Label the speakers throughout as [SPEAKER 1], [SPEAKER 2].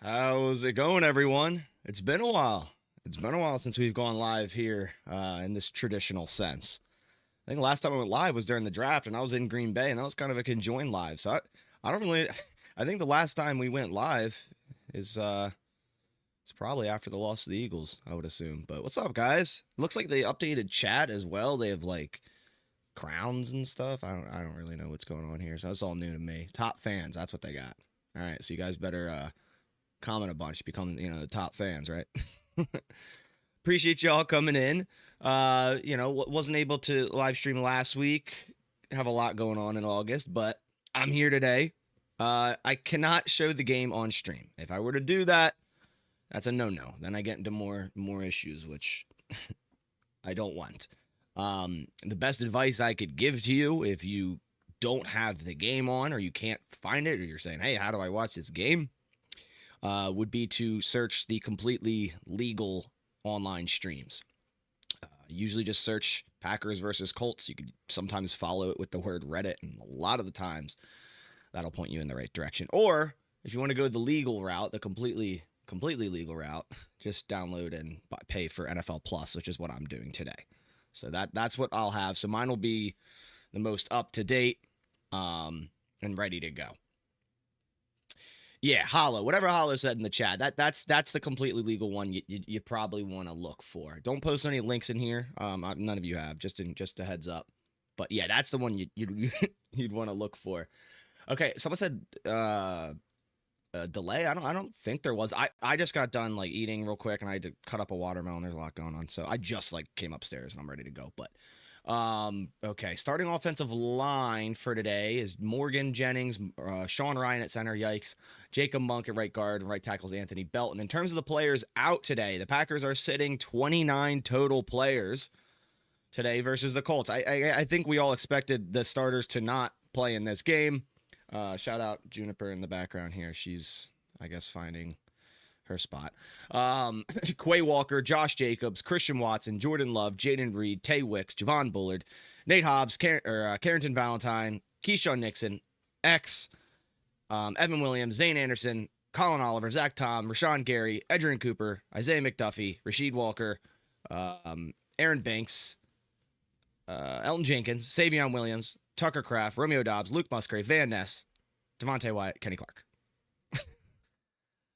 [SPEAKER 1] How's it going, everyone? It's been a while. It's been a while since we've gone live here in this traditional sense. I think the last time I went live was during the draft, and I was in Green Bay, and that was kind of a conjoined live. So I don't really. I think the last time we went live is it's probably after the loss to the Eagles, I would assume. But what's up, guys? Looks like they updated chat as well. They have like crowns and stuff. I don't really know what's going on here, so that's all new to me. Top fans, that's what they got. All right, so you guys better comment a bunch, become the top fans, right? Appreciate y'all coming in. Wasn't able to live stream last week. Have a lot going on in August, but I'm here today. I cannot show the game on stream. If I were to do that, that's a no-no. Then I get into more issues, which I don't want. The best advice I could give to you, if you don't have the game on or you can't find it, or you're saying, hey, how do I watch this game? Would be to search the completely legal online streams. Usually just search Packers versus Colts. You could sometimes follow it with the word Reddit, and a lot of the times that'll point you in the right direction. Or if you want to go the legal route, the completely legal route, just download and pay for NFL Plus, which is what I'm doing today. So that's what I'll have. So mine will be the most up to date and ready to go. Yeah, Hollow. Whatever Hollow said in the chat, that's the completely legal one you probably want to look for. Don't post any links in here. None of you have. Just a heads up. But yeah, that's the one you'd want to look for. Okay, someone said a delay. I don't think there was. I just got done like eating real quick, and I had to cut up a watermelon. There's a lot going on, so I just like came upstairs and I'm ready to go. But okay, starting offensive line for today is Morgan Jennings, Sean Ryan at center, yikes, Jacob Monk at right guard, and right tackle's Anthony Belton. In terms of the players out today, the Packers are sitting 29 total players today versus the Colts. I think we all expected the starters to not play in this game. Shout out Juniper in the background here. She's, I guess, finding her spot. Quay Walker, Josh Jacobs, Christian Watson, Jordan Love, Jaden Reed, Tay Wicks, Javon Bullard, Nate Hobbs, Carrington Valentine, Keyshawn Nixon, X, Evan Williams, Zane Anderson, Colin Oliver, Zach Tom, Rashawn Gary, Edgerrin Cooper, Isaiah McDuffie, Rasheed Walker, Aaron Banks, Elton Jenkins, Savion Williams, Tucker Kraft, Romeo Dobbs, Luke Musgrave, Van Ness, Devontae Wyatt, Kenny Clark.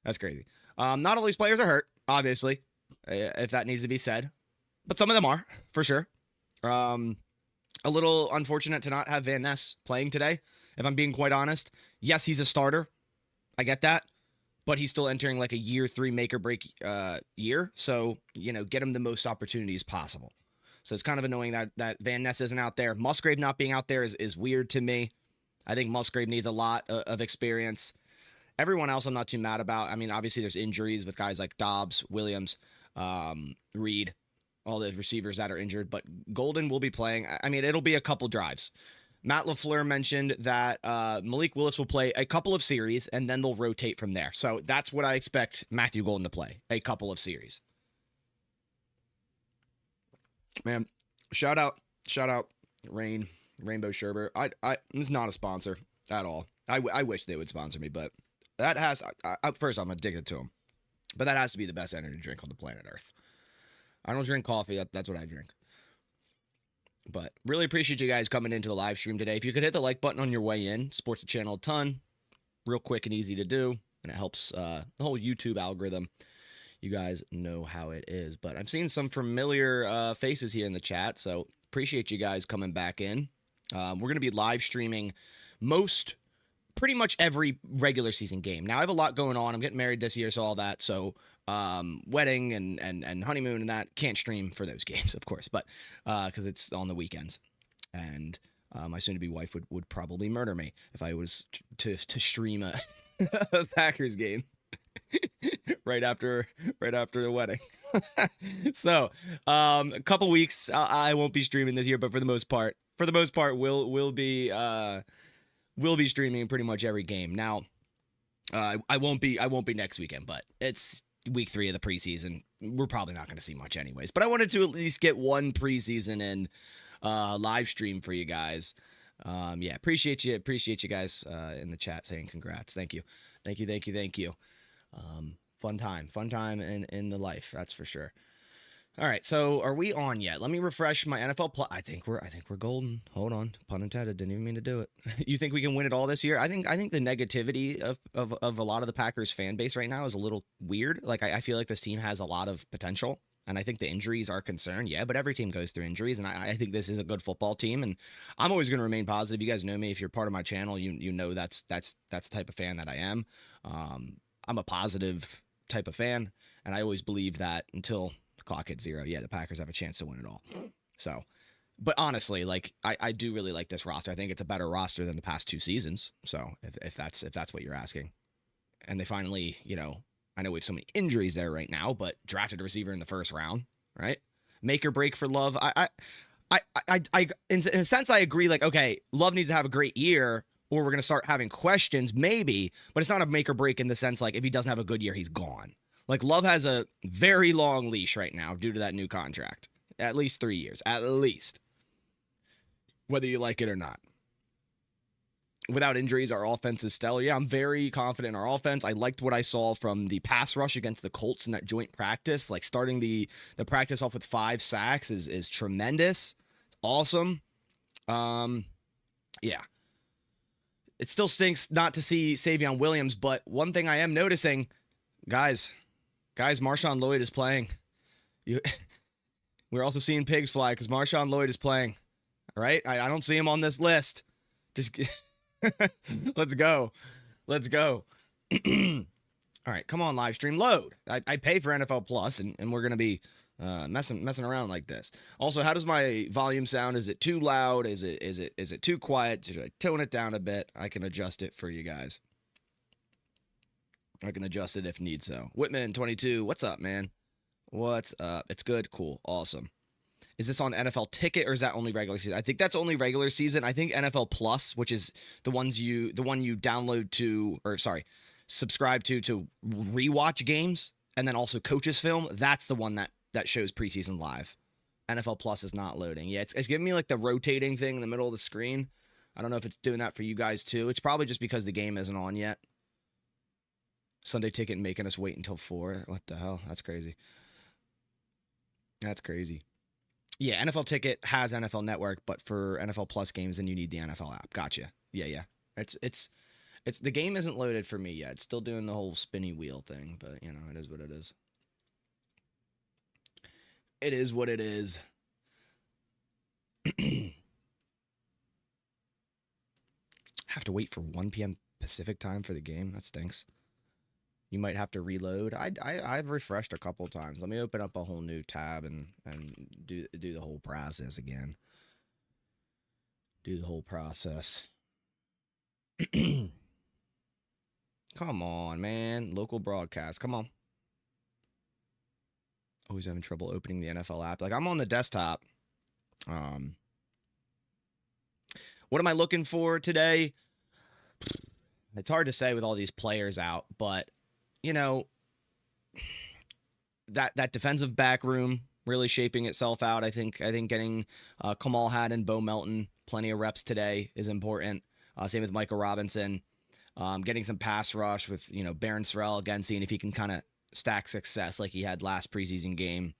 [SPEAKER 1] That's crazy. Not all these players are hurt, obviously, if that needs to be said, but some of them are, for sure. A little unfortunate to not have Van Ness playing today, if I'm being quite honest. Yes, he's a starter. I get that, but he's still entering like a year 3 make or break year, so, get him the most opportunities possible. So it's kind of annoying that Van Ness isn't out there. Musgrave not being out there is weird to me. I think Musgrave needs a lot of experience. Everyone else I'm not too mad about. I mean, obviously there's injuries with guys like Dobbs, Williams, Reed, all the receivers that are injured, but Golden will be playing. I mean, it'll be a couple drives. Matt LaFleur mentioned that Malik Willis will play a couple of series, and then they'll rotate from there. So that's what I expect Matthew Golden to play, a couple of series. Man, shout out, Rainbow Sherbert. This is not a sponsor at all. I wish they would sponsor me, but that has, first I'm addicted to them, but that has to be the best energy drink on the planet Earth. I don't drink coffee. That's what I drink. But really appreciate you guys coming into the live stream today. If you could hit the like button on your way in, supports the channel a ton. Real quick and easy to do, and it helps the whole YouTube algorithm. You guys know how it is. But I'm seeing some familiar faces here in the chat, so appreciate you guys coming back in. We're going to be live streaming pretty much every regular season game. Now, I have a lot going on. I'm getting married this year, so all that. So wedding and honeymoon and that, can't stream for those games, of course, but because it's on the weekends. And my soon-to-be wife would probably murder me if I was to stream a Packers game right after the wedding. So a couple weeks I won't be streaming this year, but for the most part we'll be streaming pretty much every game. Now I won't be next weekend, but it's week 3 of the preseason. We're probably not going to see much anyways, but I wanted to at least get one preseason in live stream for you guys. Appreciate you guys in the chat saying congrats. Thank you. Fun time in the life. That's for sure. All right, so are we on yet? Let me refresh my NFL plus. I think we're golden. Hold on, pun intended. Didn't even mean to do it. You think we can win it all this year? I think the negativity of a lot of the Packers fan base right now is a little weird. Like I feel like this team has a lot of potential, and I think the injuries are a concern. Yeah, but every team goes through injuries, and I think this is a good football team, and I'm always going to remain positive. You guys know me. If you're part of my channel, you know that's the type of fan that I am. I'm a positive type of fan, and I always believe that until the clock hits zero, yeah, the Packers have a chance to win it all. So, but honestly, like I do really like this roster. I think it's a better roster than the past 2 seasons. So if that's what you're asking, and they finally, I know we have so many injuries there right now, but drafted a receiver in the first round, right? Make or break for Love. In a sense, I agree. Like, okay, Love needs to have a great year, or we're gonna start having questions, maybe. But it's not a make or break in the sense like if he doesn't have a good year, he's gone. Like, Love has a very long leash right now due to that new contract. At least 3 years. At least. Whether you like it or not. Without injuries, our offense is stellar. Yeah, I'm very confident in our offense. I liked what I saw from the pass rush against the Colts in that joint practice. Like, starting the practice off with 5 sacks is tremendous. It's awesome. Yeah. It still stinks not to see Savion Williams, but one thing I am noticing, guys, Marshawn Lloyd is playing. We're also seeing pigs fly because Marshawn Lloyd is playing. All right? I don't see him on this list. Just let's go. All right, come on, live stream, load. I pay for NFL Plus, and we're going to be messing around like this. Also, how does my volume sound? Is it too loud? Is it too quiet? Should I tone it down a bit? I can adjust it for you guys. I can adjust it if need so. Whitman 22, what's up, man? What's up? It's good, cool, awesome. Is this on NFL Ticket or is that only regular season? I think that's only regular season. I think NFL Plus, which is the one you download to, or sorry, subscribe to rewatch games, and then also coaches film. That's the one that shows preseason live. NFL Plus is not loading. Yeah, it's giving me like the rotating thing in the middle of the screen. I don't know if it's doing that for you guys too. It's probably just because the game isn't on yet. Sunday Ticket making us wait until 4. What the hell? That's crazy. That's crazy. Yeah, NFL Ticket has NFL Network, but for NFL Plus games, then you need the NFL app. Gotcha. Yeah. It's the game isn't loaded for me yet. It's still doing the whole spinny wheel thing, but it is what it is. It is what it is. Have to wait for 1 p.m. Pacific time for the game. That stinks. You might have to reload. I've refreshed a couple times. Let me open up a whole new tab and do the whole process again. Do the whole process. Come on, man. Local broadcast. Come on. Always having trouble opening the NFL app. Like, I'm on the desktop. What am I looking for today? It's hard to say with all these players out, but that defensive back room really shaping itself out. I think getting Kamal Haddon, Bo Melton, plenty of reps today is important. Same with Michael Robinson. Getting some pass rush with Baron Sorrell again, seeing if he can kind of stack success like he had last preseason game.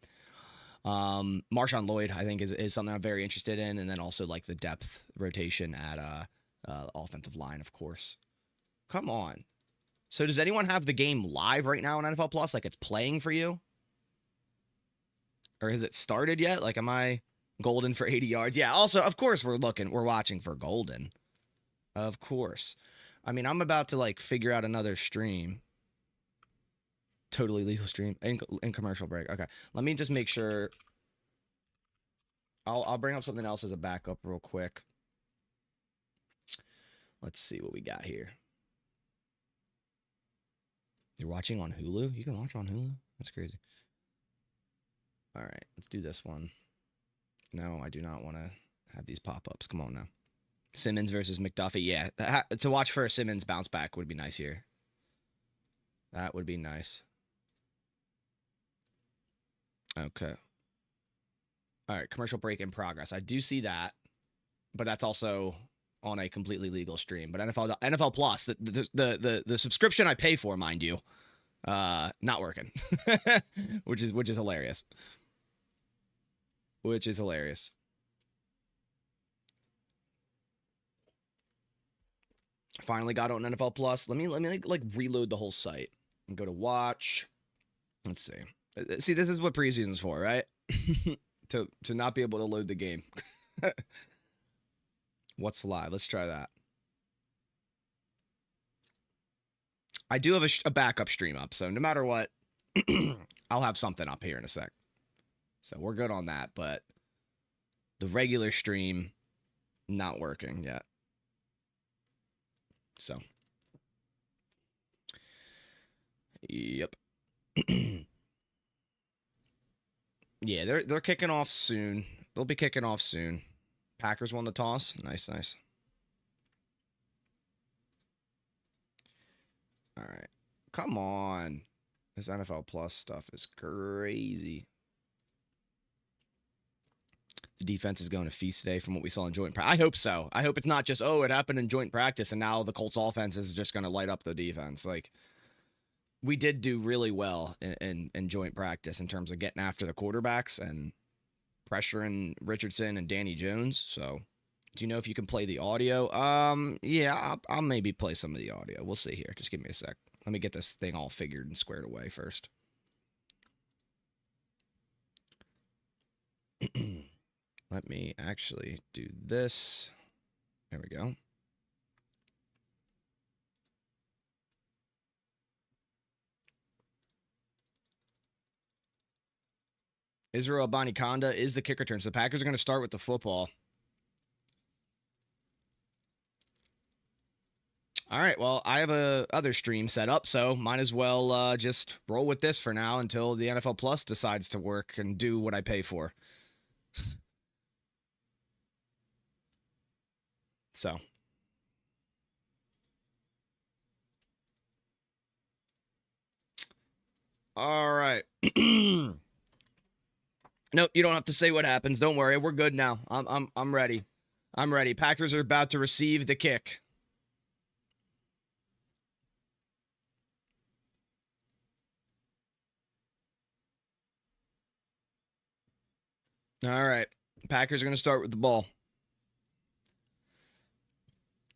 [SPEAKER 1] Marshawn Lloyd, I think, is something I'm very interested in, and then also like the depth rotation at offensive line, of course. Come on. So does anyone have the game live right now on NFL Plus? Like, it's playing for you? Or has it started yet? Like, am I golden for 80 yards? Yeah, also, of course, we're watching for golden. Of course. I mean, I'm about to, like, figure out another stream. Totally legal stream. In commercial break. Okay. Let me just make sure. I'll bring up something else as a backup real quick. Let's see what we got here. You're watching on Hulu? You can watch on Hulu? That's crazy. All right, let's do this one. No, I do not want to have these pop-ups. Come on now. Simmons versus McDuffie. Yeah, to watch for a Simmons bounce back would be nice here. That would be nice. Okay. All right, commercial break in progress. I do see that, but that's also on a completely legal stream. But NFL Plus, the subscription I pay for, mind you, not working, which is hilarious. Which is hilarious. Finally got on NFL Plus. Let me like reload the whole site and go to watch. Let's see. See, this is what preseason's for, right? to not be able to load the game. What's live? Let's try that. I do have a backup stream up, so no matter what, I'll have something up here in a sec. So we're good on that, but the regular stream not working yet. So, yep. Yeah, they're kicking off soon. They'll be kicking off soon. Packers won the toss. Nice. All right. Come on. This NFL Plus stuff is crazy. The defense is going to feast today from what we saw in joint practice. I hope so. I hope it's not just, it happened in joint practice and now the Colts offense is just going to light up the defense. Like, we did do really well in joint practice in terms of getting after the quarterbacks and pressuring Richardson and Danny Jones. So, do you know if you can play the audio? Yeah, I'll maybe play some of the audio. We'll see here. Just give me a sec. Let me get this thing all figured and squared away first. Let me actually do this. There we go. Israel Abanikanda is the kick return. So the Packers are going to start with the football. All right, well, I have a other stream set up, so might as well just roll with this for now until the NFL Plus decides to work and do what I pay for. So. All right. Nope, you don't have to say what happens. Don't worry, we're good now. I'm ready. I'm ready. Packers are about to receive the kick. All right. Packers are going to start with the ball.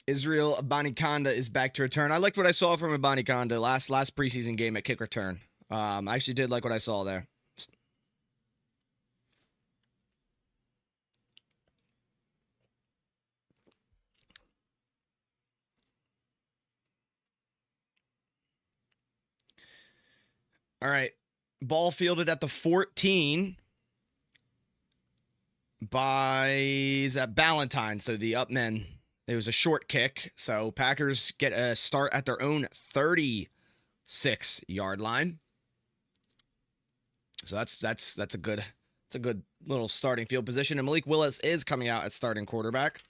[SPEAKER 1] Israel Abanikanda is back to return. I liked what I saw from Abanikanda last preseason game at kick return. I actually did like what I saw there. All right. Ball fielded at the 14 by, is that Ballantyne? So the up men. It was a short kick. So Packers get a start at their own 36-yard line. So that's a good little starting field position. And Malik Willis is coming out at starting quarterback.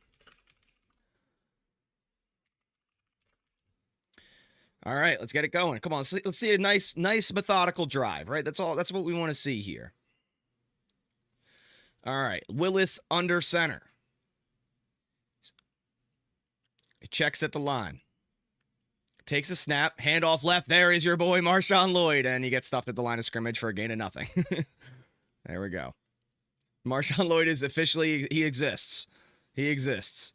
[SPEAKER 1] All right, let's get it going. Come on, let's see a nice methodical drive, right? That's what we want to see here. All right, Willis under center. He checks at the line. Takes a snap, handoff left. There is your boy Marshawn Lloyd, and he gets stuffed at the line of scrimmage for a gain of nothing. There we go. Marshawn Lloyd is officially, he exists. He exists.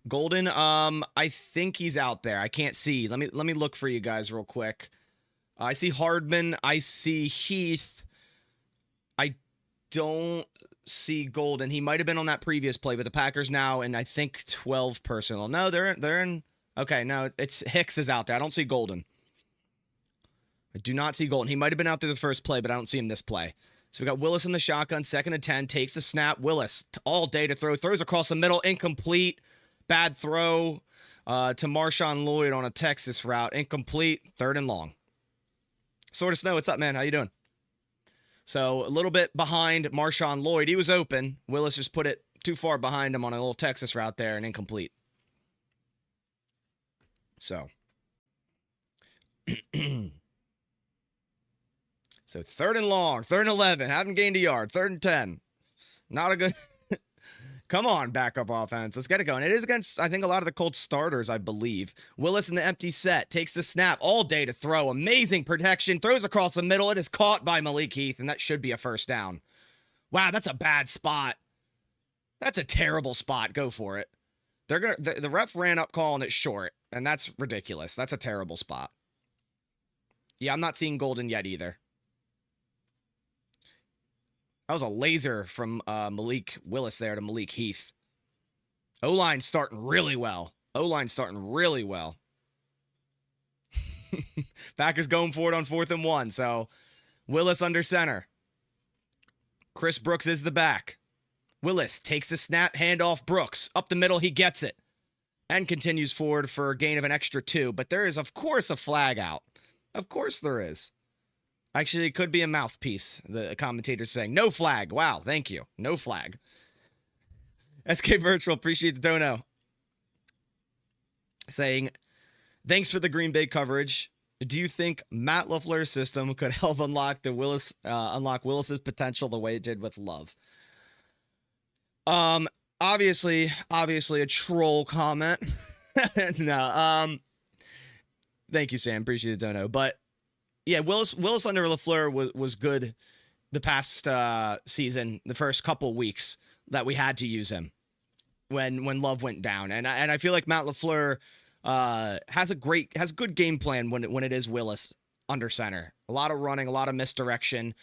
[SPEAKER 1] Golden, I think he's out there. I can't see. Let me look for you guys real quick. I see Hardman. I see Heath. I don't see Golden. He might have been on that previous play, but the Packers now, and I think 12 personnel. No, they're in. Okay, no, it's Hicks is out there. I don't see Golden. I do not see Golden. He might have been out there the first play, but I don't see him this play. So we got Willis in the shotgun, 2nd and 10, takes the snap. Willis all day to throw, throws across the middle, incomplete. Bad throw to Marshawn Lloyd on a Texas route, incomplete, 3rd and long. Sort of Snow, what's up, man? How you doing? So a little bit behind Marshawn Lloyd. He was open. Willis just put it too far behind him on a little Texas route there and incomplete. So. So 3rd and long, 3rd and 11. Haven't gained a yard. 3rd and 10. Not a good Come on, backup offense. Let's get it going. It is against, I think, a lot of the Colts starters, I believe. Willis in the empty set. Takes the snap all day to throw. Amazing protection. Throws across the middle. It is caught by Malik Heath, and that should be a first down. Wow, that's a bad spot. That's a terrible spot. Go for it. The ref ran up calling it short, and that's ridiculous. That's a terrible spot. Yeah, I'm not seeing golden yet either. That was a laser from Malik Willis there to Malik Heath. O-line starting really well. O-line starting really well. Packers going for it on 4th and 1. So Willis under center. Chris Brooks is the back. Willis takes the snap, handoff Brooks. Up the middle, he gets it. And continues forward for a gain of an extra 2. But there is, of course, a flag out. Of course there is. Actually, it could be a mouthpiece. The commentator's saying, no flag. Wow, thank you. No flag. SK Virtual, appreciate the dono. Saying, thanks for the Green Bay coverage. Do you think Matt LaFleur's system could help unlock Willis's potential the way it did with Love? Obviously a troll comment. No, thank you, Sam. Appreciate the dono. But yeah, Willis under LaFleur was good the past season, the first couple weeks that we had to use him when Love went down. And I feel like Matt LaFleur has a good game plan when it is Willis under center. A lot of running, a lot of misdirection.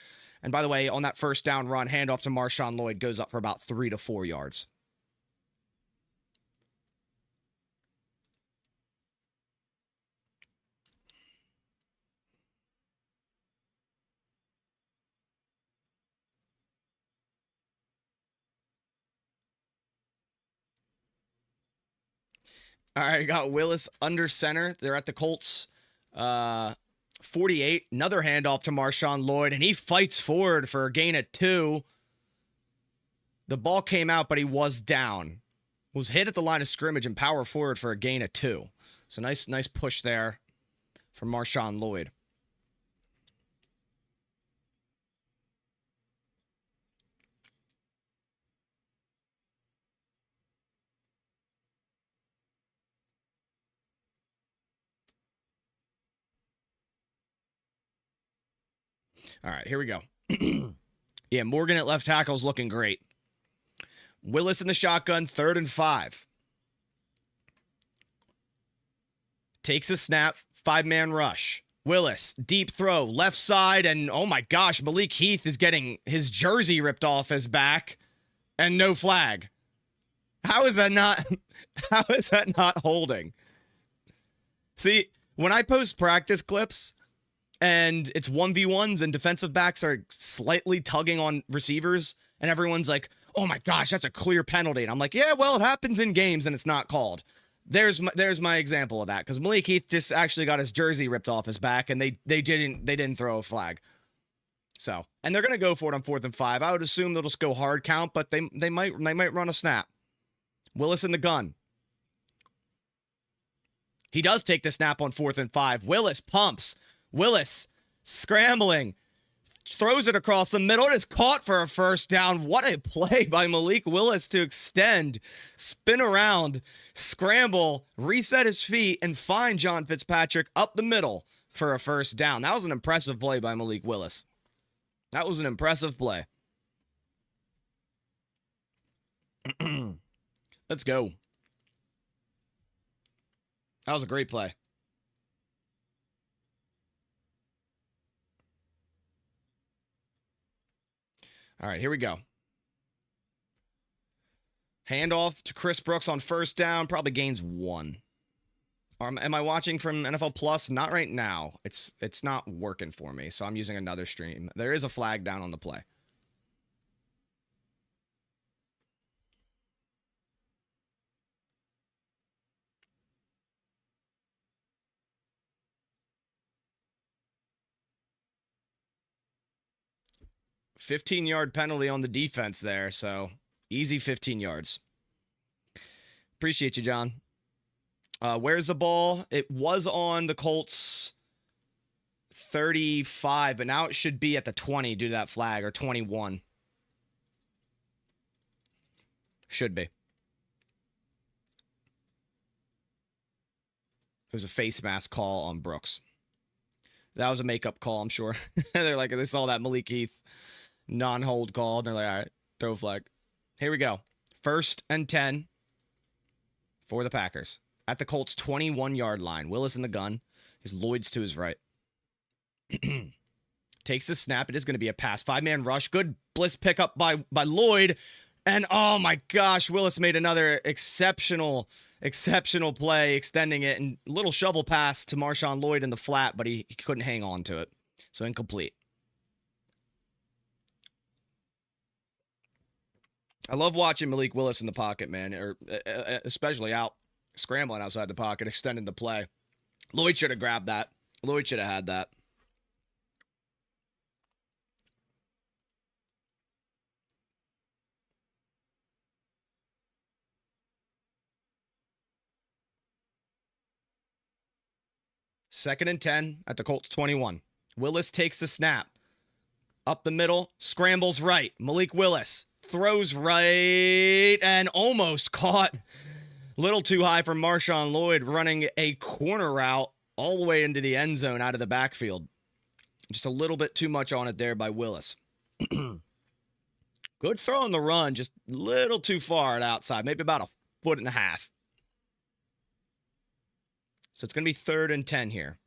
[SPEAKER 1] And by the way, on that first down run, handoff to Marshawn Lloyd goes up for about 3 to 4 yards. All right, got Willis under center. They're at the Colts 48. Another handoff to Marshawn Lloyd, and he fights forward for a gain of 2. The ball came out, but he was down. Was hit at the line of scrimmage and power forward for a gain of 2. So nice push there from Marshawn Lloyd. All right, here we go. Yeah, Morgan at left tackle is looking great. Willis in the shotgun, 3rd and 5. Takes a snap, 5-man rush. Willis, deep throw, left side, and oh my gosh, Malik Heath is getting his jersey ripped off his back, and no flag. How is that not holding? See, when I post practice clips, and it's 1v1s and defensive backs are slightly tugging on receivers, and everyone's like, oh my gosh, that's a clear penalty. And I'm like, yeah, well, it happens in games and it's not called. There's my example of that, because Malik Heath just actually got his jersey ripped off his back, and they didn't throw a flag. So, and they're gonna go for it on 4th and 5. I would assume they'll just go hard count, but they might run a snap. Willis in the gun. He does take the snap on 4th and 5. Willis pumps. Willis scrambling, throws it across the middle. It is caught for a first down. What a play by Malik Willis to extend, spin around, scramble, reset his feet, and find John Fitzpatrick up the middle for a first down. That was an impressive play by Malik Willis. That was an impressive play. Let's go. That was a great play. All right, here we go. Handoff to Chris Brooks on 1st down, probably gains 1. Am I watching from NFL Plus? Not right now. It's not working for me, so I'm using another stream. There is a flag down on the play. $15-yard penalty on the defense there, so easy 15 yards. Appreciate you, John. Where's the ball? It was on the Colts 35, but now it should be at the 20 due to that flag, or 21. Should be. It was a face mask call on Brooks. That was a makeup call, I'm sure. They're like, they saw that Malik Heath non-hold call, and they're like, all right, throw a flag. Here we go. 1st and 10 for the Packers. At the Colts' 21-yard line. Willis in the gun. He's Lloyd's to his right. Takes the snap. It is going to be a pass. 5-man rush. Good bliss pickup by Lloyd. And oh my gosh, Willis made another exceptional play, extending it, and little shovel pass to Marshawn Lloyd in the flat, but he couldn't hang on to it. So incomplete. I love watching Malik Willis in the pocket, man, or especially out scrambling outside the pocket, extending the play. Lloyd should have grabbed that. Lloyd should have had that. Second and 10 at the Colts 21. Willis takes the snap. Up the middle, scrambles right. Malik Willis throws right and almost caught. Little too high for Marshawn Lloyd, running a corner route all the way into the end zone out of the backfield. Just a little bit too much on it there by Willis. Good throw on the run, just a little too far at outside, maybe about 1.5 feet. So it's going to be 3rd and 10 here.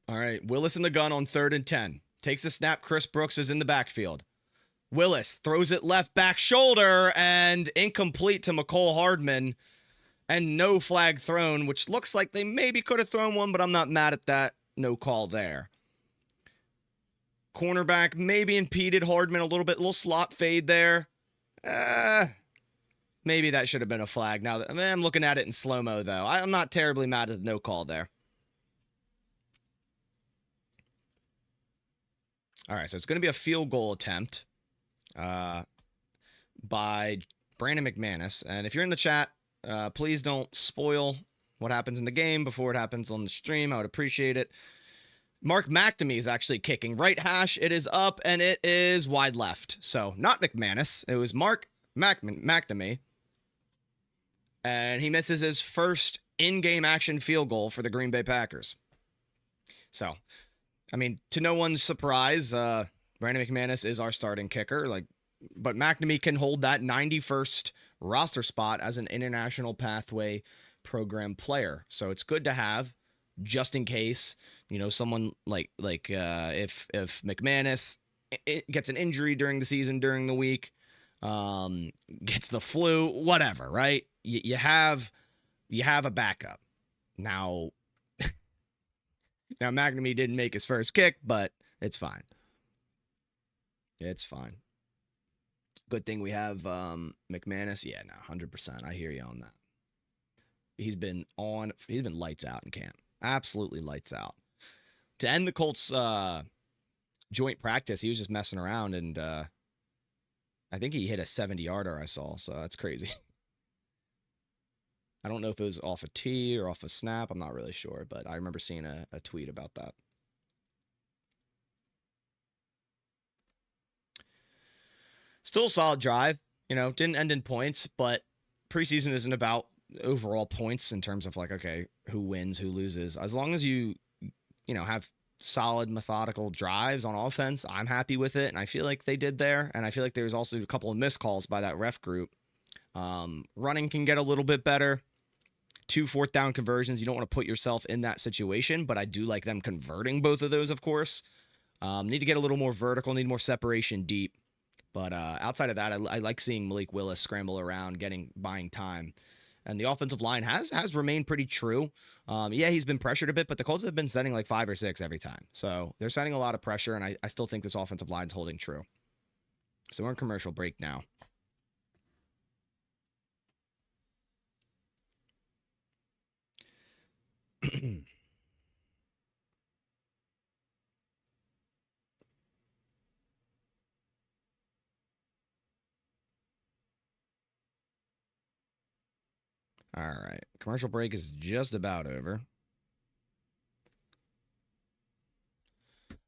[SPEAKER 1] All right, Willis in the gun on 3rd and 10. Takes a snap. Chris Brooks is in the backfield. Willis throws it left back shoulder and incomplete to McCole Hardman. And no flag thrown, which looks like they maybe could have thrown one, but I'm not mad at that. No call there. Cornerback maybe impeded Hardman a little bit. Little slot fade there. Maybe that should have been a flag. Now that I'm looking at it in slow-mo, though. I'm not terribly mad at the no call there. All right, so it's going to be a field goal attempt by Brandon McManus. And if you're in the chat, please don't spoil what happens in the game before it happens on the stream. I would appreciate it. Mark McNamee is actually kicking. Right hash, it is up, and it is wide left. So, not McManus. It was Mark McNamee. And he misses his first in-game action field goal for the Green Bay Packers. So, I mean, to no one's surprise, Brandon McManus is our starting kicker. But McNamee can hold that 91st roster spot as an international pathway program player. So it's good to have, just in case, someone if McManus gets an injury during the season, during the week, gets the flu, whatever, right? You have a backup. Now McNamee didn't make his first kick, but it's fine. It's fine. Good thing we have McManus. Yeah, no, 100%. I hear you on that. He's been lights out in camp. Absolutely lights out. To end the Colts joint practice, he was just messing around, and I think he hit a 70-yarder I saw, so that's crazy. I don't know if it was off a tee or off a snap. I'm not really sure, but I remember seeing a tweet about that. Still a solid drive. Didn't end in points, but preseason isn't about overall points in terms of okay, who wins, who loses. As long as you have solid methodical drives on offense, I'm happy with it. And I feel like they did there. And I feel like there was also a couple of missed calls by that ref group. Running can get a little bit better. 2 4th-down conversions. You don't want to put yourself in that situation, but I do like them converting both of those, of course. Need to get a little more vertical, need more separation deep. But outside of that, I like seeing Malik Willis scramble around, buying time. And the offensive line has remained pretty true. Yeah, he's been pressured a bit, but the Colts have been sending 5 or 6 every time. So they're sending a lot of pressure, and I still think this offensive line's holding true. So we're in commercial break now. All right. Commercial break is just about over.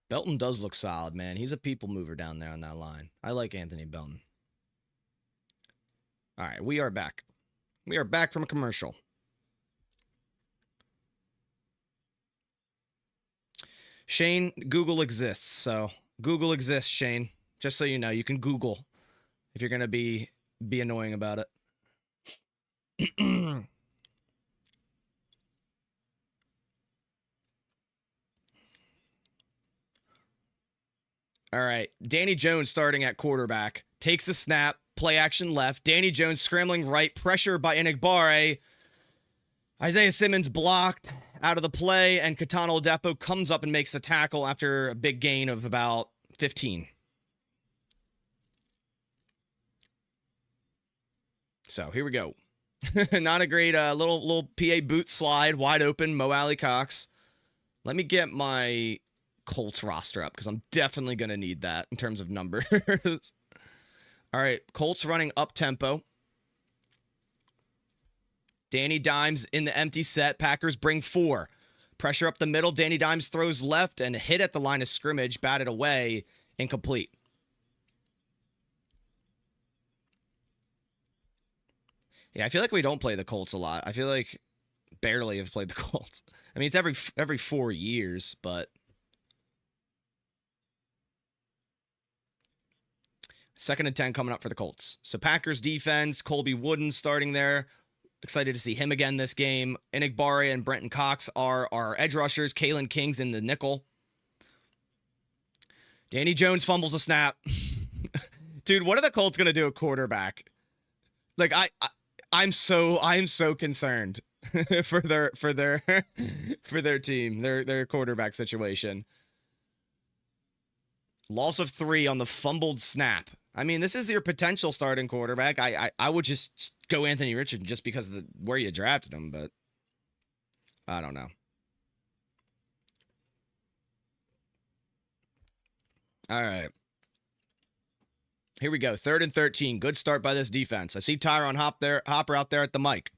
[SPEAKER 1] Belton does look solid, man. He's a people mover down there on that line. I like Anthony Belton. All right, we are back. We are back from a commercial. Shane, Google exists. So Google exists, Shane. Just so you know, you can Google if you're going to be annoying about it. All right. Danny Jones starting at quarterback. Takes the snap. Play action left. Danny Jones scrambling right. Pressure by Enigbare. Isaiah Simmons blocked out of the play, and Katana Odepo comes up and makes the tackle after a big gain of about 15. So here we go. Not a great little PA boot slide, wide open, Mo Alley Cox. Let me get my Colts roster up because I'm definitely going to need that in terms of numbers. All right, Colts running up tempo. Danny Dimes in the empty set. Packers bring 4. Pressure up the middle. Danny Dimes throws left and hit at the line of scrimmage. Batted away. Incomplete. Yeah, I feel like we don't play the Colts a lot. I feel like barely have played the Colts. I mean, it's every 4 years, but... Second and 10 coming up for the Colts. So Packers defense, Colby Wooden starting there. Excited to see him again this game. Enigbare and Brenton Cox are our edge rushers. Kalen King's in the nickel. Danny Jones fumbles a snap. Dude, what are the Colts going to do at quarterback? Like, I'm so concerned for their team, their quarterback situation. Loss of 3 on the fumbled snap. I mean, this is your potential starting quarterback. I would just go Anthony Richardson just because of where you drafted him, but I don't know. All right. Here we go. 3rd and 13. Good start by this defense. I see Tyron Hopper out there at the mic.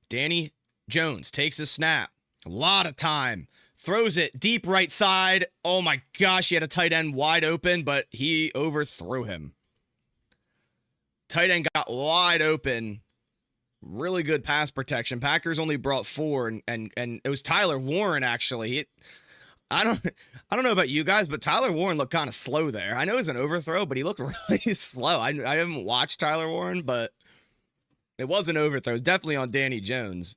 [SPEAKER 1] Danny Jones takes a snap. A lot of time. Throws it deep right side. Oh my gosh, he had a tight end wide open, but he overthrew him. Tight end got wide open. Really good pass protection. Packers only brought 4, and it was Tyler Warren actually. I don't know about you guys, but Tyler Warren looked kind of slow there. I know it's an overthrow, but he looked really slow. I haven't watched Tyler Warren, but it was an overthrow. It was definitely on Danny Jones.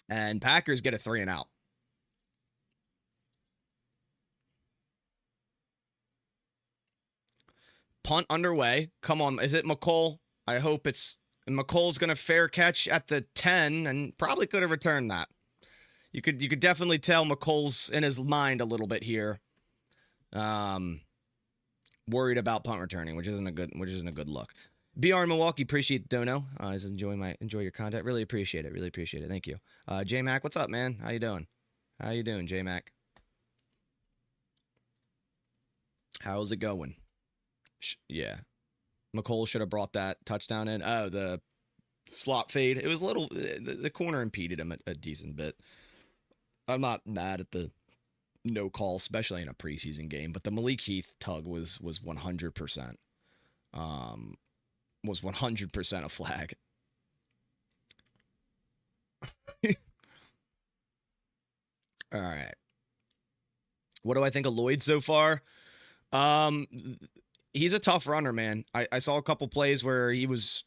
[SPEAKER 1] And Packers get a 3 and out. Punt underway. Come on. Is it McColl? I hope it's... And McColl's going to fair catch at the 10 and probably could have returned that. You could definitely tell McColl's in his mind a little bit here. Worried about punt returning, which isn't a good look. BR in Milwaukee, appreciate the dono. Enjoy your content. Really appreciate it. Really appreciate it. Thank you. J Mac, what's up, man? How you doing, J Mac? How's it going? Yeah. McColl should have brought that touchdown in. Oh, the slot fade. It was a little, the corner impeded him a decent bit. I'm not mad at the no call, especially in a preseason game, but the Malik Heath tug was 100%. Was 100% a flag. All right. What do I think of Lloyd so far? He's a tough runner, man. I saw a couple plays where he was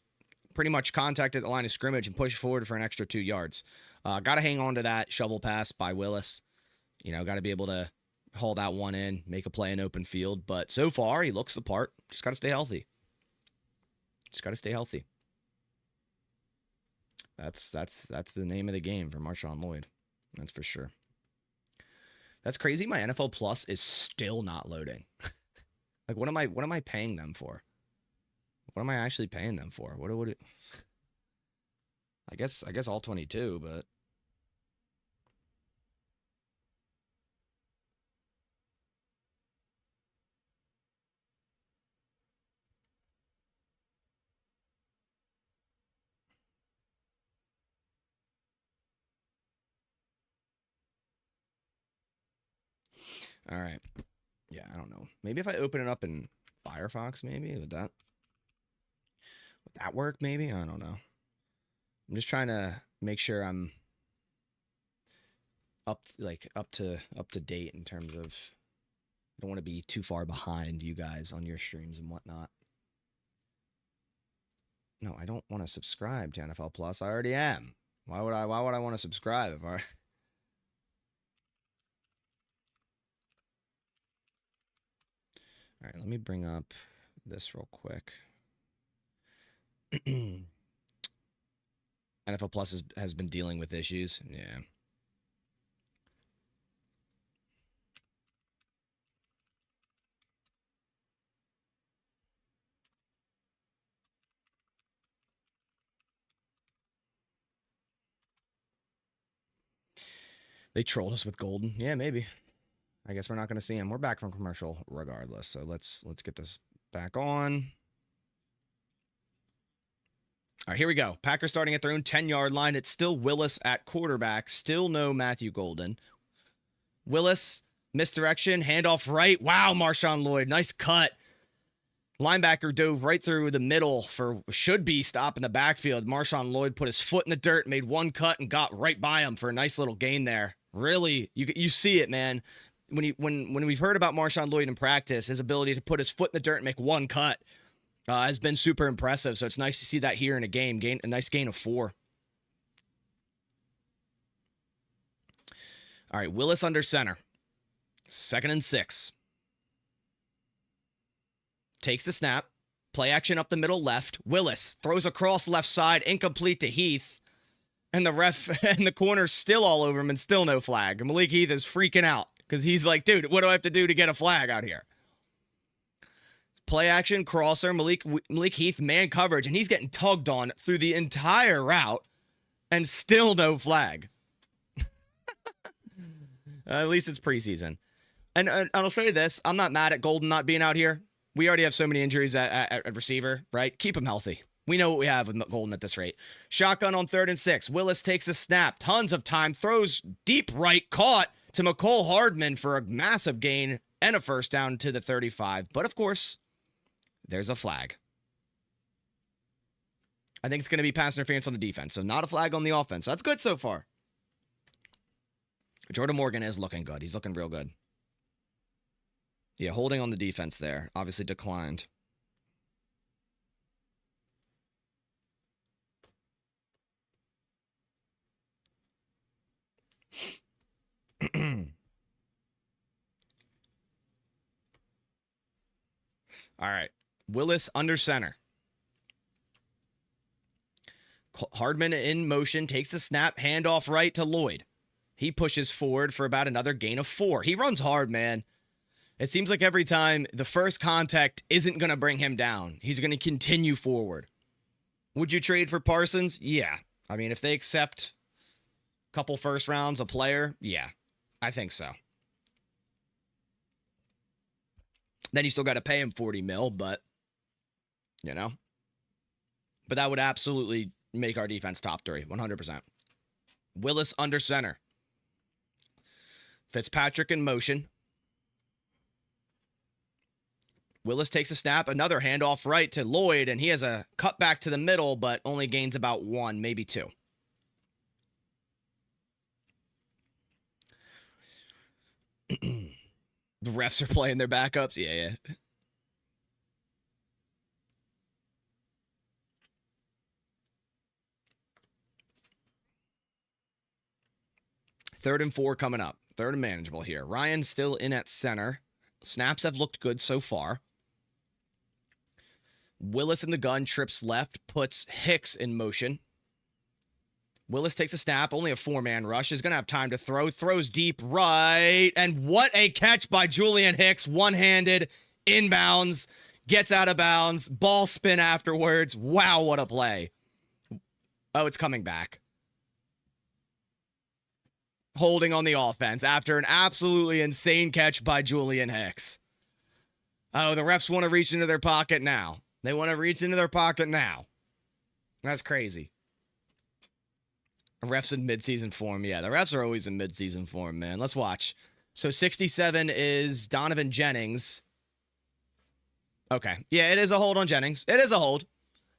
[SPEAKER 1] pretty much contacted the line of scrimmage and pushed forward for an extra 2 yards. Got to hang on to that shovel pass by Willis. Got to be able to haul that one in, make a play in open field. But so far, he looks the part. Just got to stay healthy. That's the name of the game for Marshawn Lloyd. That's for sure. That's crazy. My NFL Plus is still not loading. Like, what am I paying them for? What am I actually paying them for? What would it? I guess all 22, but All right. Yeah, I don't know. Maybe if I open it up in Firefox, maybe would that work? Maybe, I don't know. I'm just trying to make sure I'm up to date in terms of. I don't want to be too far behind you guys on your streams and whatnot. No, I don't want to subscribe to NFL Plus. I already am. Why would I want to subscribe if I? All right, let me bring up this real quick. NFL Plus has been dealing with issues. Yeah. They trolled us with Golden. Yeah, maybe. I guess we're not going to see him. We're back from commercial regardless. So let's get this back on. All right, here we go. Packers starting at their own 10-yard line. It's still Willis at quarterback. Still no Matthew Golden. Willis, misdirection, handoff right. Wow, Marshawn Lloyd, nice cut. Linebacker dove right through the middle for should be stop in the backfield. Marshawn Lloyd put his foot in the dirt, made one cut, and got right by him for a nice little gain there. Really, you see it, man. When we've heard about Marshawn Lloyd in practice, his ability to put his foot in the dirt and make one cut has been super impressive. So it's nice to see that here in a game. A nice gain of 4. All right, Willis under center. 2nd and 6. Takes the snap. Play action up the middle left. Willis throws across left side, incomplete to Heath. And the ref and the corner's still all over him and still no flag. Malik Heath is freaking out because he's like, dude, what do I have to do to get a flag out here? Play action, crosser, Malik Heath, man coverage, and he's getting tugged on through the entire route and still no flag. At least it's preseason. And I'll show you this. I'm not mad at Golden not being out here. We already have so many injuries at receiver, right? Keep him healthy. We know what we have with Golden at this rate. Shotgun on 3rd and 6. Willis takes the snap. Tons of time. Throws deep right. Caught to McCole Hardman for a massive gain and a first down to the 35. But, of course, there's a flag. I think it's going to be pass interference on the defense. So not a flag on the offense. That's good so far. Jordan Morgan is looking good. He's looking real good. Yeah, holding on the defense there. Obviously declined. All right. Willis under center. Hardman in motion, takes the snap, handoff right to Lloyd. He pushes forward for about another gain of 4. He runs hard, man. It seems like every time the first contact isn't going to bring him down. He's going to continue forward. Would you trade for Parsons? Yeah. I mean, if they accept a couple first rounds, a player, yeah, I think so. Then you still got to pay him $40 million, but, you know. But that would absolutely make our defense top 3, 100%. Willis under center. Fitzpatrick in motion. Willis takes a snap, another handoff right to Lloyd, and he has a cutback to the middle, but only gains about 1, maybe 2. The refs are playing their backups. Yeah. Third and 4 coming up. 3rd and manageable here. Ryan still in at center. Snaps have looked good so far. Willis in the gun, trips left, puts Hicks in motion. Willis takes a snap, only a 4-man rush. Is going to have time to throw. Throws deep right. And what a catch by Julian Hicks. One-handed, inbounds, gets out of bounds, ball spin afterwards. Wow, what a play. Oh, it's coming back. Holding on the offense after an absolutely insane catch by Julian Hicks. Oh, the refs want to reach into their pocket now. They want to reach into their pocket now. That's crazy. Refs in midseason form. Yeah, the refs are always in midseason form, man. Let's watch. So 67 is Donovan Jennings. Okay. Yeah, it is a hold on Jennings. It is a hold.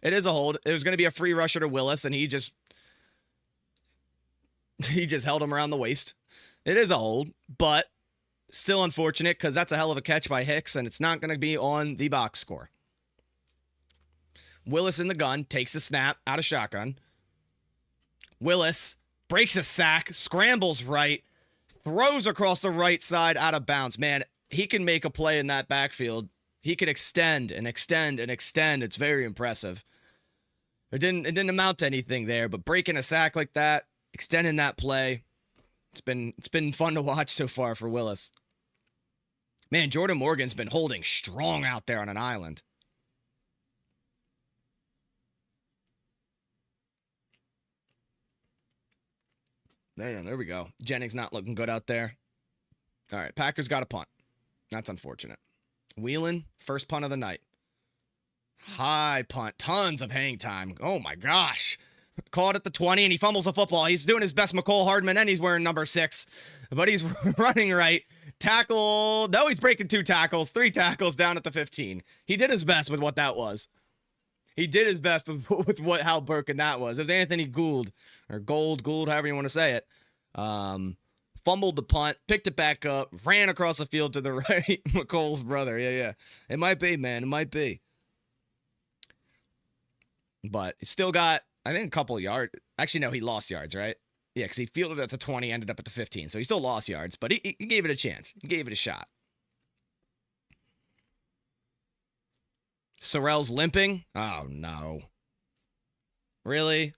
[SPEAKER 1] It is a hold. It was going to be a free rusher to Willis, and he just held him around the waist. It is a hold, but still unfortunate because that's a hell of a catch by Hicks, and it's not going to be on the box score. Willis in the gun, takes the snap out of shotgun. Willis breaks a sack, scrambles right, throws across the right side out of bounds. Man, he can make a play in that backfield. He can extend and extend and extend. It's very impressive. It didn't amount to anything there, but breaking a sack like that, extending that play, it's been fun to watch so far for Willis. Man, Jordan Morgan's been holding strong out there on an island. There we go. Jennings not looking good out there. All right, Packers got a punt. That's unfortunate. Wheelan, first punt of the night. High punt. Tons of hang time. Oh, my gosh. Caught at the 20, and he fumbles the football. He's doing his best McCole Hardman, and he's wearing number 6. But he's running right. Tackle. No, he's breaking 2 tackles. 3 tackles down at the 15. He did his best with what that was. He did his best with how broken that was. It was Anthony Gould, or Gould, however you want to say it. Fumbled the punt, picked it back up, ran across the field to the right. McColl's brother. Yeah. It might be, man. It might be. But he still got, I think, a couple yards. Actually, no, he lost yards, right? Yeah, because he fielded at the 20, ended up at the 15. So he still lost yards, but he gave it a chance. He gave it a shot. Sorrell's limping. Oh, no. Really?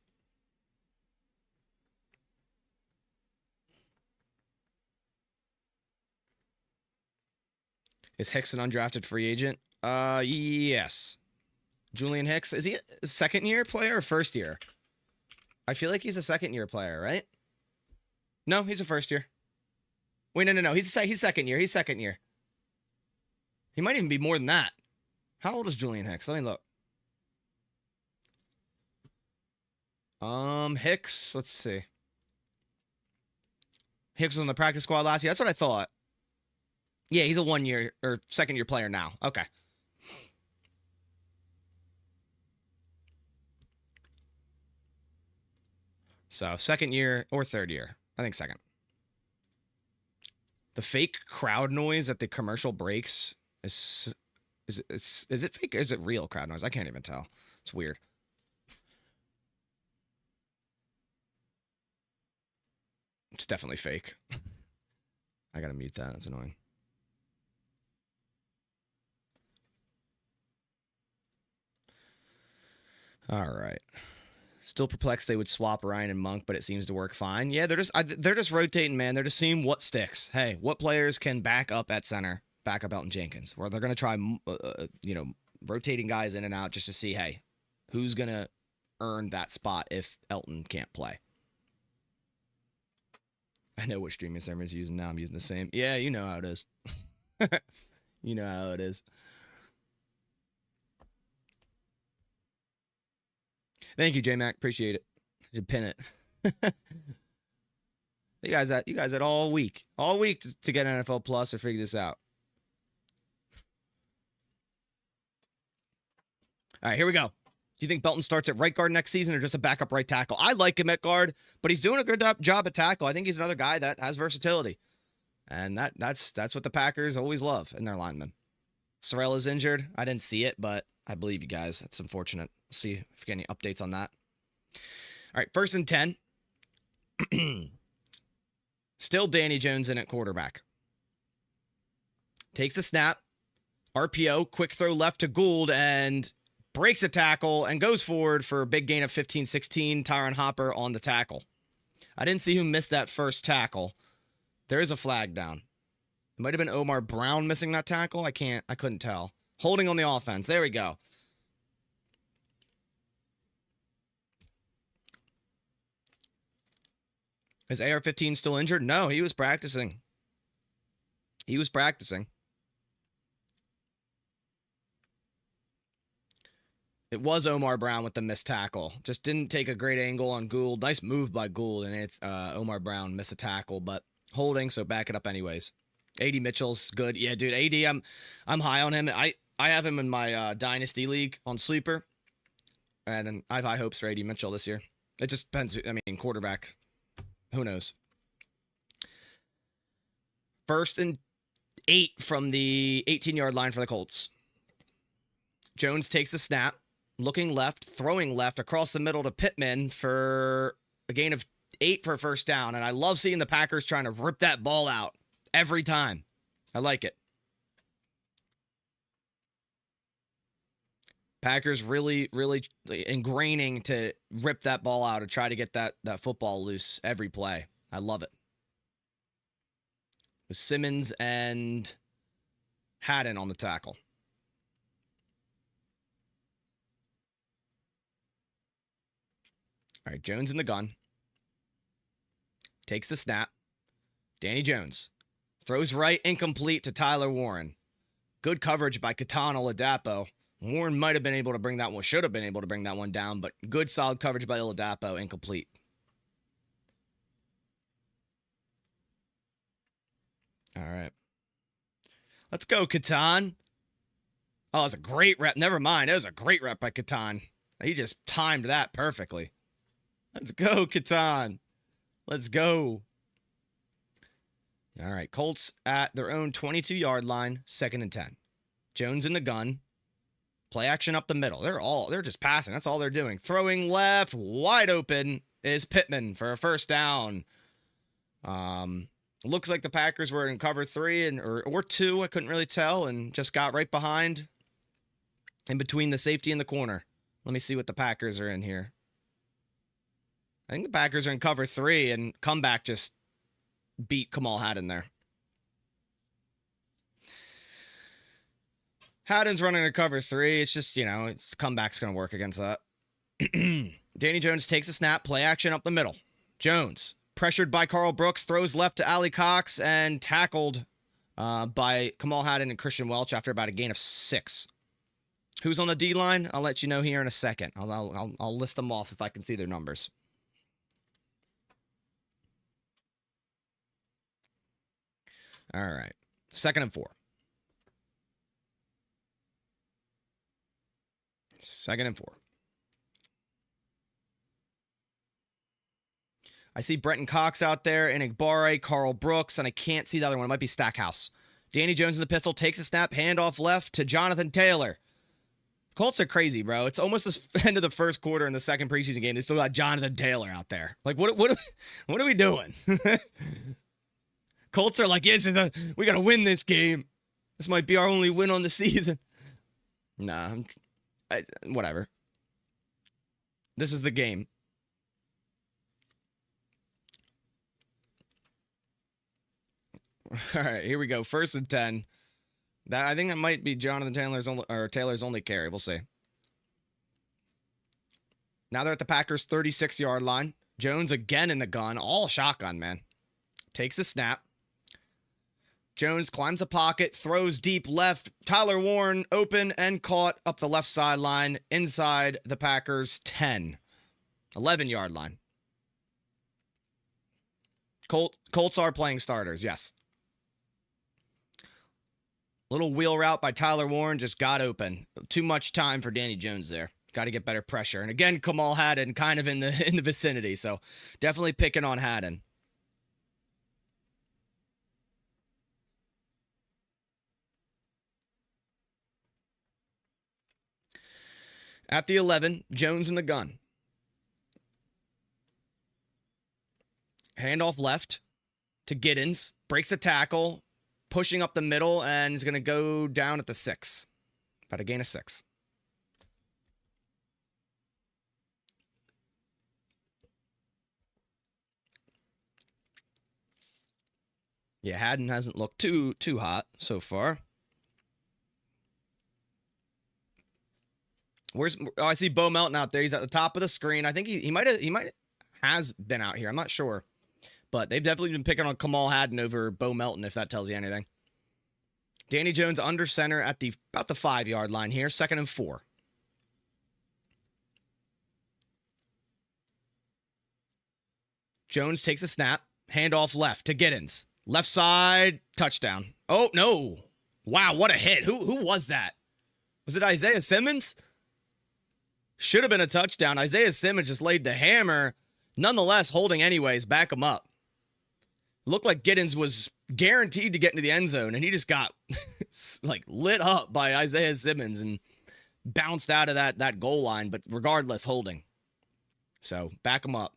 [SPEAKER 1] Is Hicks an undrafted free agent? Yes. Julian Hicks. Is he a second-year player or first year? I feel like he's a second-year player, right? No, he's a first year. Wait, no. He's second year. He's second year. He might even be more than that. How old is Julian Hicks? Let me look. Hicks, let's see. Hicks was on the practice squad last year. That's what I thought. Yeah, he's a 1-year or second-year player now. Okay. So, second year or third year. I think second. The fake crowd noise at the commercial breaks is it fake or is it real crowd noise? I can't even tell. It's weird. It's definitely fake. I gotta mute that. That's annoying. All right. Still perplexed they would swap Ryan and Monk, but it seems to work fine. Yeah, they're just rotating, man. They're just seeing what sticks. Hey, what players can back up at center, back up Elton Jenkins? Where they're going to try, rotating guys in and out just to see, hey, who's going to earn that spot if Elton can't play. I know which streaming server is using now. I'm using the same. Yeah, you know how it is. You know how it is. Thank you, J-Mac. Appreciate it. You pin it. you guys had all week to get NFL Plus or figure this out. All right, here we go. Do you think Belton starts at right guard next season or just a backup right tackle? I like him at guard, but he's doing a good job at tackle. I think he's another guy that has versatility, and that's what the Packers always love in their linemen. Sorrell is injured. I didn't see it, but I believe you guys. It's unfortunate. See if we get any updates on that. All right, 1st and 10. Still Danny Jones in at quarterback. Takes a snap. RPO, quick throw left to Gould, and breaks a tackle and goes forward for a big gain of 15-16. Tyron Hopper on the tackle. I didn't see who missed that first tackle. There is a flag down. It might have been Omar Brown missing that tackle. I couldn't tell. Holding on the offense. There we go. Is AR-15 still injured? No, he was practicing. It was Omar Brown with the missed tackle. Just didn't take a great angle on Gould. Nice move by Gould, and Omar Brown missed a tackle, but holding, so back it up anyways. AD Mitchell's good. Yeah, dude. AD, I'm high on him. I have him in my dynasty league on sleeper, and I have high hopes for AD Mitchell this year. It just depends. I mean, quarterback, who knows? 1st and 8 from the 18-yard line for the Colts. Jones takes the snap, looking left, throwing left across the middle to Pittman for a gain of 8 for a first down. And I love seeing the Packers trying to rip that ball out every time. I like it. Packers really, really ingraining to rip that ball out or try to get that football loose every play. I love it. With Simmons and Haddon on the tackle. All right, Jones in the gun. Takes the snap. Danny Jones throws right, incomplete to Tyler Warren. Good coverage by Katana Oladapo. Warren might have been able to bring that one, should have been able to bring that one down, but good solid coverage by Oladapo, incomplete. All right. Let's go, Catan. Oh, it was a great rep. Never mind. It was a great rep by Catan. He just timed that perfectly. Let's go, Catan. Let's go. All right. Colts at their own 22-yard line, 2nd and 10. Jones in the gun. Play action up the middle. They're just passing. That's all they're doing. Throwing left, wide open is Pittman for a first down. Looks like the Packers were in cover 3 or 2. I couldn't really tell, and just got right behind in between the safety and the corner. Let me see what the Packers are in here. I think the Packers are in cover 3, and comeback just beat Kamal Haddon there. Haddon's running a cover 3. It's just, comeback's going to work against that. Danny Jones takes a snap, play action up the middle. Jones, pressured by Carl Brooks, throws left to Ali Cox and tackled by Kamal Haddon and Christian Welch after about a gain of 6. Who's on the D-line? I'll let you know here in a second. I'll list them off if I can see their numbers. All right. 2nd and 4. 2nd and 4. I see Brenton Cox out there, Enigbare, Carl Brooks, and I can't see the other one. It might be Stackhouse. Danny Jones in the pistol, takes a snap, handoff left to Jonathan Taylor. Colts are crazy, bro. It's almost the end of the first quarter in the second preseason game. They still got Jonathan Taylor out there. Like, what are we doing? Colts are like, yes, we got to win this game. This might be our only win on the season. Nah, whatever. This is the game. All right, here we go. 1st and 10. I think that might be Jonathan Taylor's only carry. We'll see. Now they're at the Packers' 36-yard line. Jones again in the gun. All shotgun, man. Takes a snap. Jones climbs the pocket, throws deep left. Tyler Warren open and caught up the left sideline inside the Packers' 10. 11-yard line. Colts are playing starters, yes. Little wheel route by Tyler Warren just got open. Too much time for Danny Jones there. Got to get better pressure. And again, Kamal Haddon kind of in the vicinity, so definitely picking on Haddon. At the 11, Jones in the gun. Handoff left to Giddens. Breaks a tackle. Pushing up the middle and is going to go down at the 6. About a gain of 6. Yeah, Haddon hasn't looked too hot so far. I see Bo Melton out there. He's at the top of the screen. I think he might has been out here. I'm not sure. But they've definitely been picking on Kamal Haddon over Bo Melton, if that tells you anything. Danny Jones under center at about the 5-yard line here. 2nd and 4. Jones takes a snap. Handoff left to Giddens. Left side, touchdown. Oh, no. Wow, what a hit. Who was that? Was it Isaiah Simmons? Should have been a touchdown. Isaiah Simmons just laid the hammer. Nonetheless, holding anyways, back him up. Looked like Giddens was guaranteed to get into the end zone, and he just got like lit up by Isaiah Simmons and bounced out of that goal line, but regardless, holding. So, back him up.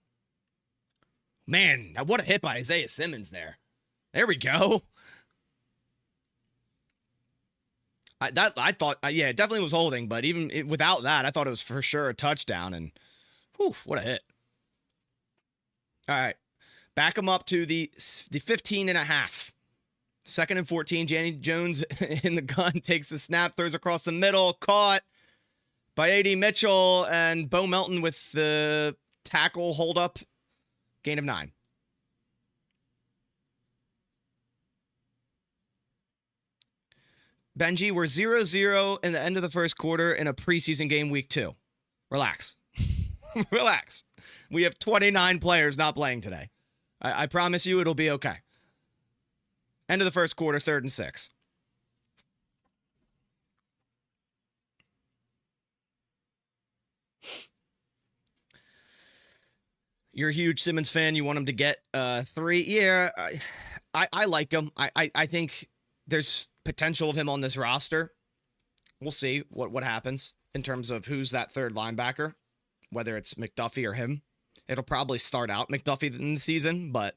[SPEAKER 1] Man, what a hit by Isaiah Simmons there. There we go. I thought, yeah, it definitely was holding, but even without that, I thought it was for sure a touchdown, and whew, what a hit. All right, back him up to the 15 and a half. 2nd and 14, Danny Jones in the gun, takes the snap, throws across the middle, caught by A.D. Mitchell, and Bo Melton with the tackle hold up, gain of 9. Benji, we're 0-0 in the end of the first quarter in a preseason game week 2. Relax. Relax. We have 29 players not playing today. I promise you it'll be okay. End of the first quarter, 3rd and 6. You're a huge Simmons fan. You want him to get 3. Yeah, I like him. I think there's potential of him on this roster. We'll see what happens in terms of who's that third linebacker, whether it's McDuffie or him. It'll probably start out McDuffie in the season, but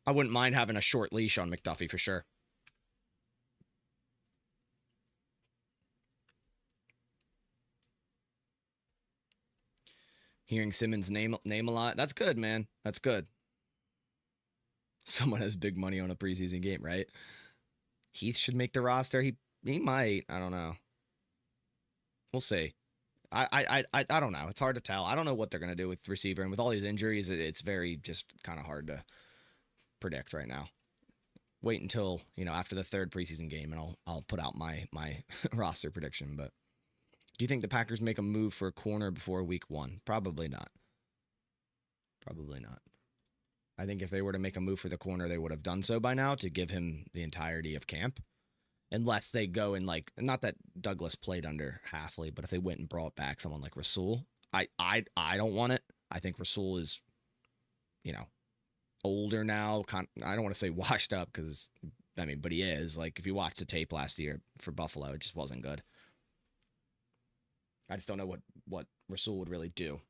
[SPEAKER 1] I wouldn't mind having a short leash on McDuffie for sure. Hearing Simmons' name a lot, that's good, man. That's good. Someone has big money on a preseason game, right? Heath should make the roster. He might. I don't know. We'll see. I don't know. It's hard to tell. I don't know what they're gonna do with receiver, and with all these injuries, it's very just kind of hard to predict right now. Wait until after the 3rd preseason game, and I'll put out my roster prediction. But do you think the Packers make a move for a corner before week 1? Probably not. Probably not. I think if they were to make a move for the corner, they would have done so by now to give him the entirety of camp. Unless they go and not that Douglas played under Halfley, but if they went and brought back someone like Rasul, I don't want it. I think Rasul is, older now. I don't want to say washed up but he is. If you watched the tape last year for Buffalo, it just wasn't good. I just don't know what Rasul would really do.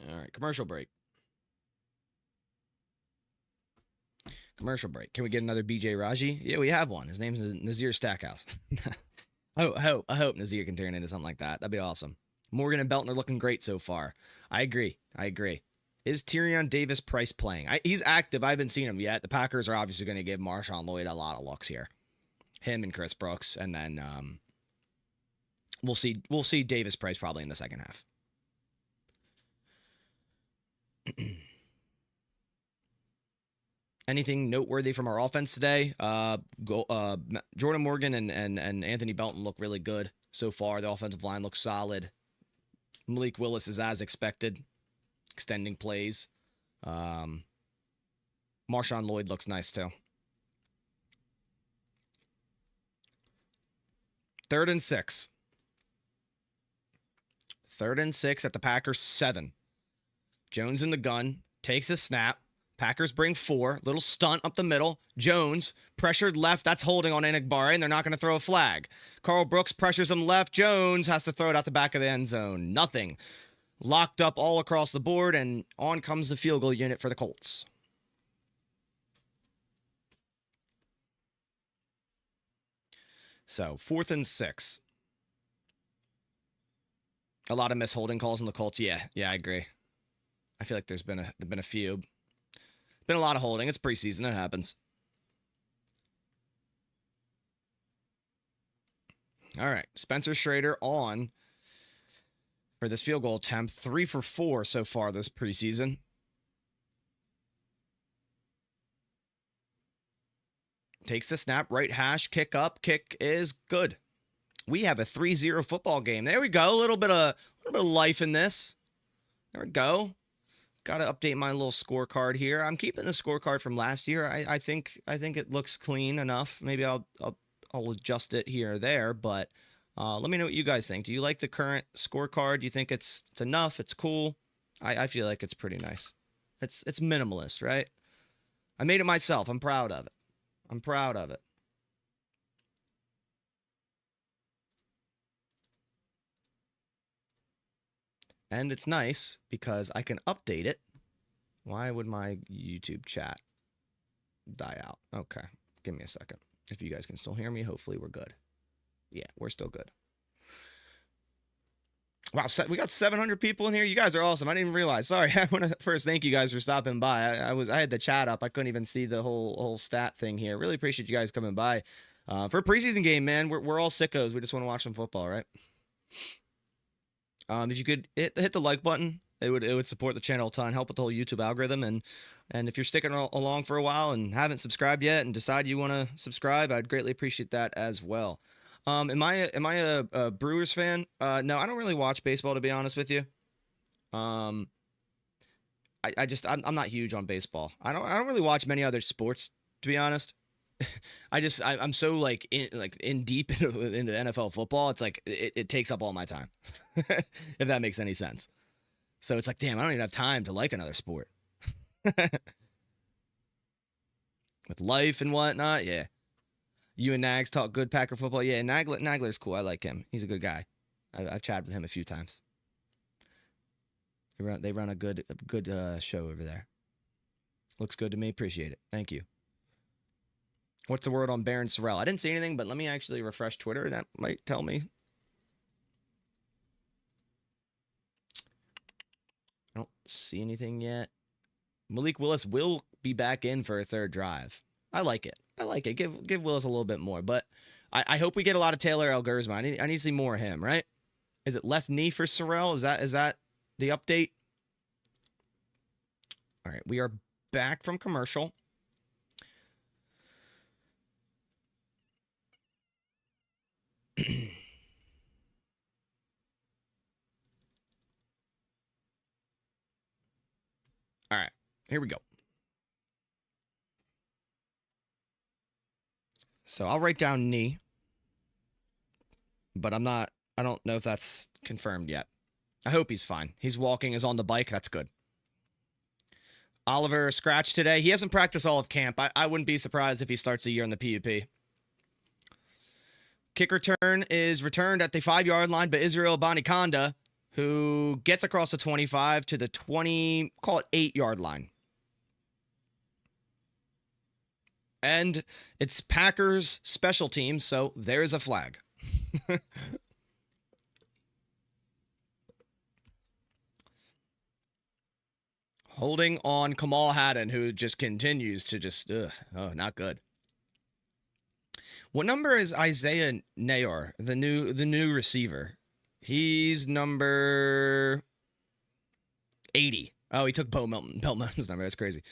[SPEAKER 1] All right, commercial break. Commercial break. Can we get another BJ Raji? Yeah, we have one. His name's Nazir Stackhouse. I hope Nazir can turn into something like that. That'd be awesome. Morgan and Belton are looking great so far. I agree. Is Tyrion Davis-Price playing? He's active. I haven't seen him yet. The Packers are obviously going to give Marshawn Lloyd a lot of looks here. Him and Chris Brooks, and then we'll see Davis-Price probably in the second half. Anything noteworthy from our offense today? Jordan Morgan and Anthony Belton look really good so far. The offensive line looks solid. Malik Willis is as expected, extending plays. Marshawn Lloyd looks nice too. 3rd and 6. 3rd and 6 at the Packers 7. Jones in the gun, takes a snap. Packers bring 4. Little stunt up the middle. Jones pressured left. That's holding on Enigbare, and they're not going to throw a flag. Carl Brooks pressures him left. Jones has to throw it out the back of the end zone. Nothing. Locked up all across the board, and on comes the field goal unit for the Colts. So, 4th and 6. A lot of misholding calls on the Colts. Yeah, I agree. I feel like there's been a few. Been a lot of holding. It's preseason. It happens. All right. Spencer Schrader on for this field goal attempt. 3 for 4 so far this preseason. Takes the snap, right hash, kick up, kick is good. We have a 3-0 football game. There we go. A little bit of life in this. There we go. Got to update my little scorecard here. I'm keeping the scorecard from last year. I think it looks clean enough. Maybe I'll adjust it here or there, but let me know what you guys think. Do you like the current scorecard? Do you think it's enough? It's cool. I feel like it's pretty nice. It's minimalist, right? I made it myself. I'm proud of it. I'm proud of it. And it's nice because I can update it. Why would my YouTube chat die out? Okay, give me a second. If you guys can still hear me, hopefully we're good. Yeah, we're still good. Wow, we got 700 people in here. You guys are awesome. I didn't even realize. Sorry, I want to first thank you guys for stopping by. I had the chat up. I couldn't even see the whole stat thing here. Really appreciate you guys coming by. For a preseason game, man, we're all sickos. We just want to watch some football, right? If you could hit the like button, it would support the channel a ton, help with the whole YouTube algorithm, and if you're sticking along for a while and haven't subscribed yet and decide you want to subscribe, I'd greatly appreciate that as well. Am I a Brewers fan? No, I don't really watch baseball, to be honest with you. I'm not huge on baseball. I don't really watch many other sports, to be honest. I'm so in deep into NFL football. It's like it takes up all my time, if that makes any sense. So it's like, damn, I don't even have time to like another sport. With life and whatnot, yeah. You and Nags talk good Packer football. Yeah, Nagler's cool. I like him. He's a good guy. I've chatted with him a few times. They run a good show over there. Looks good to me. Appreciate it. Thank you. What's the word on Baron Sorrell? I didn't see anything, but let me actually refresh Twitter. That might tell me. I don't see anything yet. Malik Willis will be back in for a third drive. I like it. Give Willis a little bit more, but I hope we get a lot of Taylor Elgersma. I need to see more of him, right? Is it left knee for Sorrell? Is that the update? All right, we are back from commercial. All right, here we go. So I'll write down knee, but I don't know if that's confirmed yet. I hope he's fine. He's walking, is on the bike. That's good. Oliver scratched today. He hasn't practiced all of camp. I wouldn't be surprised if he starts the year in the PUP. Kick return is returned at the 5-yard line by Israel Banikonda, who gets across the 25 to the 20, call it 8-yard line. And it's Packers special teams, so there's a flag. Holding on Kamal Haddon, who just continues to not good. What number is Isaiah Nayor, the new receiver? He's number 80. Oh, he took Bell Melton's number. That's crazy.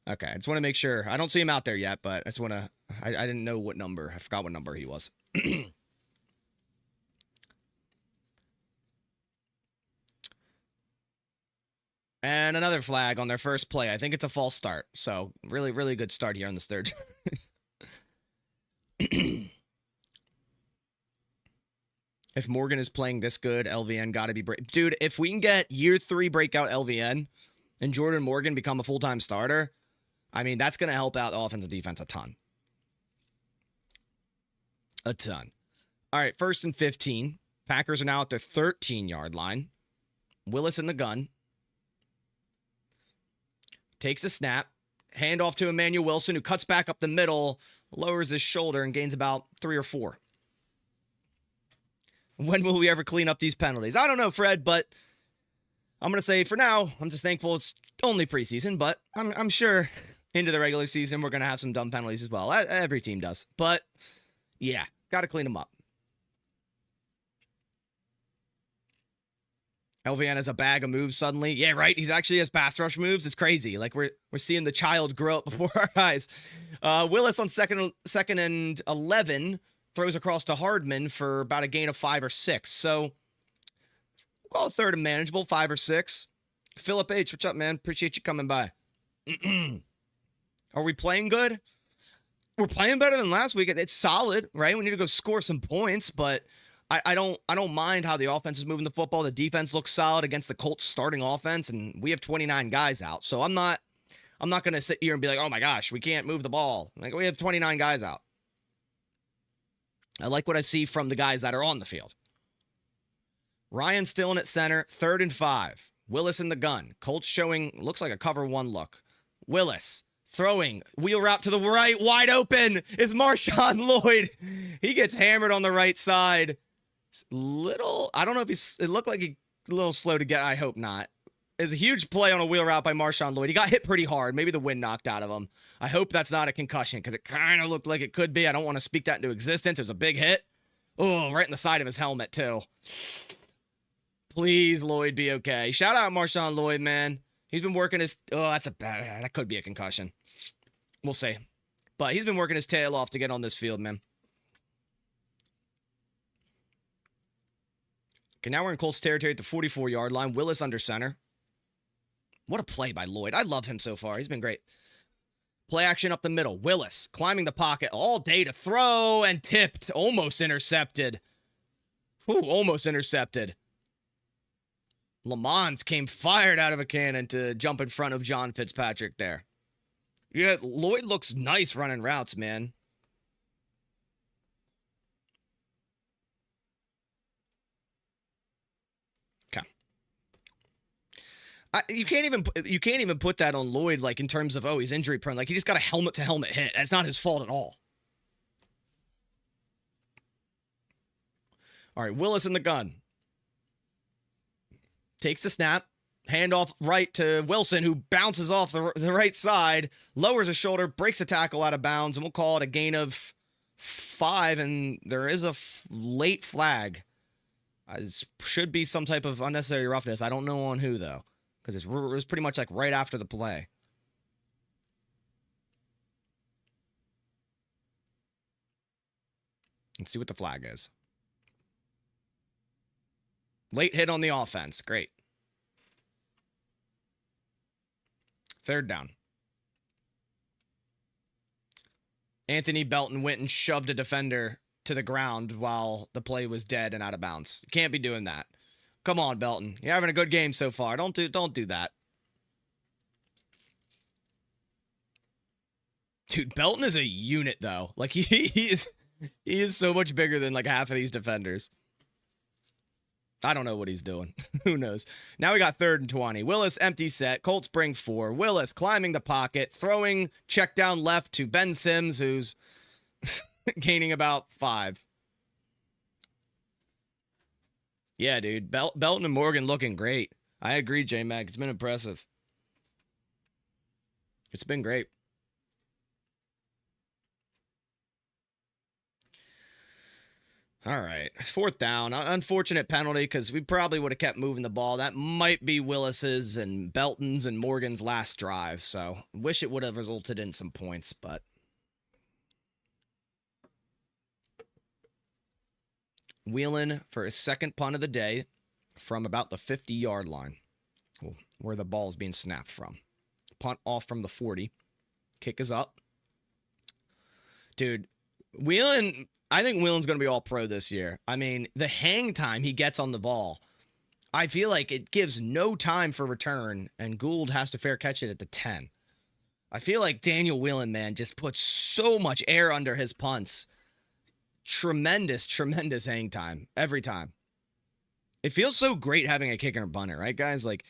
[SPEAKER 1] Okay, I just want to make sure. I don't see him out there yet, but I just want to... I didn't know what number. I forgot what number he was. And another flag on their first play. I think it's a false start. So, really, really good start here on this third. If Morgan is playing this good, LVN got to be... Dude, if we can get year 3 breakout LVN and Jordan Morgan become a full-time starter... I mean, that's going to help out the offense and defense a ton. A ton. All right, 1st and 15. Packers are now at their 13-yard line. Willis in the gun. Takes a snap. Handoff to Emmanuel Wilson, who cuts back up the middle, lowers his shoulder, and gains about 3 or 4. When will we ever clean up these penalties? I don't know, Fred, but I'm going to say for now, I'm just thankful it's only preseason, but I'm sure... into the regular season, we're going to have some dumb penalties as well. Every team does. But, yeah, got to clean them up. LVN has a bag of moves suddenly. Yeah, right. He's actually has pass rush moves. It's crazy. Like we're seeing the child grow up before our eyes. Willis on second and 11 throws across to Hardman for about a gain of 5 or 6. So we'll call it third and manageable, 5 or 6. Philip H, what's up, man? Appreciate you coming by. Are we playing good? We're playing better than last week. It's solid, right? We need to go score some points, but I don't mind how the offense is moving the football. The defense looks solid against the Colts starting offense, and we have 29 guys out. So I'm not going to sit here and be like, oh my gosh, we can't move the ball. Like, we have 29 guys out. I like what I see from the guys that are on the field. Ryan still in at center, 3rd and 5. Willis in the gun. Colts showing, looks like a cover 1 look. Willis throwing, wheel route to the right, wide open is Marshawn Lloyd. He gets hammered on the right side. I don't know if it looked like a little slow to get. I hope not. It's a huge play on a wheel route by Marshawn Lloyd. He got hit pretty hard. Maybe the wind knocked out of him. I hope that's not a concussion because it kind of looked like it could be. I don't want to speak that into existence. It was a big hit. Oh, right in the side of his helmet too. Please, Lloyd, be okay. Shout out Marshawn Lloyd, man. He's been working his... Oh, that could be a concussion. We'll see. But he's been working his tail off to get on this field, man. Okay, now we're in Colts territory at the 44-yard line. Willis under center. What a play by Lloyd. I love him so far. He's been great. Play action up the middle. Willis climbing the pocket all day to throw and tipped. Almost intercepted. Almost intercepted. Lamont came fired out of a cannon to jump in front of John Fitzpatrick there. Yeah, Lloyd looks nice running routes, man. Okay. You can't even put that on Lloyd, like in terms of, oh, he's injury prone. Like, he just got a helmet to helmet hit. That's not his fault at all. All right, Willis in the gun. Takes the snap, handoff right to Wilson, who bounces off the right side, lowers his shoulder, breaks the tackle out of bounds, and we'll call it a gain of 5, and there is a late flag. Should be some type of unnecessary roughness. I don't know on who, though, because it was pretty much like right after the play. Let's see what the flag is. Late hit on the offense. Great. 3rd down. Anthony Belton went and shoved a defender to the ground while the play was dead and out of bounds. You can't be doing that. Come on, Belton. You're having a good game so far. Don't do that. Dude, Belton is a unit, though. Like, he is so much bigger than like half of these defenders. I don't know what he's doing. Who knows? Now we got 3rd and 20. Willis empty set. Colts bring 4. Willis climbing the pocket, throwing check down left to Ben Sims, who's gaining about 5. Yeah, dude. Belton and Morgan looking great. I agree, J-Mag. It's been impressive. It's been great. All right, 4th down. Unfortunate penalty because we probably would have kept moving the ball. That might be Willis's and Belton's and Morgan's last drive, so wish it would have resulted in some points, but... Wheeling for his 2nd punt of the day from about the 50-yard line, where the ball is being snapped from. Punt off from the 40. Kick is up. Dude, Wheeling... I think Wheelin's going to be all pro this year. I mean, the hang time he gets on the ball, I feel like it gives no time for return, and Gould has to fair catch it at the 10. I feel like Daniel Wheeling, man, just puts so much air under his punts. Tremendous, tremendous hang time every time. It feels so great having a kicker and punter, right, guys? Like,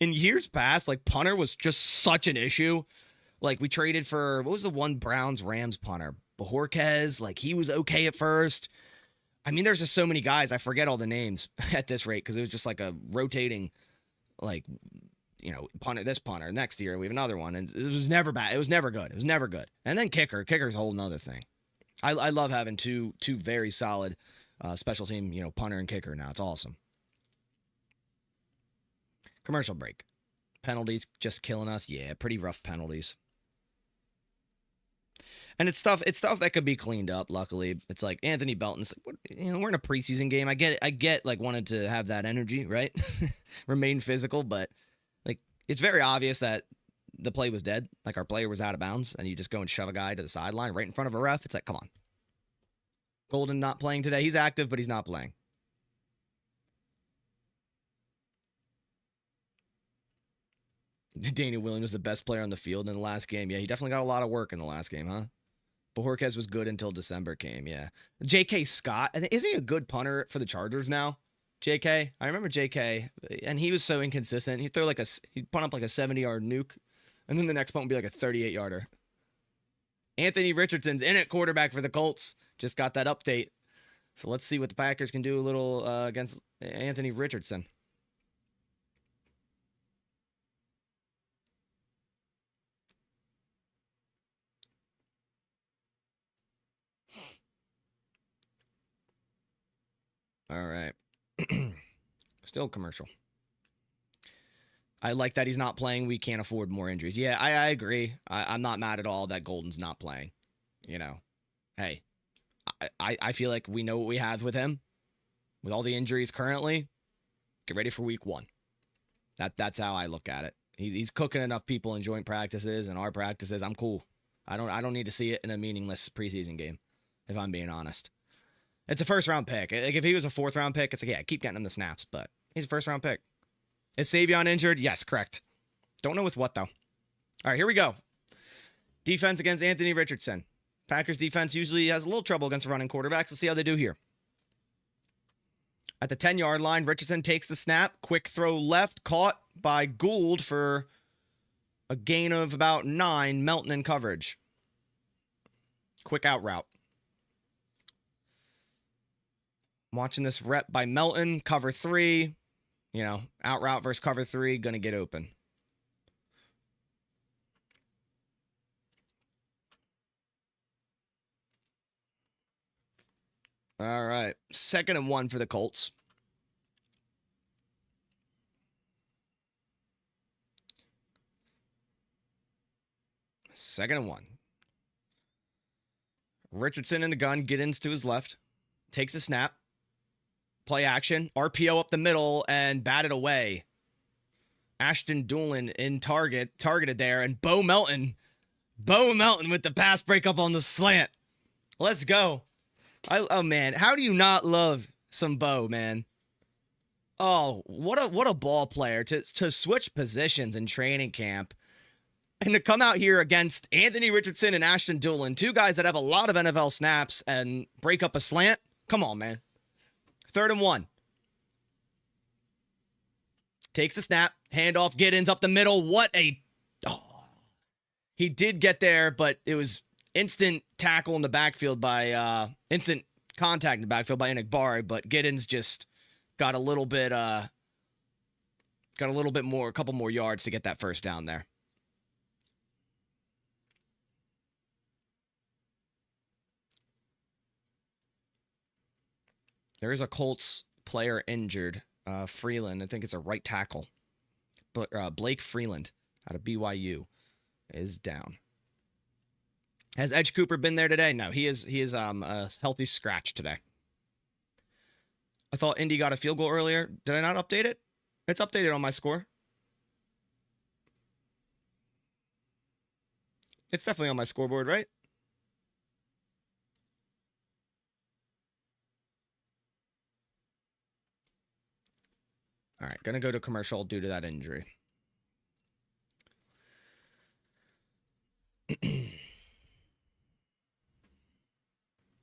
[SPEAKER 1] in years past, like, punter was just such an issue. Like, we traded for, what was the one Browns-Rams punter? Bajorquez, like, he was okay at first. I mean, there's just so many guys. I forget all the names at this rate because it was just like a rotating, like, you know, punter, this punter. Next year, we have another one. And it was never bad. It was never good. It was never good. And then kicker. Kicker's a whole nother thing. I love having two very solid special team, you know, punter and kicker now. It's awesome. Commercial break. Penalties just killing us. Yeah, pretty rough penalties. And it's stuff that could be cleaned up, luckily. It's like Anthony Belton's like, we're in a preseason game. I get like wanted to have that energy, right? Remain physical, but like it's very obvious that the play was dead. Like our player was out of bounds, and you just go and shove a guy to the sideline right in front of a ref. It's like, come on. Golden not playing today. He's active, but he's not playing. Daniel Williams was the best player on the field in the last game. Yeah, he definitely got a lot of work in the last game, huh? Bojorquez was good until December came, yeah. J.K. Scott, isn't he a good punter for the Chargers now? J.K.? I remember J.K., and he was so inconsistent. He'd punt up like a 70-yard nuke, and then the next punt would be like a 38-yarder. Anthony Richardson's in at quarterback for the Colts. Just got that update. So let's see what the Packers can do a little against Anthony Richardson. All right. Still commercial. I like that he's not playing. We can't afford more injuries. Yeah, I agree. I'm not mad at all that Golden's not playing. You know, hey, I feel like we know what we have with him. With all the injuries currently, get ready for week 1. That's how I look at it. He's cooking enough people in joint practices and our practices. I'm cool. I don't need to see it in a meaningless preseason game, if I'm being honest. It's a first-round pick. Like, if he was a 4th-round pick, it's like, yeah, keep getting him the snaps, but he's a first-round pick. Is Savion injured? Yes, correct. Don't know with what, though. All right, here we go. Defense against Anthony Richardson. Packers defense usually has a little trouble against running quarterbacks. Let's see how they do here. At the 10-yard line, Richardson takes the snap. Quick throw left, caught by Gould for a gain of about 9. Melton in coverage. Quick out route. Watching this rep by Melton, cover 3, out route versus cover 3, going to get open. All right, 2nd and 1 for the Colts. Second and 1. Richardson in the gun, Giddens to his left, takes a snap. Play action, RPO up the middle, and batted away. Ashton Doolin in targeted there, and Bo Melton with the pass breakup on the slant. Let's go. Oh man, how do you not love some Bo, man? Oh, what a ball player to switch positions in training camp and to come out here against Anthony Richardson and Ashton Doolin, 2 guys that have a lot of NFL snaps, and break up a slant. Come on, man. 3rd and 1. Takes the snap. Handoff. Giddens up the middle. He did get there, but it was instant tackle in the backfield by instant contact in the backfield by Enigbari, but Giddens just got a little bit more, a couple more yards to get that first down there. There is a Colts player injured. Freeland, I think it's a right tackle. But Blake Freeland out of BYU is down. Has Edge Cooper been there today? No, he is a healthy scratch today. I thought Indy got a field goal earlier. Did I not update it? It's updated on my score. It's definitely on my scoreboard, right? All right, going to go to commercial due to that injury.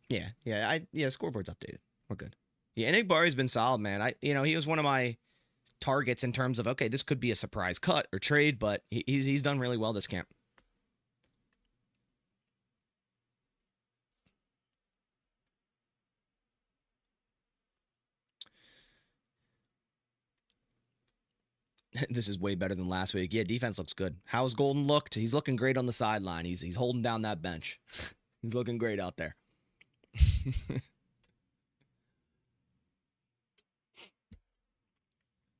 [SPEAKER 1] Yeah, scoreboard's updated. We're good. Yeah, Enigbari's been solid, man. He was one of my targets in terms of, okay, this could be a surprise cut or trade, but he's done really well this camp. This is way better than last week. Yeah, defense looks good. How's Golden looked? He's looking great on the sideline. He's holding down that bench. He's looking great out there.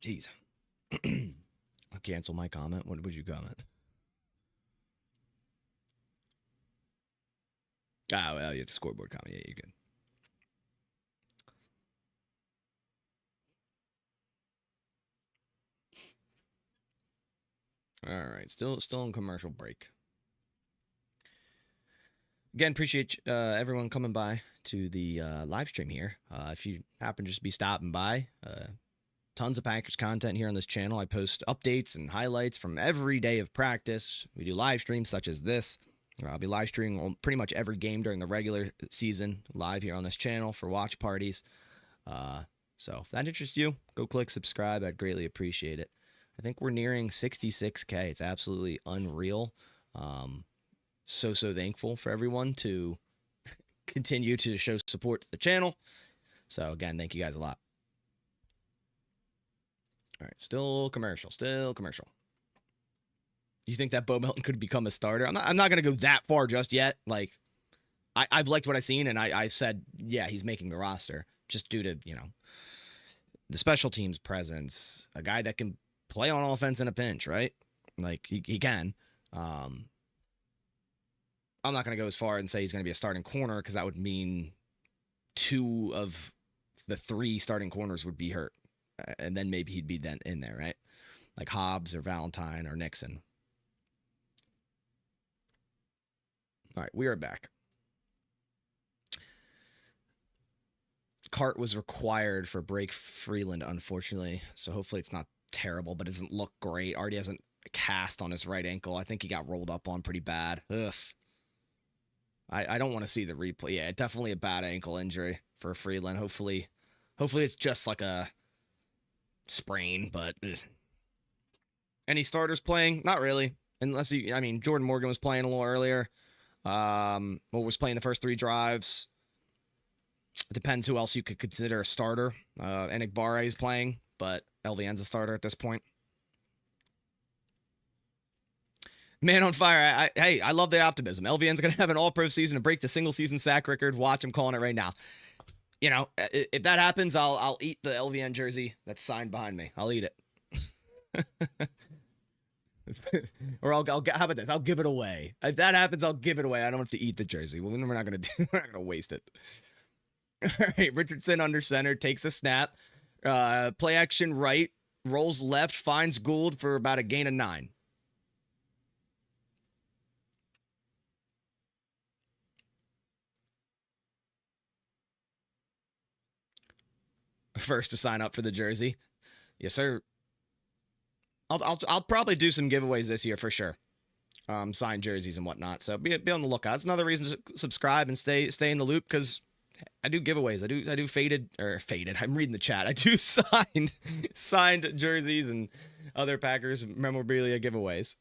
[SPEAKER 1] Jeez. cancel my comment? What would you comment? Oh, well, you have the scoreboard comment. Yeah, you're good. All right, still in commercial break. Again, appreciate everyone coming by to the live stream here. If you happen to just be stopping by, tons of Packers content here on this channel. I post updates and highlights from every day of practice. We do live streams such as this. I'll be live streaming on pretty much every game during the regular season live here on this channel for watch parties. So if that interests you, go click subscribe. I'd greatly appreciate it. I think we're nearing 66K. It's absolutely unreal. So thankful for everyone to continue to show support to the channel. So again, thank you guys a lot. All right, still commercial. You think that Bo Melton could become a starter? I'm not going to go that far just yet. Like, I've liked what I've seen, and I said, yeah, he's making the roster just due to, the special teams presence, a guy that can play on offense in a pinch, right? Like, he can. I'm not going to go as far and say he's going to be a starting corner because that would mean 2 of the 3 starting corners would be hurt. And then maybe he'd be then in there, right? Like Hobbs or Valentine or Nixon. All right, we are back. Cart was required for Blake Freeland, unfortunately. So hopefully it's not terrible, but it doesn't look great. Already has a cast on his right ankle. I think he got rolled up on pretty bad. Ugh. I don't want to see the replay. Yeah, definitely a bad ankle injury for Freeland. Hopefully it's just like a sprain, but ugh. Any starters playing? Not really. Unless Jordan Morgan was playing a little earlier. Was playing the first 3 drives. It depends who else you could consider a starter. Enigbare is playing, but LVN's a starter at this point. Man on fire. I love the optimism. LVN's going to have an all-pro season and break the single-season sack record. Watch, I'm calling it right now. If that happens, I'll eat the LVN jersey that's signed behind me. I'll eat it. Or how about this? I'll give it away. If that happens, I'll give it away. I don't have to eat the jersey. We're not going to waste it. All right, Richardson under center, takes a snap. Play action right, rolls left, finds Gould for about a gain of 9. First to sign up for the jersey. Yes, sir. I'll probably do some giveaways this year for sure. Signed jerseys and whatnot. So be on the lookout. It's another reason to subscribe and stay in the loop because I do giveaways. I do faded. I'm reading the chat. I do signed jerseys and other Packers memorabilia giveaways.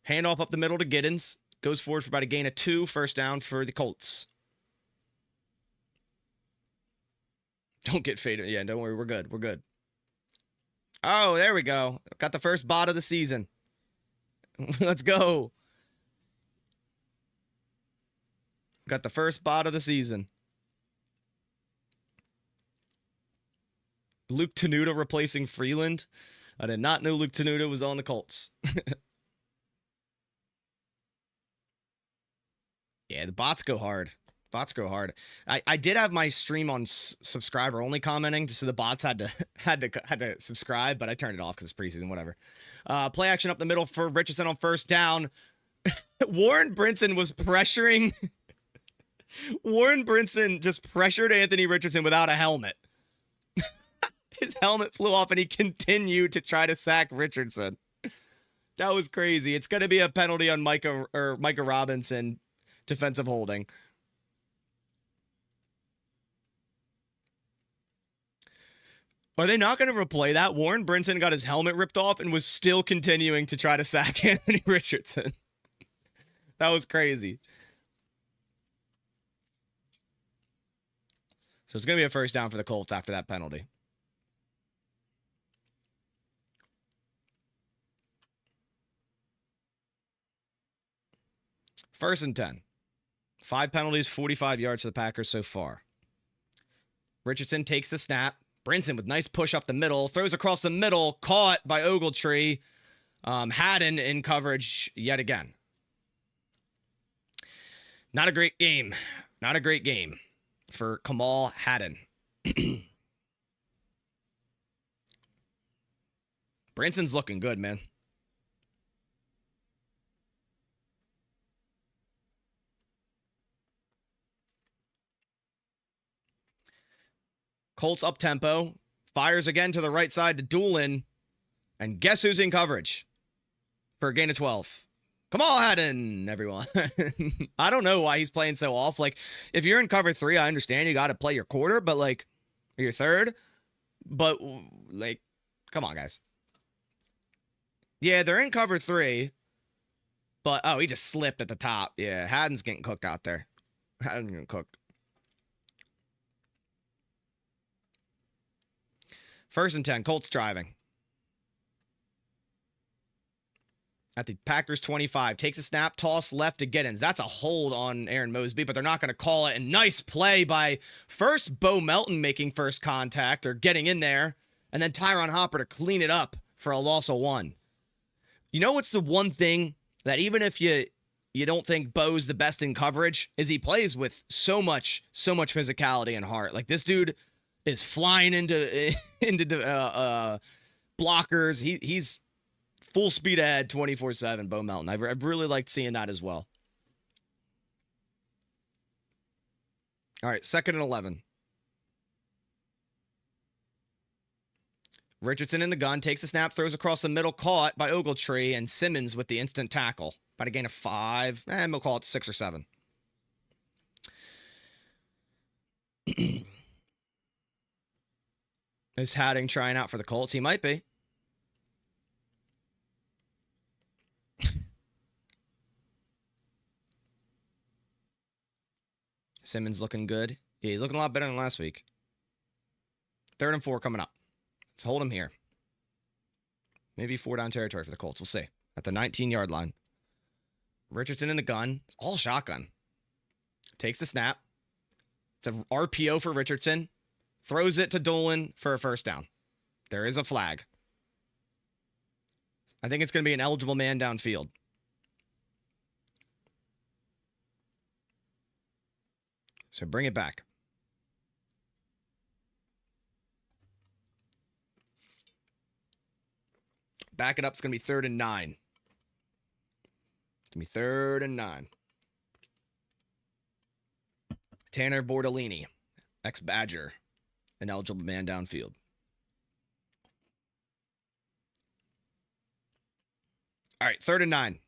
[SPEAKER 1] Handoff up the middle to Giddens. Goes forward for about a gain of 2. First down for the Colts. Don't get faded. Yeah, don't worry. We're good. We're good. Oh, there we go. Got the first bot of the season. Let's go. Got the first bot of the season. Luke Tenuta replacing Freeland. I did not know Luke Tenuta was on the Colts. Yeah, the bots go hard. I did have my stream on subscriber only commenting, so the bots had to subscribe, but I turned it off because it's preseason, whatever. Play action up the middle for Richardson on first down. Warren Brinson was pressuring. Warren Brinson just pressured Anthony Richardson without a helmet. His helmet flew off and he continued to try to sack Richardson. That was crazy. It's going to be a penalty on Micah Robinson. Defensive holding. Are they not going to replay that? Warren Brinson got his helmet ripped off and was still continuing to try to sack Anthony Richardson. That was crazy. So it's going to be a first down for the Colts after that penalty. First and 10. 5 penalties, 45 yards for the Packers so far. Richardson takes the snap, Brinson with nice push up the middle. Throws across the middle. Caught by Ogletree. Haddon in coverage yet again. Not a great game. Not a great game for Kamal Haddon. Brinson's looking good, man. Colts up tempo. Fires again to the right side to Doolin. And guess who's in coverage for a gain of 12? Kamal Haddon, everyone. I don't know why he's playing so off. Like, if you're in cover 3, I understand you got to play your quarter, but like, or your third. But like, come on, guys. Yeah, they're in cover 3. But, oh, he just slipped at the top. Yeah, Haddon's getting cooked out there. Haddon's getting cooked. First and 10, Colts driving. At the Packers 25. Takes a snap, toss left to Giddens. That's a hold on Aaron Mosby, but they're not going to call it. And nice play by first Bo Melton making first contact or getting in there, and then Tyron Hopper to clean it up for a loss of 1. You know what's the one thing that even if you don't think Bo's the best in coverage, is he plays with so much physicality and heart. Like, this dude is flying into blockers. He's full speed ahead 24/7, Bo Melton. I've really liked seeing that as well. All right, 2nd and 11. Richardson in the gun, takes a snap, throws across the middle, caught by Ogletree, and Simmons with the instant tackle. About a gain of 5, and we'll call it 6 or 7. Is Haddon trying out for the Colts? He might be. Simmons looking good. Yeah, he's looking a lot better than last week. 3rd and 4 coming up. Let's hold him here. Maybe 4 down territory for the Colts. We'll see. At the 19-yard line. Richardson in the gun. It's all shotgun. Takes the snap. It's an RPO for Richardson. Throws it to Doolin for a first down. There is a flag. I think it's going to be an eligible man downfield. So bring it back. Back it up. It's going to be 3rd and 9. It's going to be 3rd and 9. Tanner Bordolini, ex-Badger, an eligible man downfield. All right, 3rd and 9.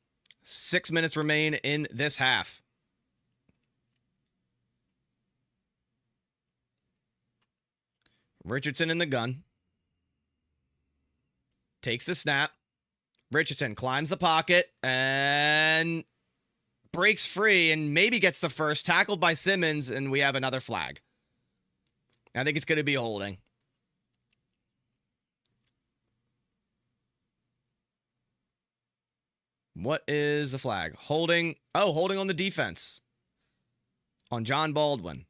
[SPEAKER 1] 6 minutes remain in this half. Richardson in the gun. Takes the snap. Richardson climbs the pocket and breaks free and maybe gets the first. Tackled by Simmons, and we have another flag. I think it's going to be a holding. What is the flag? Holding. Oh, holding on the defense. On John Baldwin.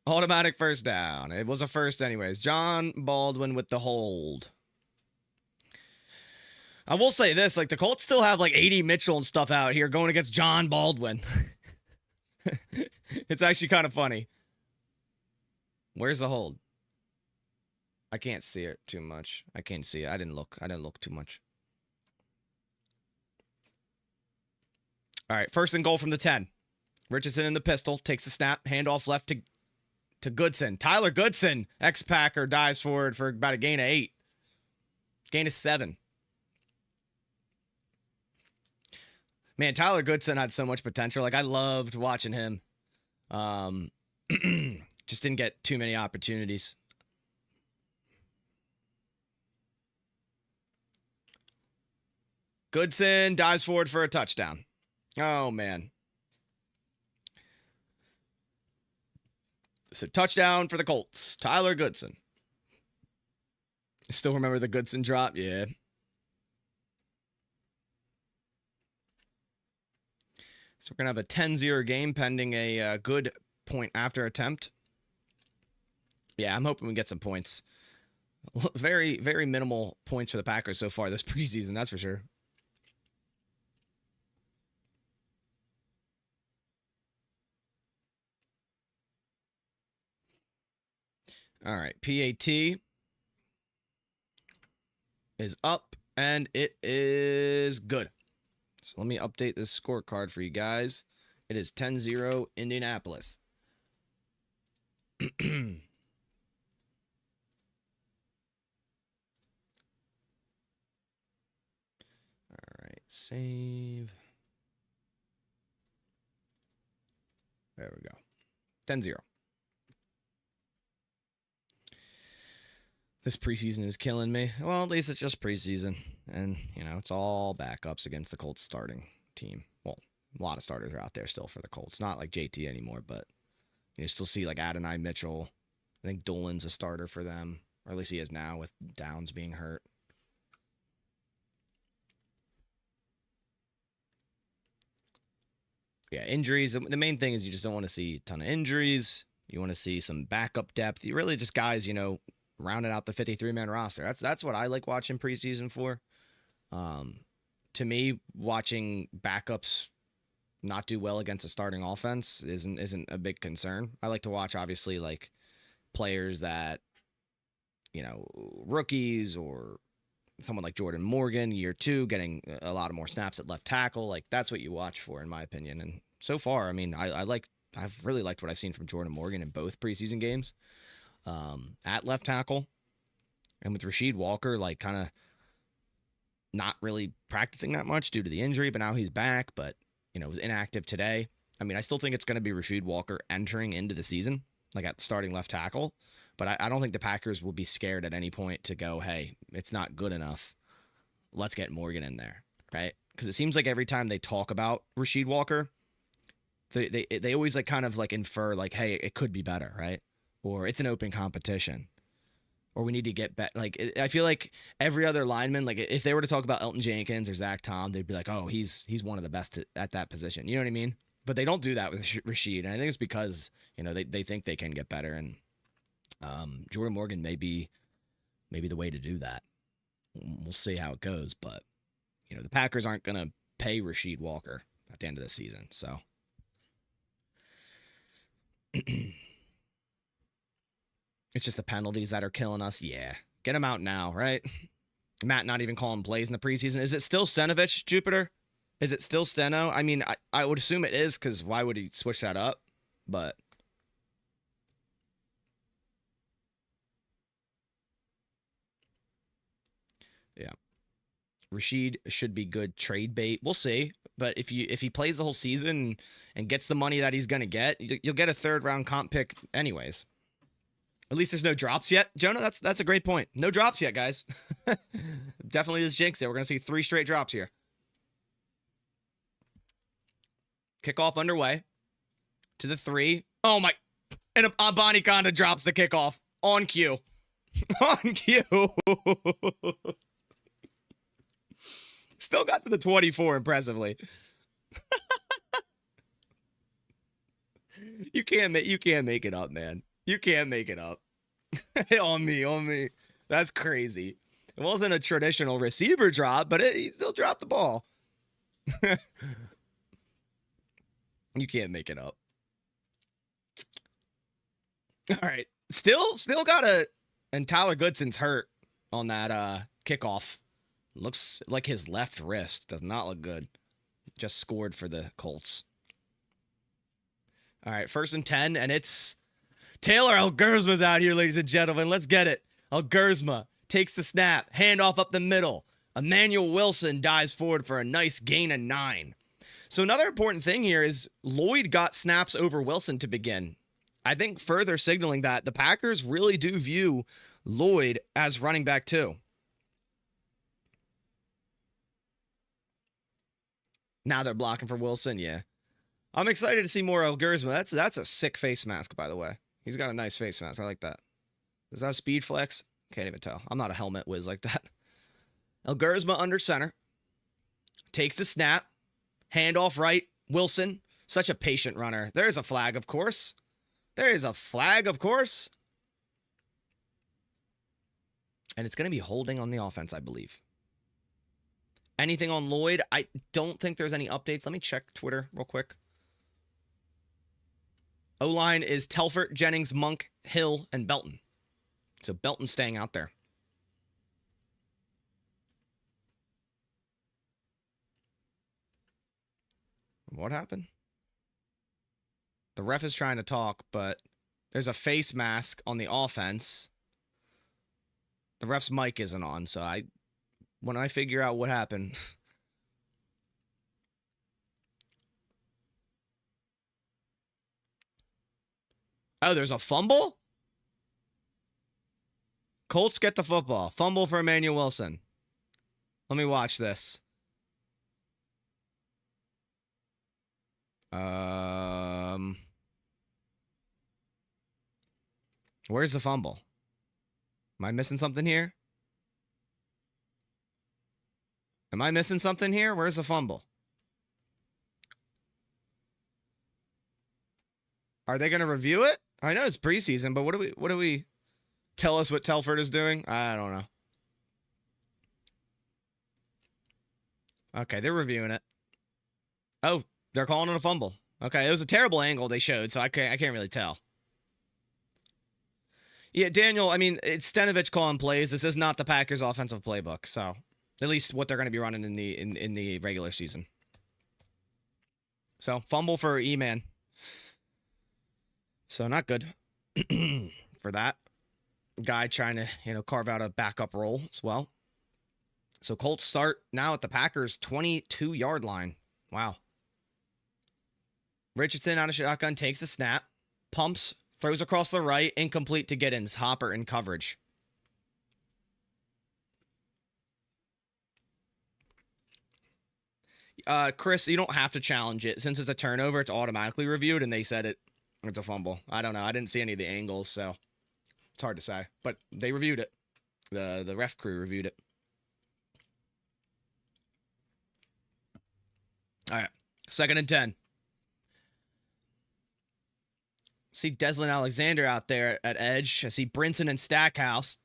[SPEAKER 1] Automatic first down. It was a first anyways. John Baldwin with the hold. I will say this, like, the Colts still have like 80 Mitchell and stuff out here going against John Baldwin. It's actually kind of funny. Where's the hold? I can't see it too much. I can't see it. I didn't look too much. All right, 1st and goal from the 10. Richardson in the pistol, takes the snap, handoff left to Goodson. Tyler Goodson, ex-Packer, dives forward for about a gain of 8. Gain of 7. Man, Tyler Goodson had so much potential. Like, I loved watching him. Just didn't get too many opportunities. Goodson dives forward for a touchdown. Oh, man. So touchdown for the Colts. Tyler Goodson. Still remember the Goodson drop? Yeah. So we're going to have a 10-0 game pending a good point after attempt. Yeah, I'm hoping we get some points. Very, very minimal points for the Packers so far this preseason, that's for sure. All right, PAT is up, and it is good. So let me update this scorecard for you guys. It is 10-0 Indianapolis. All right, save. There we go. 10-0. This preseason is killing me. Well, at least it's just preseason. And, you know, it's all backups against the Colts starting team. Well, a lot of starters are out there still for the Colts. Not like JT anymore, but you still see like Adonai Mitchell. I think Dolan's a starter for them. Or at least he is now with Downs being hurt. Yeah, injuries. The main thing is you just don't want to see a ton of injuries. You want to see some backup depth. You really just guys, you know, rounding out the 53-man roster. That's what I like watching preseason for. To me, watching backups not do well against a starting offense isn't a big concern. I like to watch, obviously, like players that, you know, rookies or someone like Jordan Morgan, year 2, getting a lot of more snaps at left tackle. Like, that's what you watch for, in my opinion. And so far, I mean, I've really liked what I've seen from Jordan Morgan in both preseason games. At left tackle, and with Rasheed Walker, like, kind of not really practicing that much due to the injury, but now he's back, but, you know, was inactive today. I mean, I still think it's going to be Rasheed Walker entering into the season, like at starting left tackle, but I don't think the Packers will be scared at any point to go, hey, it's not good enough. Let's get Morgan in there, right? Because it seems like every time they talk about Rasheed Walker, they always like kind of like infer like, hey, it could be better, right? Or it's an open competition, or we need to get better. Like, I feel like every other lineman, like if they were to talk about Elton Jenkins or Zach Tom, they'd be like, oh, he's one of the best at that position. You know what I mean? But they don't do that with Rasheed. And I think it's because, you know, they think they can get better. And Jordan Morgan may be the way to do that. We'll see how it goes. But, you know, the Packers aren't going to pay Rasheed Walker at the end of the season. So. It's just the penalties that are killing us. Yeah. Get him out now, right? Matt not even calling plays in the preseason. Is it still Stenovich, Jupiter? Is it still Steno? I mean, I would assume it is, because why would he switch that up? But yeah. Rasheed should be good trade bait. We'll see. But if he plays the whole season and gets the money that he's going to get, you'll get a 3rd-round comp pick anyways. At least there's no drops yet. Jonah, that's a great point. No drops yet, guys. Definitely just jinx it. We're going to see 3 straight drops here. Kickoff underway. To the 3. Oh, my. And Bonnie Conda drops the kickoff. On cue. On cue. Still got to the 24 impressively. You can't make it up, man. You can't make it up. on me. That's crazy. It wasn't a traditional receiver drop, but he still dropped the ball. You can't make it up. All right. Still got and Tyler Goodson's hurt on that kickoff. Looks like his left wrist does not look good. Just scored for the Colts. All right, 1st and 10, and it's Taylor Algersma's out here, ladies and gentlemen. Let's get it. Algersma takes the snap, handoff up the middle. Emmanuel Wilson dives forward for a nice gain of 9. So another important thing here is Lloyd got snaps over Wilson to begin. I think further signaling that the Packers really do view Lloyd as running back too. Now they're blocking for Wilson, yeah. I'm excited to see more Algersma. That's a sick face mask, by the way. He's got a nice face mask. I like that. Does that have speed flex? Can't even tell. I'm not a helmet whiz like that. Algersma under center. Takes the snap. Handoff right. Wilson. Such a patient runner. There's a flag, of course. There is a flag, of course. And it's going to be holding on the offense, I believe. Anything on Lloyd? I don't think there's any updates. Let me check Twitter real quick. O-line is Telfort, Jennings, Monk, Hill, and Belton. So Belton's staying out there. What happened? The ref is trying to talk, but there's a face mask on the offense. The ref's mic isn't on, so when I figure out what happened. Oh, there's a fumble? Colts get the football. Fumble for Emmanuel Wilson. Let me watch this. Where's the fumble? Am I missing something here? Am I missing something here? Where's the fumble? Are they going to review it? I know it's preseason, but what do we tell us what Telford is doing? I don't know. Okay, they're reviewing it. Oh, they're calling it a fumble. Okay, it was a terrible angle they showed, so I can't really tell. Yeah, Daniel, I mean, it's Stenovich calling plays. This is not the Packers' offensive playbook, so at least what they're going to be running in the regular season. So, fumble for E-Man. So, not good for that guy trying to, carve out a backup role as well. So, Colts start now at the Packers' 22-yard line. Wow. Richardson out of shotgun, takes the snap, pumps, throws across the right, incomplete to Giddens. Hopper in coverage. Chris, you don't have to challenge it. Since it's a turnover, it's automatically reviewed, and they said it's a fumble. I don't know. I didn't see any of the angles, so it's hard to say. But they reviewed it. The ref crew reviewed it. All right. 2nd and 10. See Deslin Alexander out there at edge. I see Brinson and Stackhouse.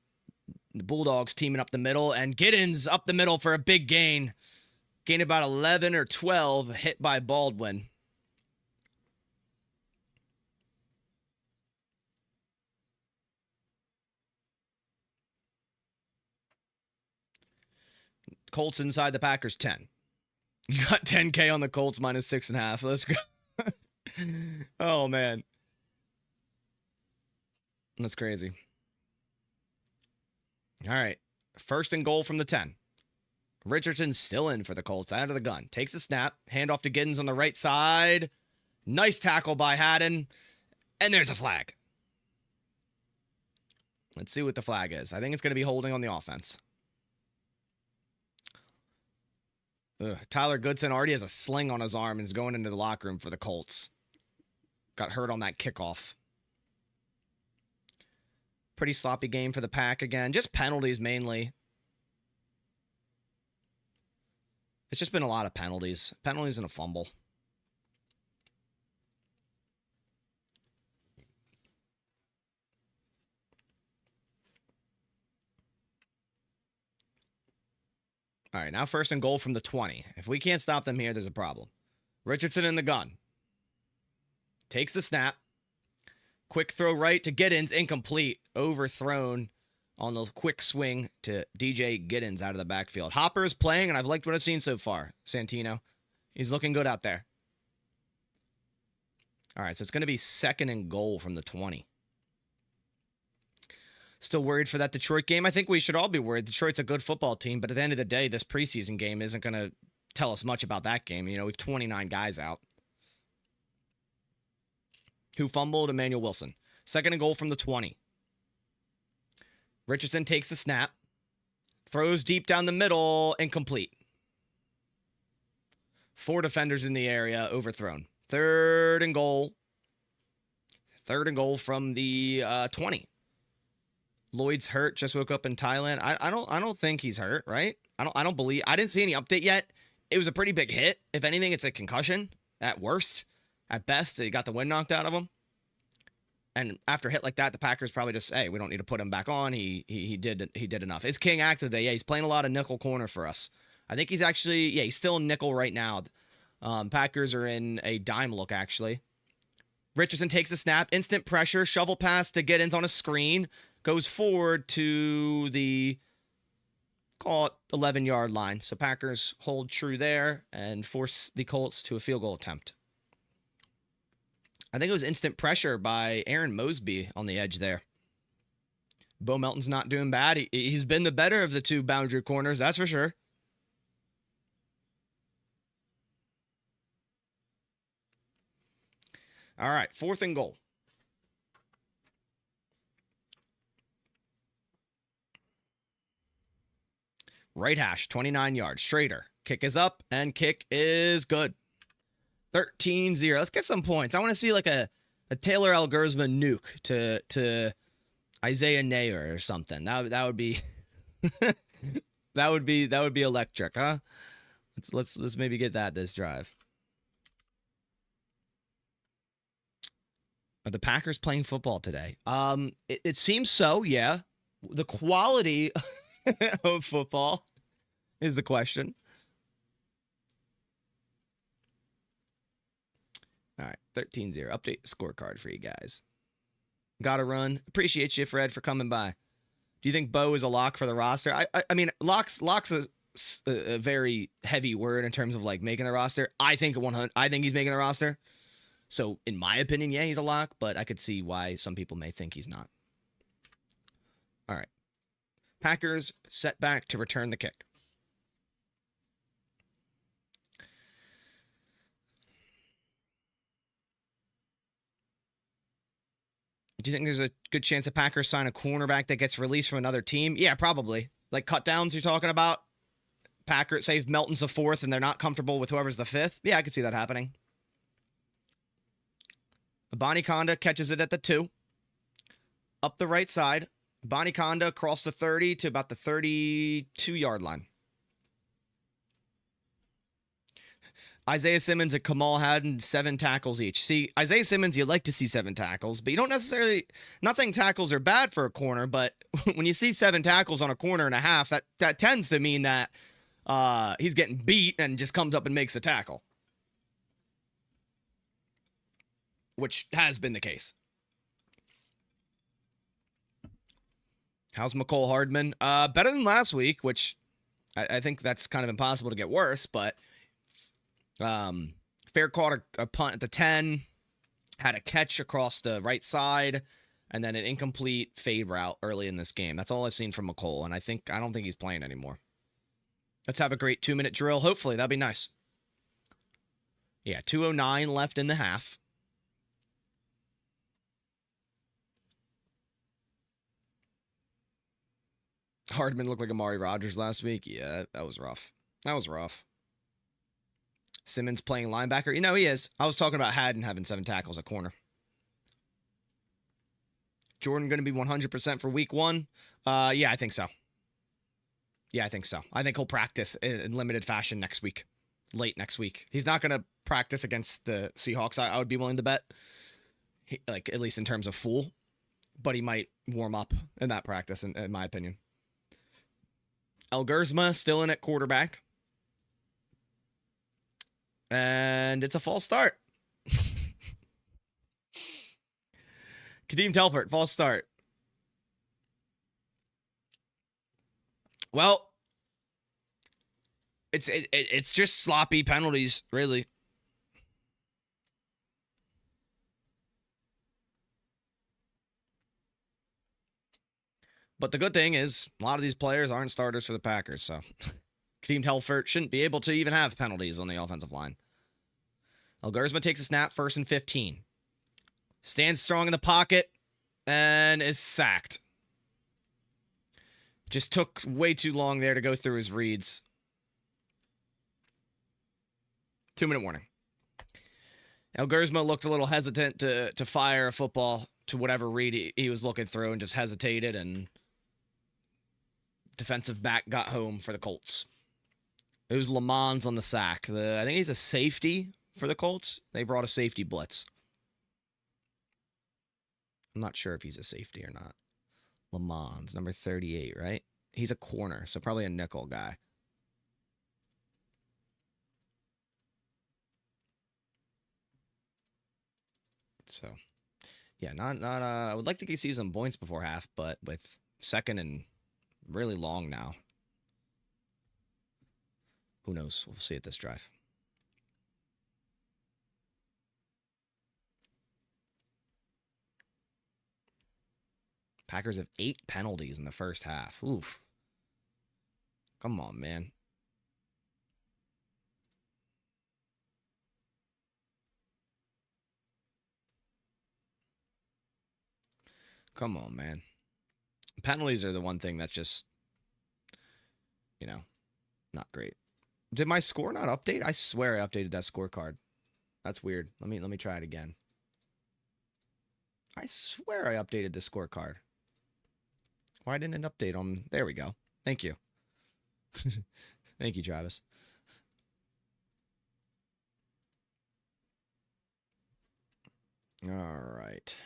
[SPEAKER 1] The Bulldogs teaming up the middle. And Giddens up the middle for a big gain. Gain about 11 or 12. Hit by Baldwin. Colts inside the Packers 10. You got 10K on the Colts minus 6.5. Let's go. Oh, man. That's crazy. All right. 1st and goal from the 10. Richardson's still in for the Colts. Out of the gun. Takes a snap. Handoff to Giddens on the right side. Nice tackle by Haddon. And there's a flag. Let's see what the flag is. I think it's going to be holding on the offense. Tyler Goodson already has a sling on his arm and is going into the locker room for the Colts. Got hurt on that kickoff. Pretty sloppy game for the Pack again. Just penalties mainly. It's just been a lot of penalties. Penalties and a fumble. All right, now 1st and goal from the 20. If we can't stop them here, there's a problem. Richardson in the gun. Takes the snap. Quick throw right to Giddens. Incomplete. Overthrown on the quick swing to DJ Giddens out of the backfield. Hopper is playing, and I've liked what I've seen so far. Santino. He's looking good out there. All right, so it's going to be 2nd and goal from the 20. Still worried for that Detroit game? I think we should all be worried. Detroit's a good football team, but at the end of the day, this preseason game isn't going to tell us much about that game. You know, we've 29 guys out. Who fumbled? Emmanuel Wilson. 2nd and goal from the 20. Richardson takes the snap. Throws deep down the middle. Incomplete. 4 defenders in the area. Overthrown. 3rd and goal. 3rd and goal from the 20. Lloyd's hurt. Just woke up in Thailand. I don't think he's hurt, right? I don't believe. I didn't see any update yet. It was a pretty big hit. If anything, it's a concussion at worst. At best, he got the wind knocked out of him. And after a hit like that, the Packers probably just, hey, we don't need to put him back on. He did enough. Is King active today? Yeah, he's playing a lot of nickel corner for us. I think he's actually, yeah, he's still in nickel right now. Packers are in a dime look, actually. Richardson takes a snap, instant pressure, shovel pass to Giddens on a screen, goes forward to the, call it 11-yard line. So Packers hold true there and force the Colts to a field goal attempt. I think it was instant pressure by Aaron Mosby on the edge there. Bo Melton's not doing bad. He's been the better of the two boundary corners, that's for sure. All right, 4th and goal. Right hash, 29 yards. Schrader. Kick is up, and kick is good. 13-0. Let's get some points. I want to see like a Taylor Algersma nuke to Isaiah Nayer or something. That would be that would be electric, huh? Let's maybe get that this drive. Are the Packers playing football today? It seems so, yeah. The quality of football is the question. All right, 13-0. Update the scorecard for you guys. Gotta run. Appreciate you, Fred, for coming by. Do you think Bo is a lock for the roster? I mean, lock's a very heavy word in terms of like making the roster. I think he's making the roster. So, in my opinion, yeah, he's a lock, but I could see why some people may think he's not. All right. Packers set back to return the kick. Do you think there's a good chance the Packers sign a cornerback that gets released from another team? Yeah, probably. Like cut downs you're talking about? Packers, say if Melton's the 4th and they're not comfortable with whoever's the 5th. Yeah, I could see that happening. Bonnie Conda catches it at the 2. Up the right side. Bonnie Conda across the 30 to about the 32-yard line. Isaiah Simmons and Kamal Hadden, 7 tackles each. See, Isaiah Simmons, you like to see 7 tackles, but you don't necessarily, not saying tackles are bad for a corner, but when you see 7 tackles on a corner and a half, that tends to mean that he's getting beat and just comes up and makes a tackle. Which has been the case. How's McCole Hardman? Better than last week, which I think that's kind of impossible to get worse, but fair caught a punt at the 10, had a catch across the right side, and then an incomplete fade route early in this game. That's all I've seen from McCole, and I don't think he's playing anymore. Let's have a great 2-minute drill. Hopefully, that'd be nice. Yeah, 2:09 left in the half. Hardman looked like Amari Rodgers last week. Yeah, that was rough. That was rough. Simmons playing linebacker. You know, he is. I was talking about Haddon having 7 tackles at corner. Jordan going to be 100% for week 1? Yeah, I think so. Yeah, I think so. I think he'll practice in limited fashion next week. Late next week. He's not going to practice against the Seahawks. I would be willing to bet. Like, at least in terms of full. But he might warm up in that practice, in my opinion. Algersma still in at quarterback. And it's a false start. Kadeem Telford, false start. Well, it's just sloppy penalties, really. But the good thing is, a lot of these players aren't starters for the Packers, so Kadeem Telford shouldn't be able to even have penalties on the offensive line. Algersma takes a snap, 1st and 15. Stands strong in the pocket and is sacked. Just took way too long there to go through his reads. 2-minute warning. Algersma looked a little hesitant to fire a football to whatever read he was looking through and just hesitated, and defensive back got home for the Colts. It was Lamons on the sack. I think he's a safety for the Colts. They brought a safety blitz. I'm not sure if he's a safety or not. Lamons, number 38, right? He's a corner, so probably a nickel guy. So, yeah, not I would like to see some points before half, but with second and really long now. Who knows? We'll see at this drive. Packers have 8 penalties in the first half. Oof. Come on, man. Come on, man. Penalties are the one thing that's just, not great. Did my score not update? I swear I updated that scorecard. That's weird. Let me try it again. I swear I updated the scorecard. Why didn't it update on? There we go. Thank you. Thank you, Travis. All right.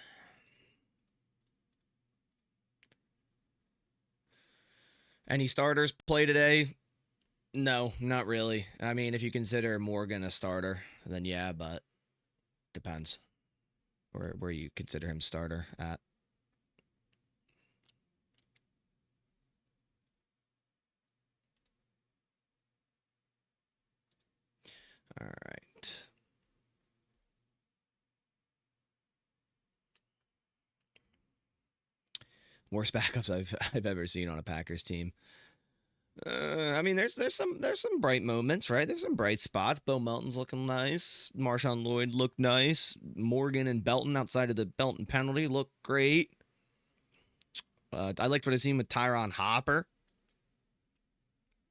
[SPEAKER 1] Any starters play today? No, not really. I mean, if you consider Morgan a starter, then yeah, but depends where you consider him starter at. All right. Worst backups I've ever seen on a Packers team. I mean, there's some bright moments, right? There's some bright spots. Bo Melton's looking nice. Marshawn Lloyd looked nice. Morgan and Belton, outside of the Belton penalty, looked great. I liked what I seen with Tyron Hopper,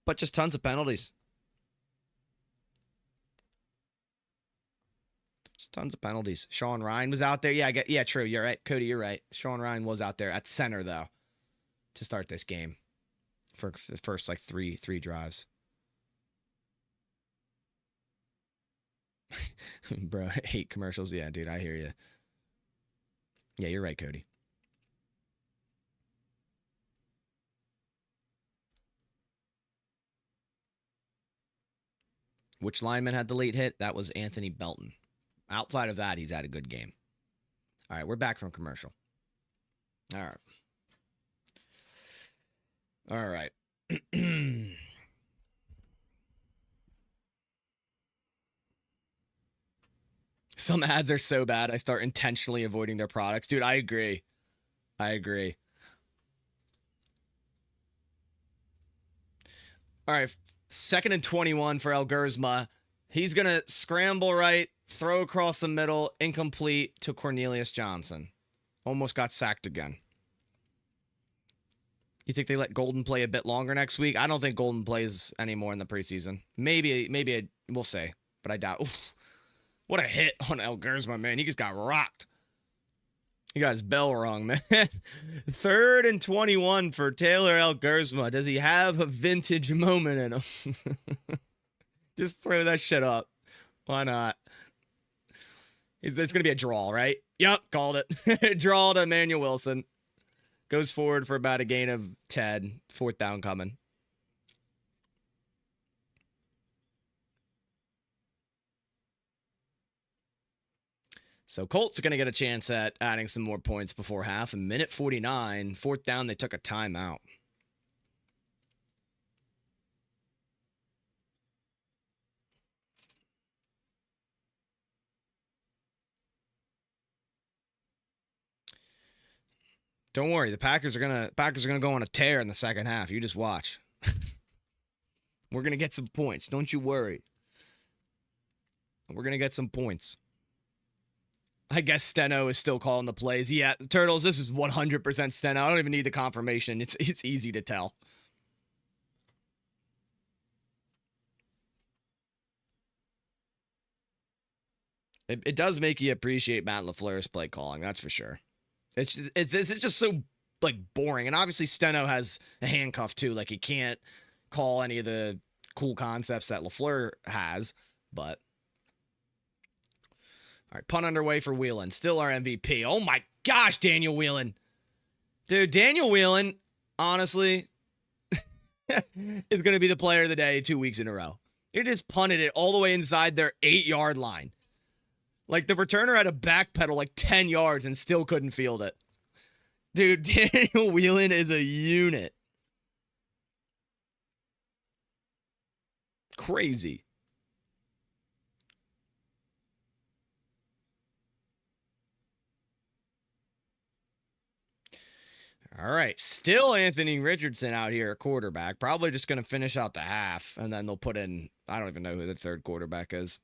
[SPEAKER 1] but just tons of penalties. Just tons of penalties. Sean Ryan was out there. Yeah, true. You're right, Cody. You're right. Sean Ryan was out there at center though to start this game for the first like three drives. Bro, I hate commercials. Yeah, dude, I hear you. Yeah, you're right, Cody. Which lineman had the late hit? That was Anthony Belton. Outside of that, he's had a good game. All right, we're back from commercial. All right. All right. Some ads are so bad, I start intentionally avoiding their products. Dude, I agree. I agree. All right, 2nd and 21 for El Gersma. He's going to scramble right, throw across the middle, incomplete to Cornelius Johnson. Almost got sacked again. You think they let Golden play a bit longer next week? I don't think Golden plays anymore in the preseason. Maybe we'll say, but I doubt. Oof. What a hit on El Gersma, man. He just got rocked. He got his bell wrong, man. 3rd and 21 for Taylor El Gersma. Does he have a vintage moment in him? Just throw that shit up. Why not? It's going to be a draw, right? Yep, called it. Draw to Emmanuel Wilson. Goes forward for about a gain of 10. 4th down coming. So Colts are going to get a chance at adding some more points before half. In minute 49, 4th down, they took a timeout. Don't worry, the Packers are gonna go on a tear in the second half. You just watch. We're gonna get some points. Don't you worry. We're gonna get some points. I guess Steno is still calling the plays. Yeah, Turtles, this is 100% Steno. I don't even need the confirmation. It's easy to tell. It does make you appreciate Matt LaFleur's play calling, that's for sure. It's just so like boring, and obviously Steno has a handcuff too. Like he can't call any of the cool concepts that LaFleur has. But All right, punt underway for Whelan. Still our MVP. Oh my gosh, Daniel Whelan. Dude, Daniel Whelan, honestly, is going to be the player of the day 2 weeks in a row. It just punted it all the way inside their 8-yard line. Like, the returner had to backpedal like 10 yards and still couldn't field it. Dude, Daniel Whelan is a unit. Crazy. All right, still Anthony Richardson out here at quarterback. Probably just going to finish out the half, and then they'll put in, I don't even know who the third quarterback is.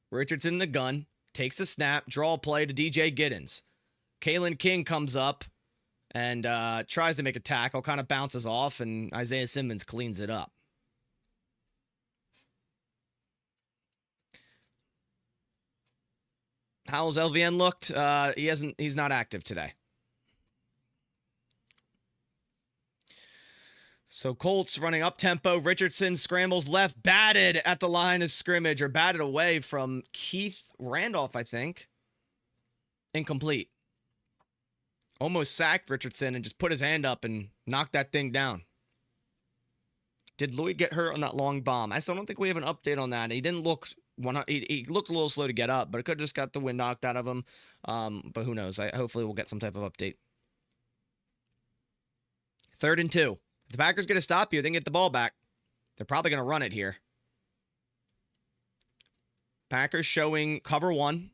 [SPEAKER 1] Richardson the gun, takes the snap, draw a play to DJ Giddens. Kalen King comes up and tries to make a tackle, kind of bounces off, and Isaiah Simmons cleans it up. How's LVN looked? He's not active today. So Colts running up tempo. Richardson scrambles left, batted at the line of scrimmage, or batted away from Keith Randolph, I think. Incomplete. Almost sacked Richardson and just put his hand up and knocked that thing down. Did Lloyd get hurt on that long bomb? I still don't think we have an update on that. He didn't look... He looked a little slow to get up, but it could have just got the wind knocked out of him. But who knows? Hopefully we'll get some type of update. 3rd and 2. If the Packers going to stop you, they can get the ball back. They're probably going to run it here. Packers showing cover 1.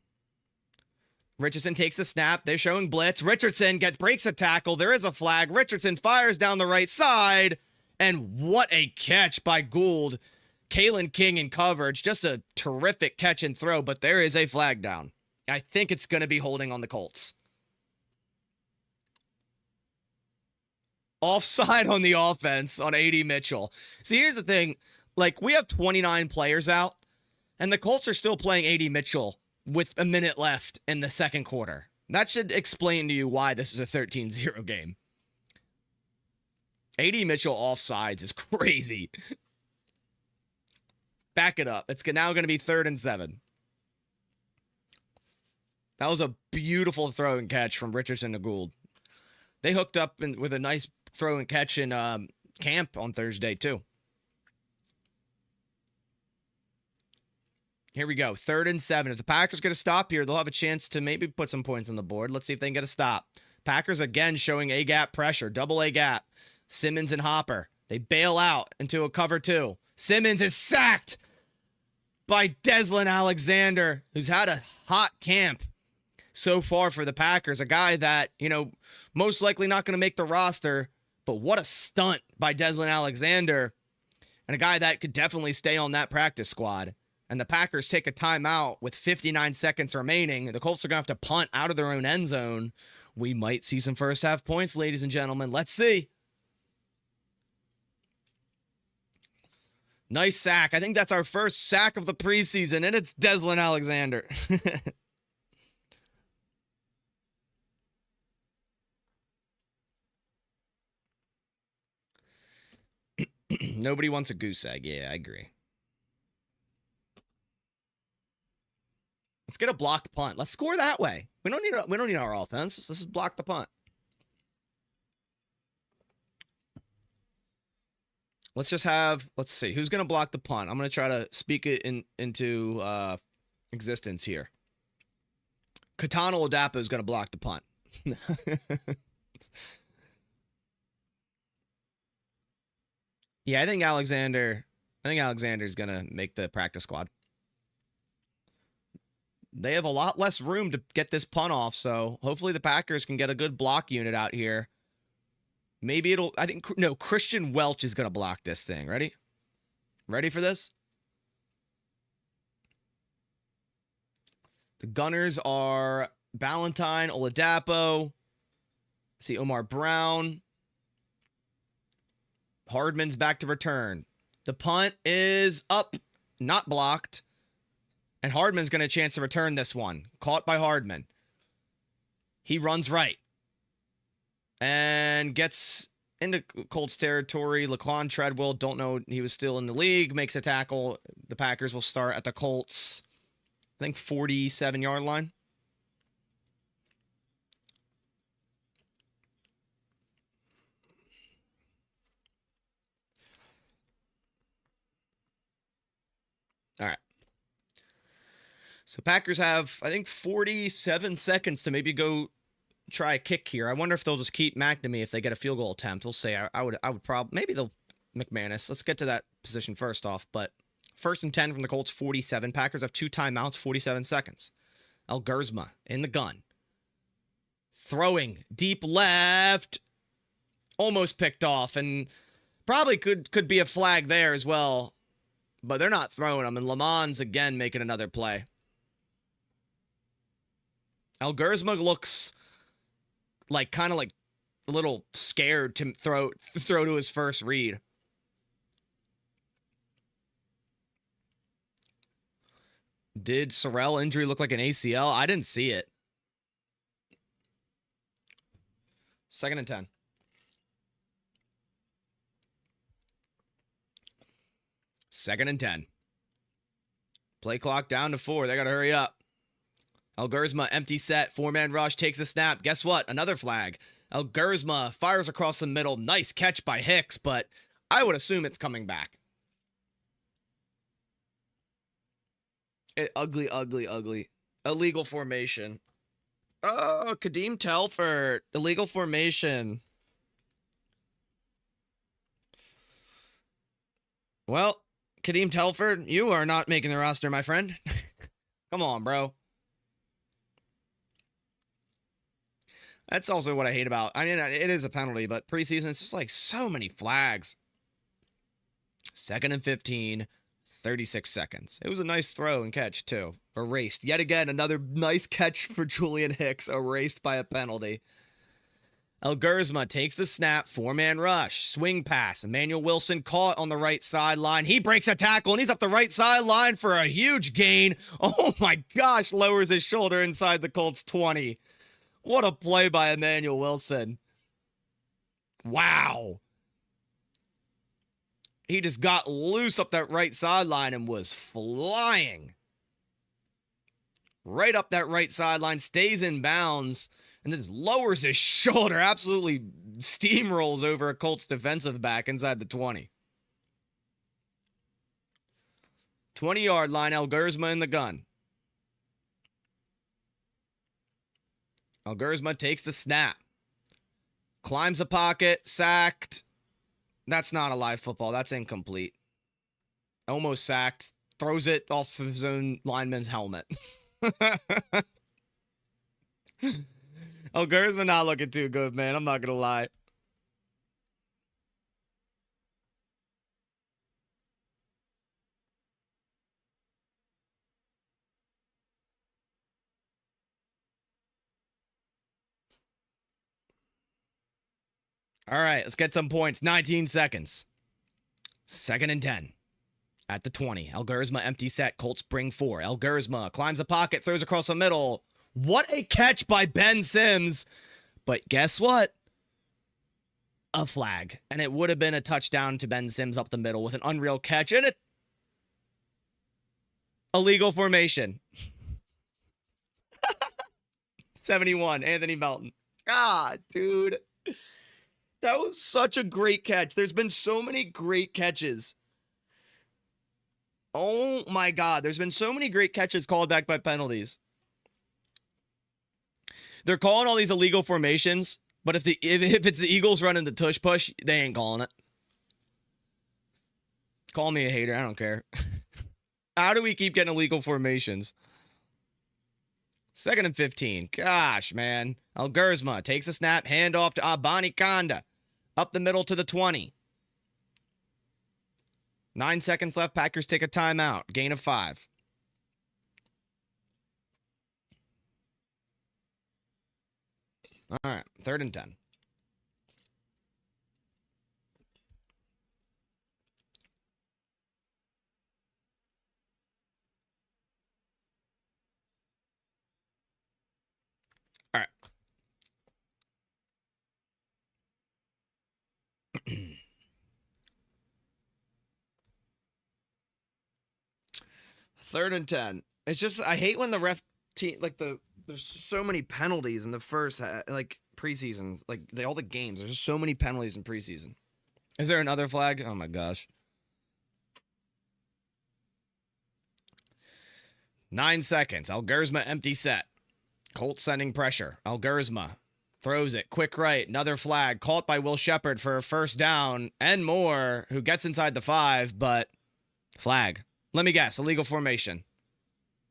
[SPEAKER 1] Richardson takes the snap. They're showing blitz. Richardson breaks a tackle. There is a flag. Richardson fires down the right side. And what a catch by Gould. Kalen King in coverage. Just a terrific catch and throw, but there is a flag down. I think it's going to be holding on the Colts. Offside on the offense on A.D. Mitchell. See, here's the thing. Like, we have 29 players out, and the Colts are still playing A.D. Mitchell with a minute left in the second quarter. That should explain to you why this is a 13-0 game. A.D. Mitchell offsides is crazy. Back it up. It's now going to be 3rd and 7. That was a beautiful throw and catch from Richardson to Gould. They hooked up with a nice throw and catch in camp on Thursday, too. Here we go. 3rd and 7. If the Packers get a stop here, they'll have a chance to maybe put some points on the board. Let's see if they can get a stop. Packers again showing A-gap pressure. Double A-gap. Simmons and Hopper. They bail out into a cover 2. Simmons is sacked by Deslin Alexander, who's had a hot camp so far for the Packers. A guy that, most likely not going to make the roster, but what a stunt by Deslin Alexander, and a guy that could definitely stay on that practice squad. And the Packers take a timeout with 59 seconds remaining. The Colts are going to have to punt out of their own end zone. We might see some first half points, ladies and gentlemen. Let's see. Nice sack. I think that's our first sack of the preseason, and it's Deslin Alexander. Nobody wants a goose egg. Yeah, I agree. Let's get a blocked punt. Let's score that way. We don't need our offense. Let's just block the punt. Let's see, who's going to block the punt? I'm going to try to speak it into existence here. Katana Oladapo is going to block the punt. Yeah, I think Alexander's going to make the practice squad. They have a lot less room to get this punt off, so hopefully the Packers can get a good block unit out here. Maybe Christian Welch is going to block this thing. Ready? Ready for this? The Gunners are Ballantyne, Oladapo. See Omar Brown. Hardman's back to return. The punt is up, not blocked. And Hardman's going to chance to return this one. Caught by Hardman. He runs right. And gets into Colts territory. Laquan Treadwell, don't know he was still in the league, makes a tackle. The Packers will start at the Colts I think 47-yard line. All right. So Packers have, I think, 47 seconds to maybe go try a kick here. I wonder if they'll just keep McNamee if they get a field goal attempt. We'll say I would probably, maybe they'll McManus. Let's get to that position first off. But 1st and 10 from the Colts, 47. Packers have 2 timeouts, 47 seconds. Elgersma in the gun. Throwing deep left. Almost picked off, and probably could be a flag there as well. But they're not throwing them, and Lamons again making another play. Elgersma looks like kind of like a little scared to throw to his first read. Did Sorrell injury look like an ACL? I didn't see it. 2nd and 10. Second and 10. Play clock down to 4. They got to hurry up. Elgersma, empty set, 4-man rush, takes a snap. Guess what? Another flag. Elgersma fires across the middle. Nice catch by Hicks, but I would assume it's coming back. Ugly. Illegal formation. Oh, Kadeem Telford. Illegal formation. Well, Kadeem Telford, you are not making the roster, my friend. Come on, bro. That's also what I hate about. I mean, it is a penalty, but preseason, it's just like so many flags. 2nd and 15, 36 seconds. It was a nice throw and catch, too. Erased. Yet again, another nice catch for Julian Hicks, erased by a penalty. Elgersma takes the snap, 4-man rush, swing pass. Emmanuel Wilson caught on the right sideline. He breaks a tackle, and he's up the right sideline for a huge gain. Oh my gosh, lowers his shoulder inside the Colts 20. What a play by Emmanuel Wilson. Wow. He just got loose up that right sideline and was flying. Right up that right sideline, stays in bounds, and then just lowers his shoulder, absolutely steamrolls over a Colts defensive back inside the 20. 20-yard line, Elgersma in the gun. Elgersma takes the snap. Climbs the pocket, sacked. That's not a live football. That's incomplete. Almost sacked. Throws it off of his own lineman's helmet. Elgersma not looking too good, man. I'm not going to lie. All right, let's get some points. 19 seconds. 2nd and 10. At the 20. Elgersma empty set. Colts bring 4. Elgersma climbs a pocket, throws across the middle. What a catch by Ben Sims. But guess what? A flag. And it would have been a touchdown to Ben Sims up the middle with an unreal catch. And it... illegal formation. 71. Anthony Melton. Ah, dude. That was such a great catch. There's been so many great catches. Oh my God. There's been so many great catches called back by penalties. They're calling all these illegal formations, but if it's the Eagles running the tush push, they ain't calling it. Call me a hater. I don't care. How do we keep getting illegal formations? 2nd and 15. Gosh, man. Elgersma takes a snap, handoff to Abani Kanda. Up the middle to the 20. 9 seconds left. Packers take a timeout. Gain of 5. All right. 3rd and 10. All right. 3rd and 10. It's just I hate when the ref team there's so many penalties in the first like preseason, like all the games. There's just so many penalties in preseason. Is there another flag? Oh my gosh. 9 seconds. Alguerzma empty set. Colts sending pressure. Alguerzma throws it. Quick right. Another flag. Caught by Will Shepard for a first down and more, who gets inside the 5, but flag. Let me guess. Illegal formation.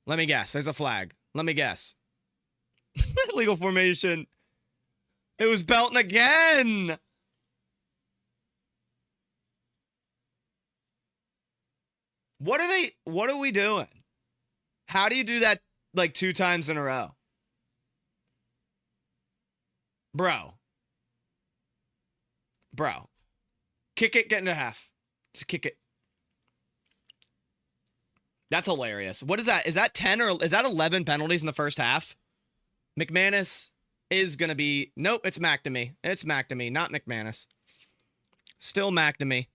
[SPEAKER 1] Let me guess. There's a flag. Let me guess. Illegal formation. It was Belton again. What are we doing? How do you do that like 2 times in a row? Bro. Kick it, get into half. Just kick it. That's hilarious. What is that? Is that 10 or is that 11 penalties in the first half? McManus is going to be... Nope, it's McNamee. It's McNamee, not McManus. Still McNamee.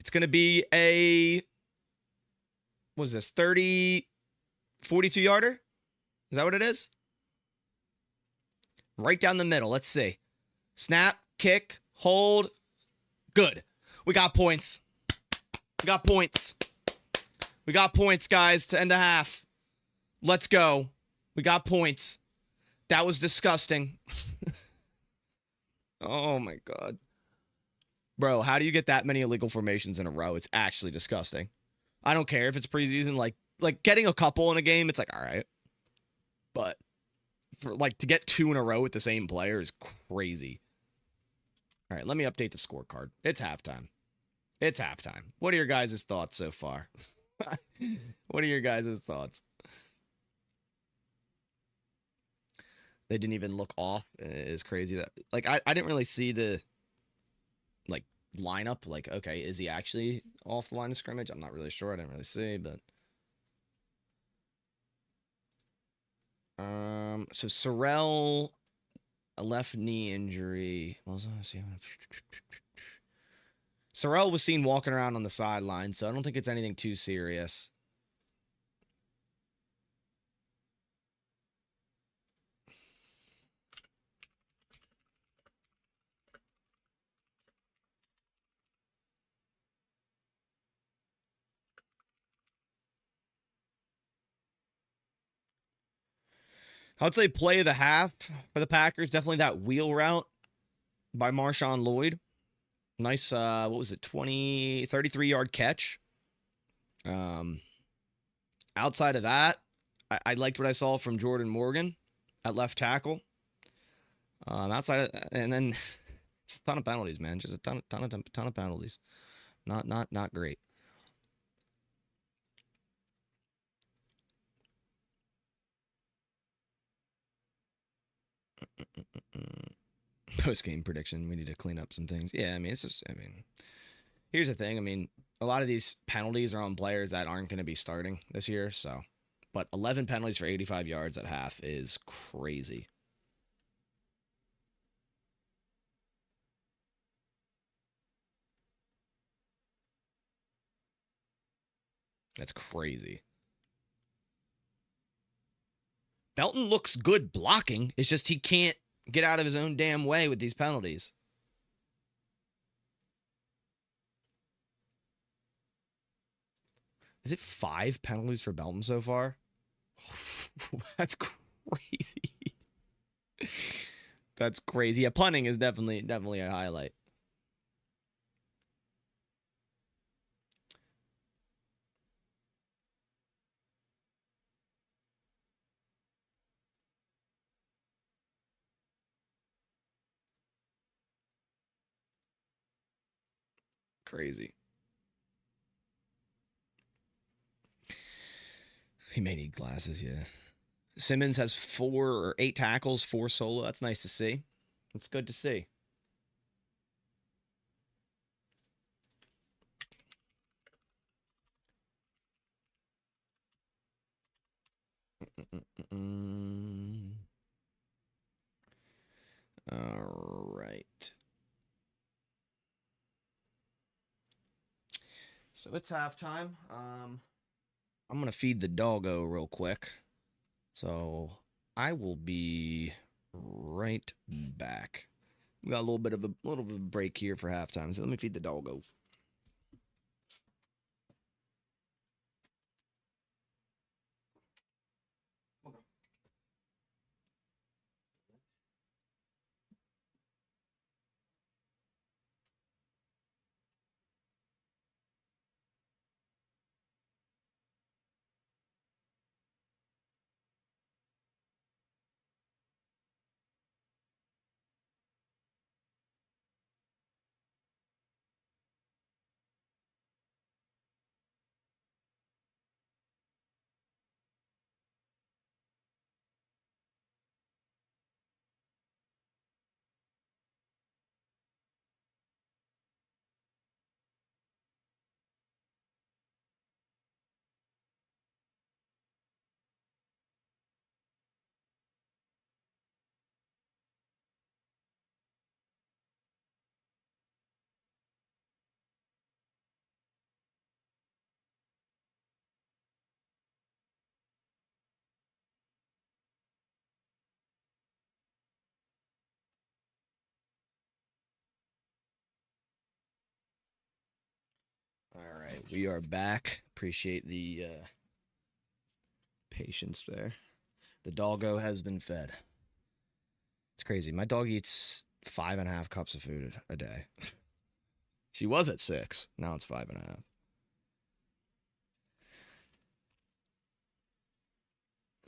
[SPEAKER 1] It's going to be a... What is this? 42-yarder? Is that what it is? Right down the middle. Let's see. Snap, kick, hold. Good. We got points. We got points. We got points, guys, to end the half. Let's go. We got points. That was disgusting. Oh, my God. Bro, how do you get that many illegal formations in a row? It's actually disgusting. I don't care if it's preseason. Like getting a couple in a game, it's like, all right. But for to get 2 in a row with the same player is crazy. All right, let me update the scorecard. It's halftime. It's halftime. What are your guys' thoughts so far? What are your guys' thoughts? They didn't even look off. It's crazy that I didn't really see the lineup. Okay, is he actually off the line of scrimmage? I'm not really sure. I didn't really see, but so Sorrell, a left knee injury. Sorrell was seen walking around on the sideline, so I don't think it's anything too serious. I would say play of the half for the Packers. Definitely that wheel route by Marshawn Lloyd. Nice, what was it, 33-yard catch. Outside of that, I liked what I saw from Jordan Morgan at left tackle. Outside of, and then just a ton of penalties, man. Just a ton of penalties. Not great. Post-game prediction. We need to clean up some things. Yeah, I mean, it's just, here's the thing. I mean, a lot of these penalties are on players that aren't going to be starting this year. So, but 11 penalties for 85 yards at half is crazy. That's crazy. Belton looks good blocking. It's just he can't get out of his own damn way with these penalties. Is it 5 penalties for Belton so far? That's crazy. That's crazy. Yeah, punting is definitely a highlight. Crazy. He may need glasses, yeah. Simmons has 4 or 8 tackles, 4 solo. That's nice to see. That's good to see. All right. So it's halftime. I'm gonna feed the doggo real quick. So I will be right back. We got a little bit of a break here for halftime. So let me feed the doggo. All right, we are back. Appreciate the patience there. The doggo has been fed. It's crazy. My dog eats 5.5 cups of food a day. She was at 6. Now it's 5.5.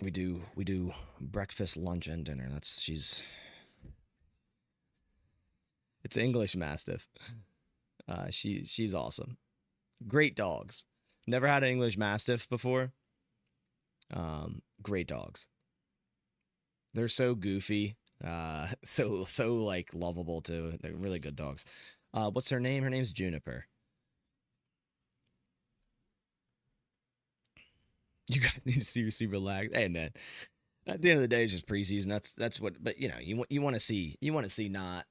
[SPEAKER 1] We do breakfast, lunch, and dinner. It's English Mastiff. She's awesome. Great dogs. Never had an English Mastiff before. Great dogs. They're so goofy. So like lovable too. They're really good dogs. What's her name? Her name's Juniper. You guys need to see relaxed. Hey man, at the end of the day, it's just preseason. That's what. But you know, you want to see not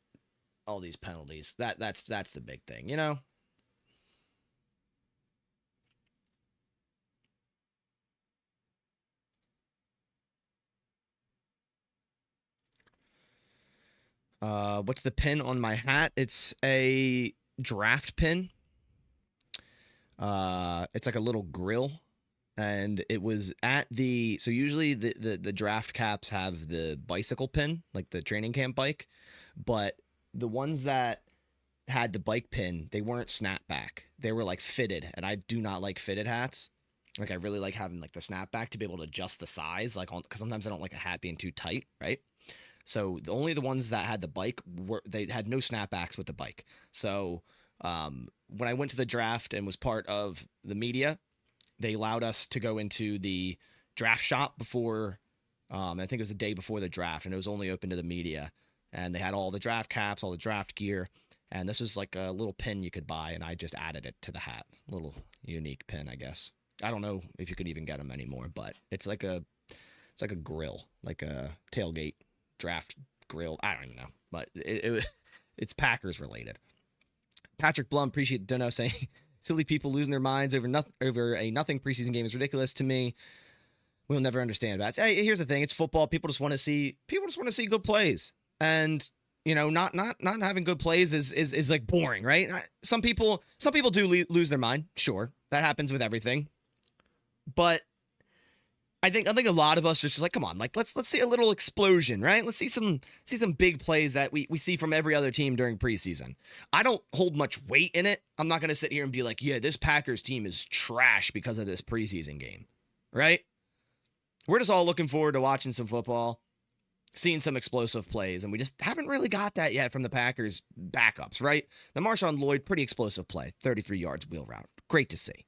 [SPEAKER 1] all these penalties. That's the big thing. You know. What's the pin on my hat? It's a draft pin. It's like a little grill, and it was at the. So usually the draft caps have the bicycle pin, like the training camp bike, but the ones that had the bike pin, they weren't snapback. They were like fitted, and I do not like fitted hats. Like I really like having like the snapback to be able to adjust the size, like on because sometimes I don't like a hat being too tight, right? So only the ones that had the bike they had no snapbacks with the bike. So when I went to the draft and was part of the media, they allowed us to go into the draft shop before. I think it was the day before the draft, and it was only open to the media. And they had all the draft caps, all the draft gear, and this was like a little pin you could buy, and I just added it to the hat. Little unique pin, I guess. I don't know if you could even get them anymore, but it's like a grill, like a tailgate draft grill. I don't even know, but it's Packers related. Patrick Blum, appreciate Dono saying silly people losing their minds over a nothing preseason game is ridiculous to me. We'll never understand that. Hey, here's the thing: it's football. People just want to see good plays, and you know, not having good plays is like boring, right? Some people do lose their mind. Sure, that happens with everything, but I think a lot of us are just like, come on, like let's see a little explosion, right? Let's see some big plays that we see from every other team during preseason. I don't hold much weight in it. I'm not gonna sit here and be like, yeah, this Packers team is trash because of this preseason game, right? We're just all looking forward to watching some football, seeing some explosive plays, and we just haven't really got that yet from the Packers backups, right? The Marshawn Lloyd, pretty explosive play, 33 yards wheel route, great to see.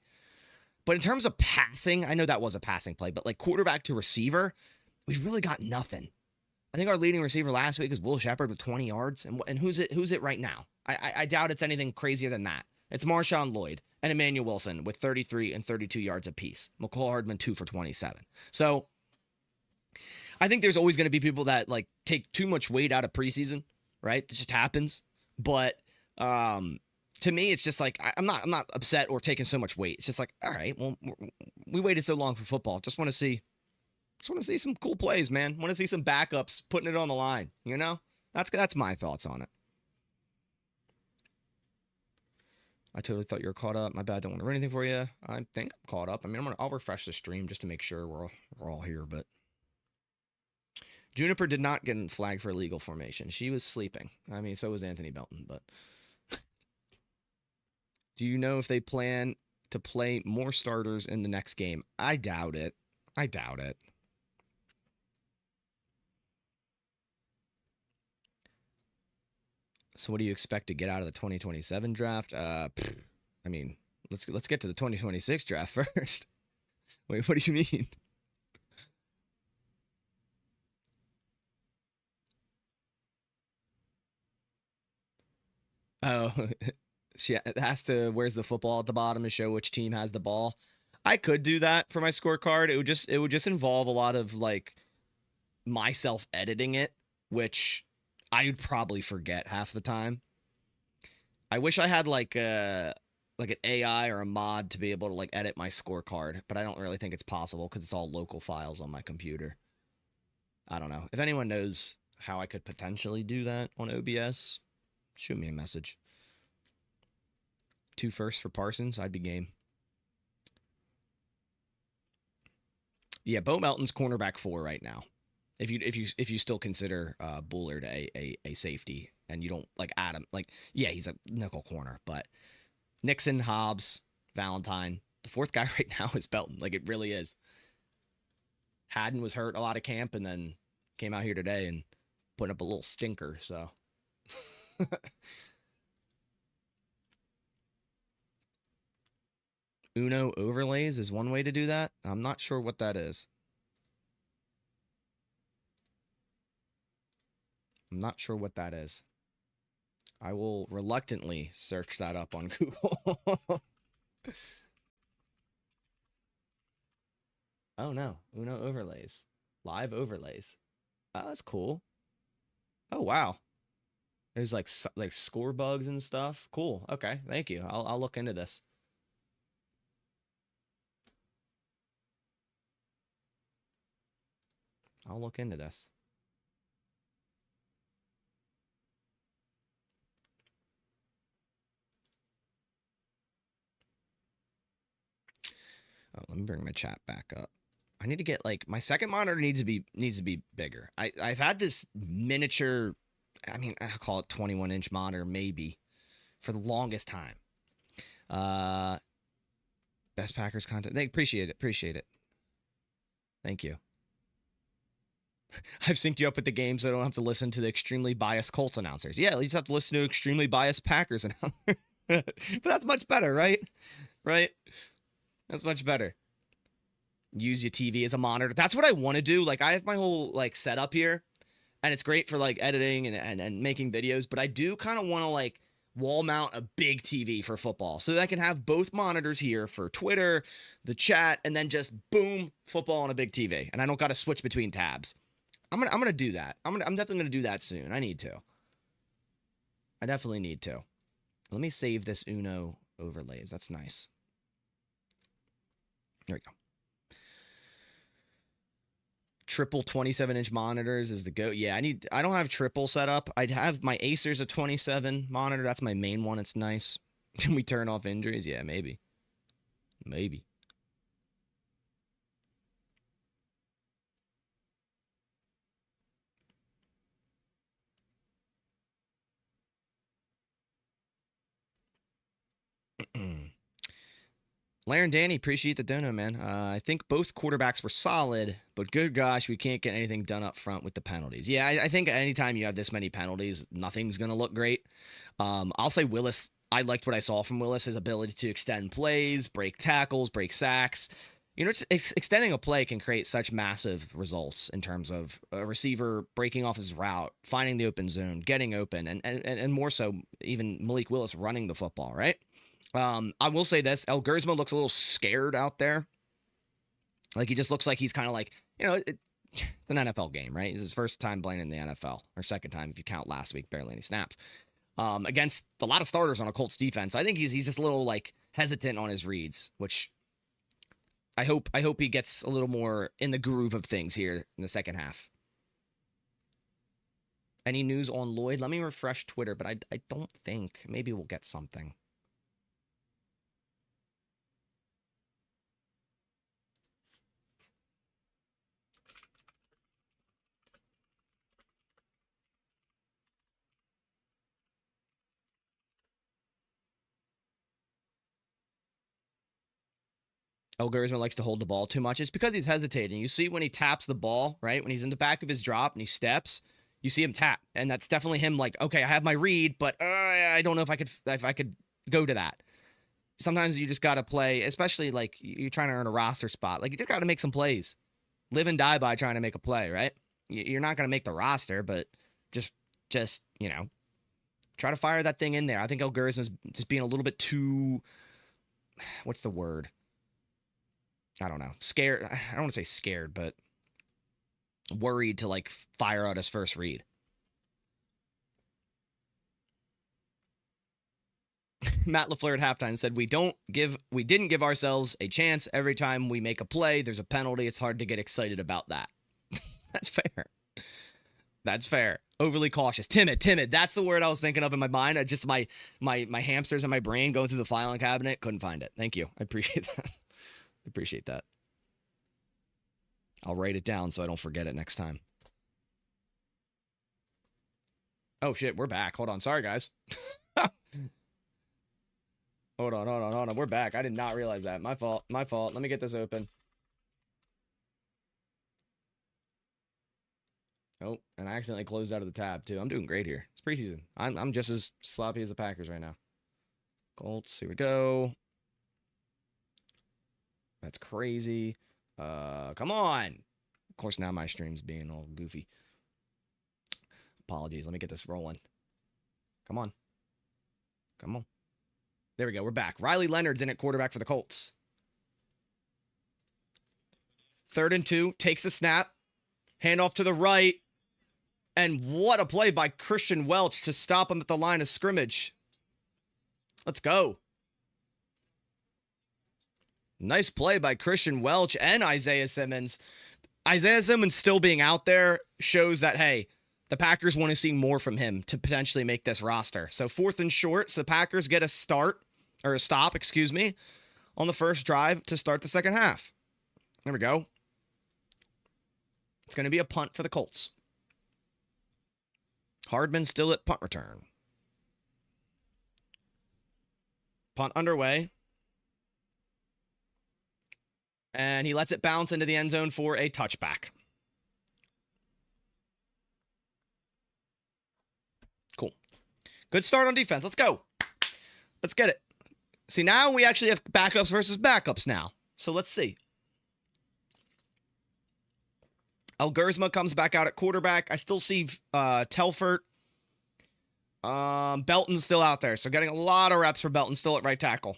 [SPEAKER 1] But in terms of passing, I know that was a passing play, but like quarterback to receiver, we've really got nothing. I think our leading receiver last week is Will Shepard with 20 yards. And who's it right now? I doubt it's anything crazier than that. It's Marshawn Lloyd and Emmanuel Wilson with 33 and 32 yards apiece. McCall Hardman 2 for 27. So I think there's always going to be people that like take too much weight out of preseason, right? It just happens. But to me, it's just like I'm not upset or taking so much weight. It's just like, all right, well, we waited so long for football. Just want to see some cool plays, man. Want to see some backups putting it on the line. You know, that's my thoughts on it. I totally thought you were caught up. My bad. Don't want to ruin anything for you. I think I'm caught up. I mean, I'll refresh the stream just to make sure we're all here. But Juniper did not get flagged for illegal formation. She was sleeping. I mean, so was Anthony Belton. But do you know if they plan to play more starters in the next game? I doubt it. So what do you expect to get out of the 2027 draft? I mean, let's get to the 2026 draft first. Wait, what do you mean? Oh, she has to. Where's the football at the bottom to show which team has the ball? I could do that for my scorecard. It would just involve a lot of like myself editing it, which I would probably forget half the time. I wish I had like an AI or a mod to be able to like edit my scorecard, but I don't really think it's possible because it's all local files on my computer. I don't know. If anyone knows how I could potentially do that on OBS, shoot me a message. 2 firsts for Parsons, I'd be game. Yeah, Bo Melton's cornerback 4 right now. If you still consider Bullard a safety and you don't like Adam, like, yeah, he's a nickel corner, but Nixon, Hobbs, Valentine, the 4th guy right now is Belton. Like, it really is. Haddon was hurt a lot of camp and then came out here today and put up a little stinker, so. Uno overlays is one way to do that. I'm not sure what that is. I'm not sure what that is. I will reluctantly search that up on Google. Oh no, Uno overlays. Live overlays. Oh, that's cool. Oh wow. There's like score bugs and stuff. Cool. Okay, thank you. I'll look into this. I'll look into this. Oh, let me bring my chat back up. I need to get like my second monitor needs to be bigger. I've had this miniature, I mean, I'll call it 21-inch monitor maybe for the longest time. Best Packers content. They appreciate it. Thank you. I've synced you up with the game so I don't have to listen to the extremely biased Colts announcers. Yeah, you just have to listen to extremely biased Packers announcers. But that's much better, right? Right? That's much better. Use your TV as a monitor. That's what I want to do. Like, I have my whole like setup here, and it's great for like editing and making videos, but I do kind of want to like wall mount a big TV for football so that I can have both monitors here for Twitter, the chat, and then just boom, football on a big TV. And I don't got to switch between tabs. I'm gonna do that. I'm definitely gonna do that soon. I need to. I definitely need to. Let me save this Uno overlays. That's nice. There we go. Triple 27-inch monitors is the go. Yeah, I don't have triple set up. I'd have my Acer's a 27 monitor. That's my main one. It's nice. Can we turn off injuries? Yeah, maybe. Maybe. Larry and Danny, appreciate the dono, man. I think both quarterbacks were solid, but good gosh, we can't get anything done up front with the penalties. Yeah, I think anytime you have this many penalties, nothing's going to look great. I'll say Willis, I liked what I saw from Willis, his ability to extend plays, break tackles, break sacks. You know, extending a play can create such massive results in terms of a receiver breaking off his route, finding the open zone, getting open, and more so even Malik Willis running the football, right? I will say this, El Gersma looks a little scared out there. Like, he just looks like he's kind of like, you know, it's an NFL game, right? It's his first time playing in the NFL, or second time if you count last week, barely any snaps. against a lot of starters on a Colts defense. I think he's just a little like hesitant on his reads, which I hope he gets a little more in the groove of things here in the second half. Any news on Lloyd? Let me refresh Twitter, but I don't think. Maybe we'll get something. Gersman likes to hold the ball too much. It's because he's hesitating. You see when he taps the ball, right? When he's in the back of his drop and he steps, you see him tap. And that's definitely him like, okay, I have my read, but I don't know if I could go to that. Sometimes you just got to play, especially like you're trying to earn a roster spot. Like you just got to make some plays. Live and die by trying to make a play, right? You're not going to make the roster, but just, you know, try to fire that thing in there. I think Gersman's just being a little bit too, what's the word? I don't know. Scared. I don't want to say scared, but worried to like fire out his first read. Matt LaFleur at halftime said, we didn't give ourselves a chance. Every time we make a play, there's a penalty. It's hard to get excited about that. That's fair. That's fair. Overly cautious. Timid. That's the word I was thinking of in my mind. I just my hamsters in my brain going through the filing cabinet. Couldn't find it. Thank you. I appreciate that. Appreciate that. I'll write it down so I don't forget it next time. Oh, shit. We're back. Hold on. Sorry, guys. Hold on. We're back. I did not realize that. My fault. Let me get this open. Oh, and I accidentally closed out of the tab, too. I'm doing great here. It's preseason. I'm just as sloppy as the Packers right now. Colts. Here we go. That's crazy. Come on. Of course, now my stream's being all goofy. Apologies. Let me get this rolling. Come on. There we go. We're back. Riley Leonard's in at quarterback for the Colts. 3rd and 2. Takes a snap. Handoff to the right. And what a play by Christian Welch to stop him at the line of scrimmage. Let's go. Nice play by Christian Welch and Isaiah Simmons. Isaiah Simmons still being out there shows that, hey, the Packers want to see more from him to potentially make this roster. So 4th and short, so the Packers get a stop, on the first drive to start the second half. There we go. It's going to be a punt for the Colts. Hardman still at punt return. Punt underway. And he lets it bounce into the end zone for a touchback. Cool. Good start on defense. Let's go. Let's get it. See, now we actually have backups versus backups now. So let's see. Gersma comes back out at quarterback. I still see Telfort. Belton's still out there. So getting a lot of reps for Belton still at right tackle.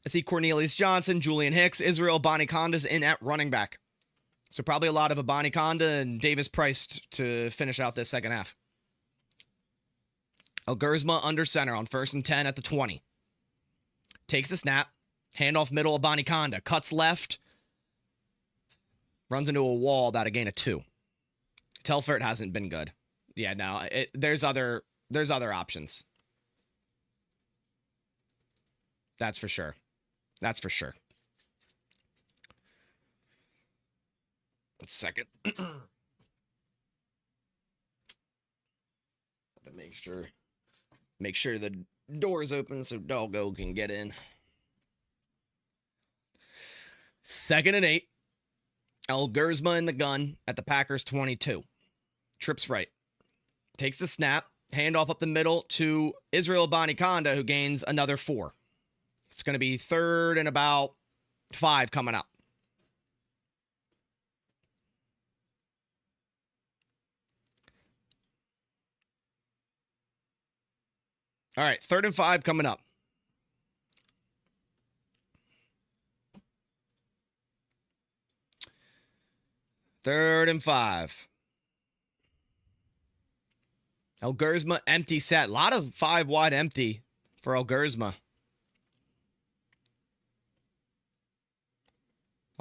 [SPEAKER 1] I see Cornelius Johnson, Julian Hicks, Israel Abaniconda's in at running back. So probably a lot of Abaniconda and Davis Price to finish out this second half. Gersma under center on 1st and 10 at the 20. Takes the snap. Handoff middle, Abaniconda. Cuts left. Runs into a wall, about a gain of 2. Telfort hasn't been good. Yeah, no, there's other options. That's for sure. One second. To make sure the door is open so Doggo can get in. 2nd and 8. Gersma in the gun at the Packers 22. Trips right. Takes the snap. Handoff up the middle to Israel Abaniconda, who gains another 4. It's going to be 3rd and about 5 coming up. All right, 3rd and 5 coming up. Third and 5. Elgersma, empty set. A lot of 5 wide empty for Elgersma.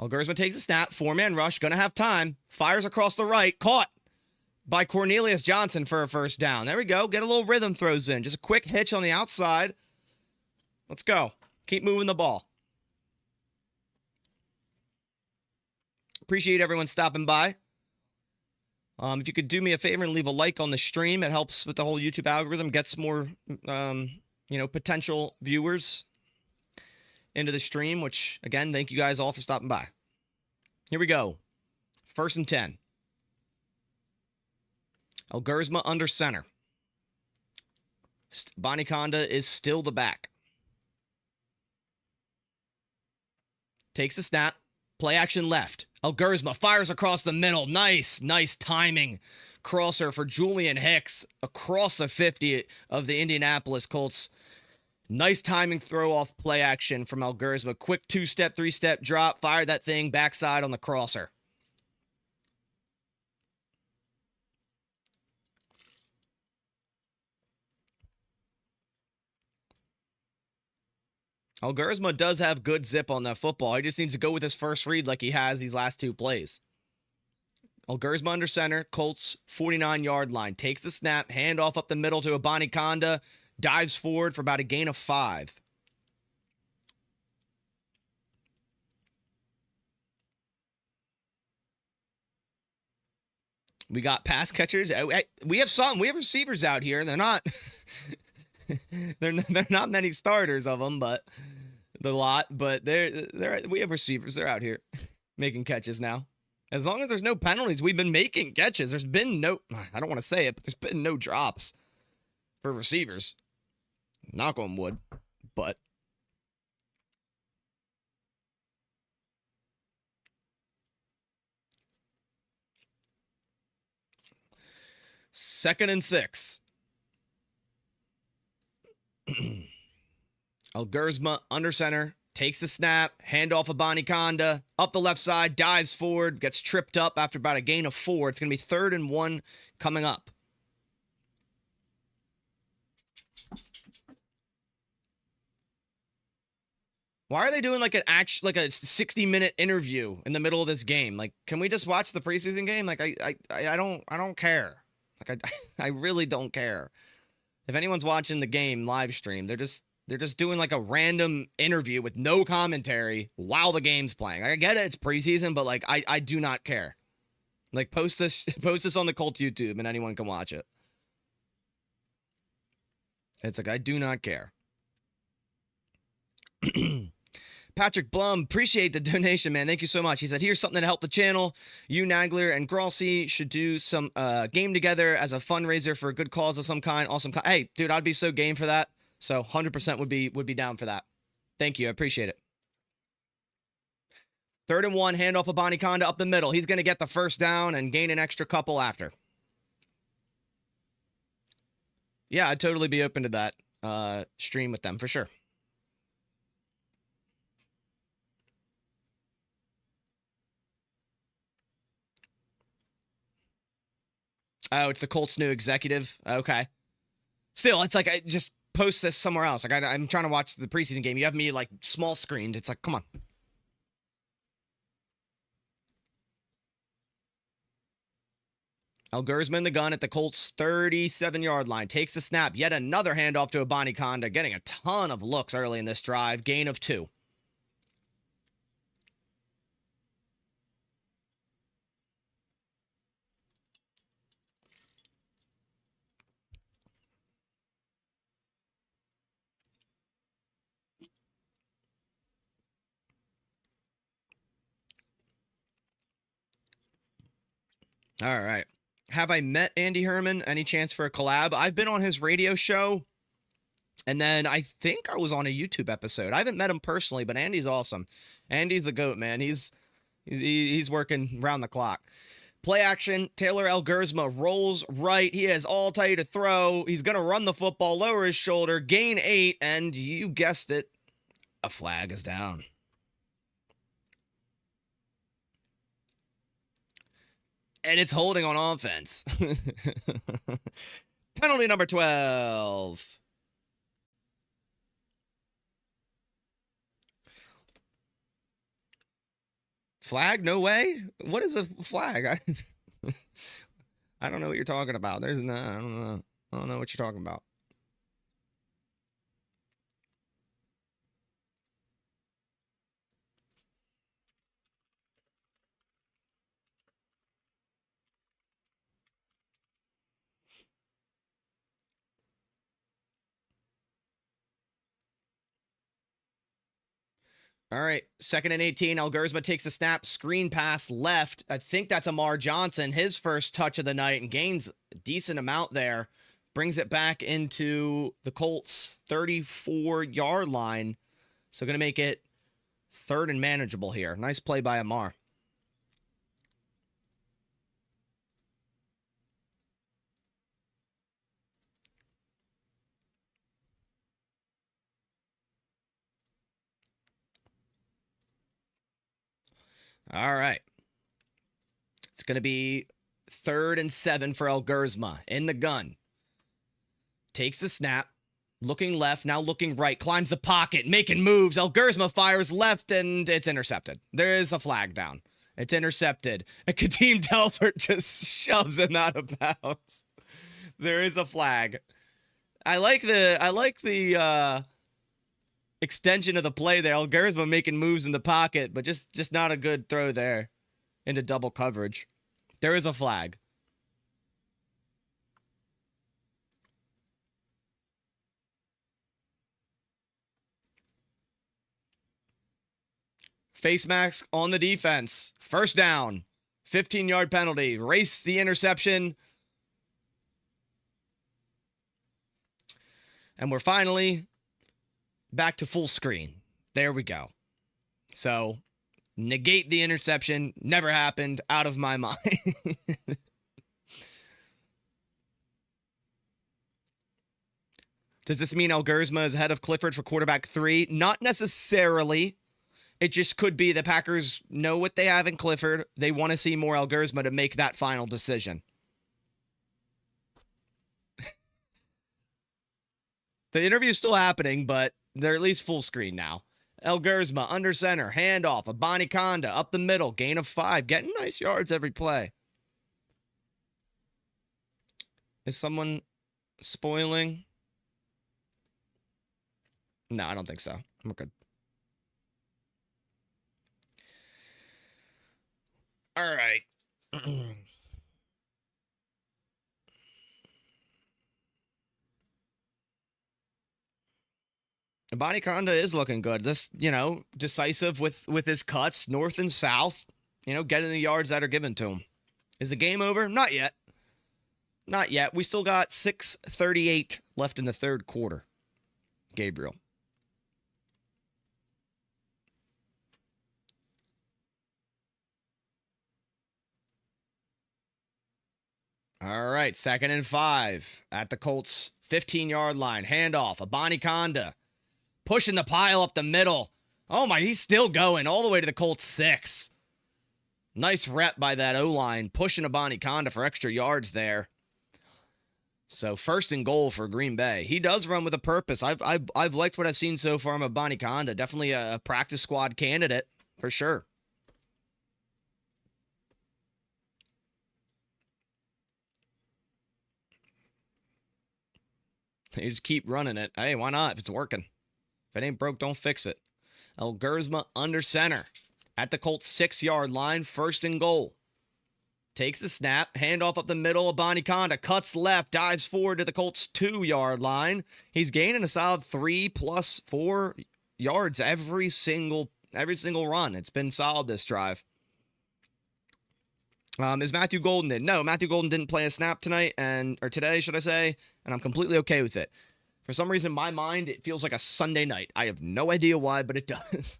[SPEAKER 1] Elgersma takes a snap. 4-man rush. Going to have time. Fires across the right. Caught by Cornelius Johnson for a first down. There we go. Get a little rhythm throws in. Just a quick hitch on the outside. Let's go. Keep moving the ball. Appreciate everyone stopping by. If you could do me a favor and leave a like on the stream, it helps with the whole YouTube algorithm, gets more, potential viewers into the stream, which, again, thank you guys all for stopping by. Here we go. 1st and 10. Elgersma under center. Boniconda is still the back. Takes the snap. Play action left. Elgersma fires across the middle. Nice timing. Crosser for Julian Hicks across the 50 of the Indianapolis Colts. Nice timing throw off play action from Elgersma. Quick 2-step, 3-step drop. Fired that thing backside on the crosser. Elgersma does have good zip on that football. He just needs to go with his first read like he has these last 2 plays. Elgersma under center. Colts 49-yard line. Takes the snap. Handoff up the middle to Boniconda. Dives forward for about a gain of 5. We got pass catchers. We have some. We have receivers out here. They're not... they're not many starters of them, but the lot. But we have receivers. They're out here making catches now. As long as there's no penalties, we've been making catches. There's been no... I don't want to say it, but there's been no drops for receivers. Knock on wood, but... Second and 6. Elgersma under center. Takes the snap. Handoff of Boniconda. Up the left side. Dives forward. Gets tripped up after about a gain of 4. It's going to be 3rd and 1 coming up. Why are they doing like a 60-minute interview in the middle of this game? Like, can we just watch the preseason game? Like, I don't care. Like, I really don't care. If anyone's watching the game live stream, they're just doing like a random interview with no commentary while the game's playing. I get it, it's preseason, but like I do not care. Like, post this on the Colts YouTube and anyone can watch it. It's like, I do not care. Patrick Blum, appreciate the donation, man. Thank you so much. He said, here's something to help the channel. You, Nagler, and Grossi should do some game together as a fundraiser for a good cause of some kind. Awesome. Hey, dude, I'd be so game for that. So 100% would be down for that. Thank you. I appreciate it. 3rd and 1, handoff of Boniconda up the middle. He's going to get the first down and gain an extra couple after. Yeah, I'd totally be open to that stream with them for sure. Oh, it's the Colts' new executive. Okay. Still, it's like, I just post this somewhere else. Like, I'm trying to watch the preseason game. You have me like small screened. It's like, come on. Elgersma in the gun at the Colts' 37-yard line. Takes the snap. Yet another handoff to Boniconda. Getting a ton of looks early in this drive. Gain of 2. All right. Have I met Andy Herman? Any chance for a collab? I've been on his radio show, and then I think I was on a YouTube episode. I haven't met him personally, but Andy's awesome. Andy's the GOAT, man. He's working round the clock. Play action. Taylor Elgersma rolls right. He has all tight to throw. He's going to run the football, lower his shoulder, gain 8, and you guessed it, a flag is down. And it's holding on offense. Penalty number 12. Flag? No way. What is a flag? I don't know what you're talking about. There's no, I don't know. I don't know what you're talking about. All right, 2nd and 18. Elgersma takes the snap, screen pass left. I think that's Amar Johnson, his first touch of the night, and gains a decent amount there. Brings it back into the Colts' 34-yard line. So going to make it 3rd and manageable here. Nice play by Amar. All right. It's going to be 3rd and 7 for Elgersma in the gun. Takes the snap. Looking left, now looking right. Climbs the pocket, making moves. Elgersma fires left, and it's intercepted. There is a flag down. It's intercepted. And Kadeem Delbert just shoves him out of bounds. There is a flag. I like the extension of the play there. Elgersma making moves in the pocket, but just not a good throw there into double coverage. There is a flag. Face mask on the defense. 1st down. 15-yard penalty. Race the interception. And we're finally back to full screen. There we go. So, negate the interception. Never happened. Out of my mind. Does this mean Elgersma is ahead of Clifford for quarterback 3? Not necessarily. It just could be the Packers know what they have in Clifford. They want to see more Elgersma to make that final decision. The interview is still happening, but they're at least full screen now. Elgersma under center, handoff, Abanikanda up the middle, gain of 5, getting nice yards every play. Is someone spoiling? No, I don't think so. I'm good. All right. Abanikanda is looking good. This, decisive with his cuts, north and south, getting the yards that are given to him. Is the game over? Not yet. Not yet. We still got 6:38 left in the 3rd quarter. Gabriel. All right, 2nd and 5 at the Colts 15-yard line. Handoff, Abanikanda pushing the pile up the middle. Oh my, he's still going all the way to the Colts 6. Nice rep by that O-line, pushing Abanikanda for extra yards there. So 1st and goal for Green Bay. He does run with a purpose. I've liked what I've seen so far from Abanikanda. Definitely a practice squad candidate for sure. You just keep running it. Hey, why not if it's working? If it ain't broke, don't fix it. Elgersma under center at the Colts 6-yard line, 1st and goal. Takes the snap, handoff up the middle. Abanikanda cuts left, dives forward to the Colts 2-yard line. He's gaining a solid 3 + 4 yards every single run. It's been solid this drive. Is Matthew Golden in? No, Matthew Golden didn't play a snap tonight, or today, should I say, and I'm completely okay with it. For some reason, in my mind, it feels like a Sunday night. I have no idea why, but it does.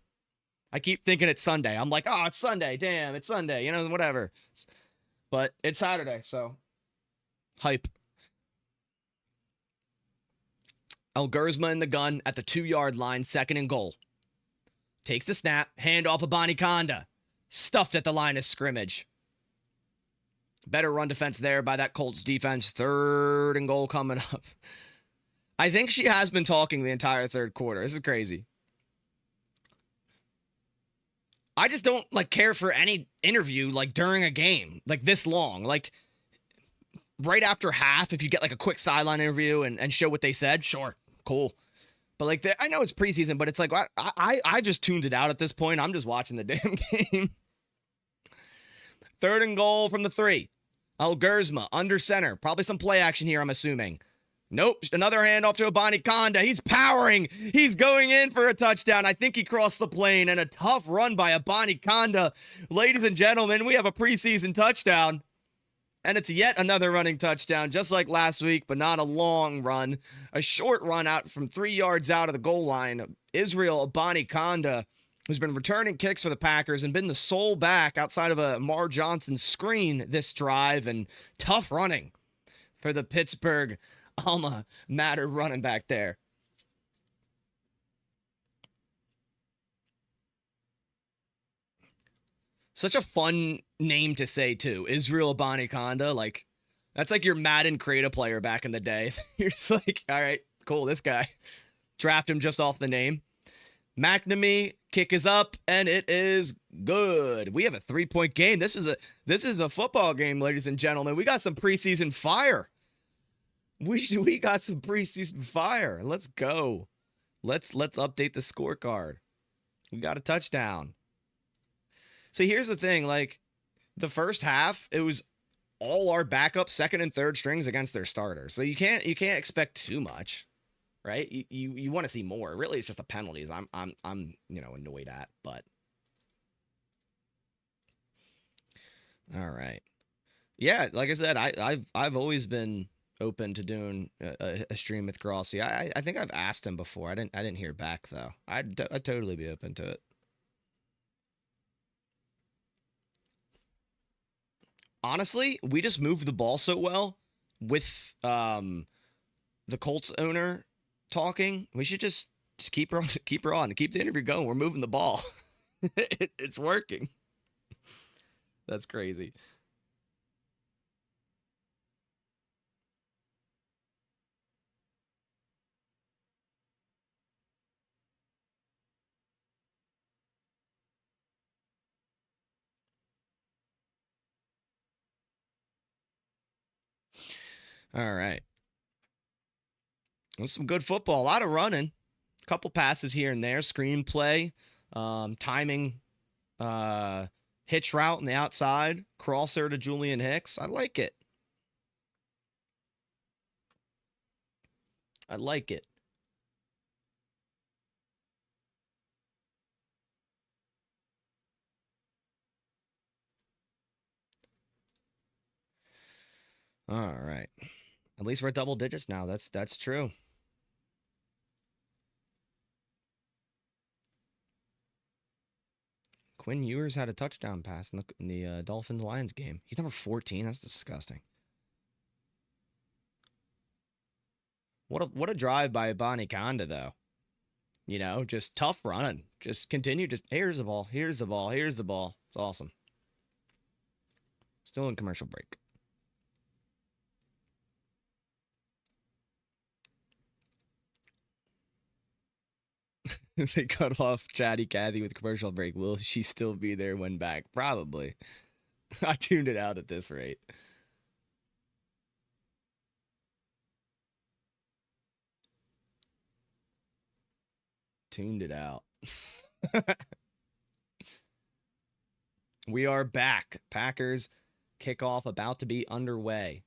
[SPEAKER 1] I keep thinking it's Sunday. I'm like, oh, it's Sunday. Damn, it's Sunday. Whatever. But it's Saturday, so hype. Elgersma in the gun at the 2-yard line, 2nd and goal. Takes the snap, handoff of Abanikanda. Stuffed at the line of scrimmage. Better run defense there by that Colts defense. 3rd and goal coming up. I think she has been talking the entire 3rd quarter. This is crazy. I just don't care for any interview during a game this long. Right after half, if you get a quick sideline interview and show what they said, sure, cool. But I know it's preseason, but it's I just tuned it out at this point. I'm just watching the damn game. 3rd and goal from the 3. Algersma under center. Probably some play action here, I'm assuming. Nope. Another handoff to Abani Konda. He's powering. He's going in for a touchdown. I think he crossed the plane, and a tough run by Abani Konda. Ladies and gentlemen, we have a preseason touchdown. And it's yet another running touchdown, just like last week, but not a long run. A short run out from 3 yards out of the goal line. Israel Abani Konda, who's been returning kicks for the Packers and been the sole back outside of a Mar Johnson screen this drive, and tough running for the Pittsburgh alma mater running back there. Such a fun name to say, too. Israel Abani Konda. That's your Madden creative player back in the day. You're just all right, cool, this guy. Draft him just off the name. McNamee, kick is up, and it is good. We have a 3-point game. This is a football game, ladies and gentlemen. We got some preseason fire. We got some preseason fire. Let's go. Let's update the scorecard. We got a touchdown. See, here's the thing. The first half, it was all our backup second and third strings against their starters. So you can't expect too much, right? You want to see more. Really, it's just the penalties. I'm annoyed at, but all right. Yeah, like I said, I've always been open to doing a stream with Grossi. I think I've asked him before. I didn't hear back though. I'd totally be open to it. Honestly, we just moved the ball so well with the Colts owner talking. We should just keep her on, and keep the interview going. We're moving the ball. It's working. That's crazy. All right. It was some good football. A lot of running. A couple passes here and there. Screenplay. Timing. Hitch route on the outside. Crosser to Julian Hicks. I like it. I like it. All right. At least we're at double digits now. That's true. Quinn Ewers had a touchdown pass in the Dolphins-Lions game. He's number 14. That's disgusting. What a drive by Abani Konda, though. Just tough running. Just continue. Just here's the ball. Here's the ball. Here's the ball. It's awesome. Still in commercial break. They cut off Chatty Cathy with commercial break. Will she still be there when back? Probably. I tuned it out at this rate. Tuned it out. We are back. Packers kickoff about to be underway.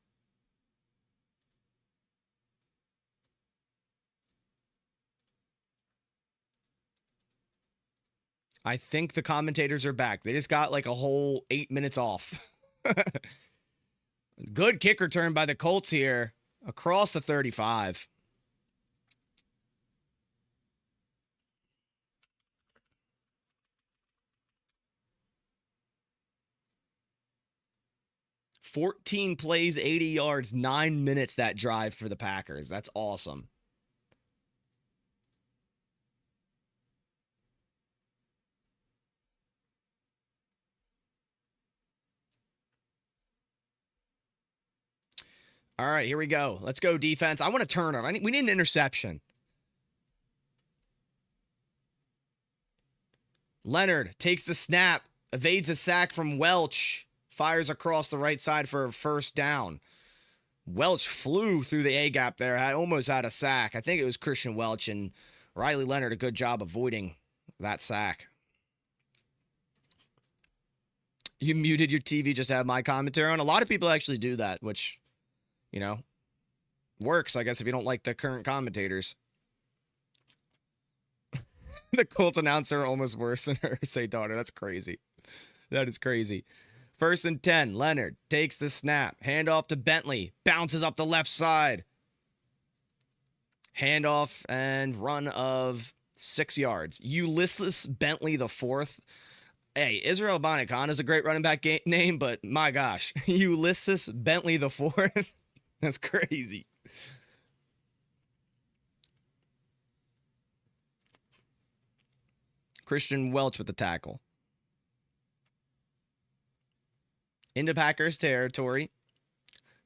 [SPEAKER 1] I think the commentators are back. They just got a whole 8 minutes off. Good kick return by the Colts here across the 35. $14 plays, 80 yards, 9 minutes that drive for the Packers. That's awesome. All right, here we go. Let's go defense. I want a turnover. We need an interception. Leonard takes the snap, evades a sack from Welch, fires across the right side for a first down. Welch flew through the A-gap there, almost had a sack. I think it was Christian Welch, and Riley Leonard a good job avoiding that sack. You muted your TV just to have my commentary on. A lot of people actually do that, which, you know, works, I guess, if you don't like the current commentators. The Colts announcer almost worse than her say daughter. That's crazy. That is crazy. 1st and 10. Leonard takes the snap. Handoff to Bentley. Bounces up the left side. Handoff and run of 6 yards. Ulysses Bentley the fourth. Hey, Israel Abanikon is a great running back name, but my gosh, Ulysses Bentley the fourth. That's crazy. Christian Welch with the tackle. Into Packers territory.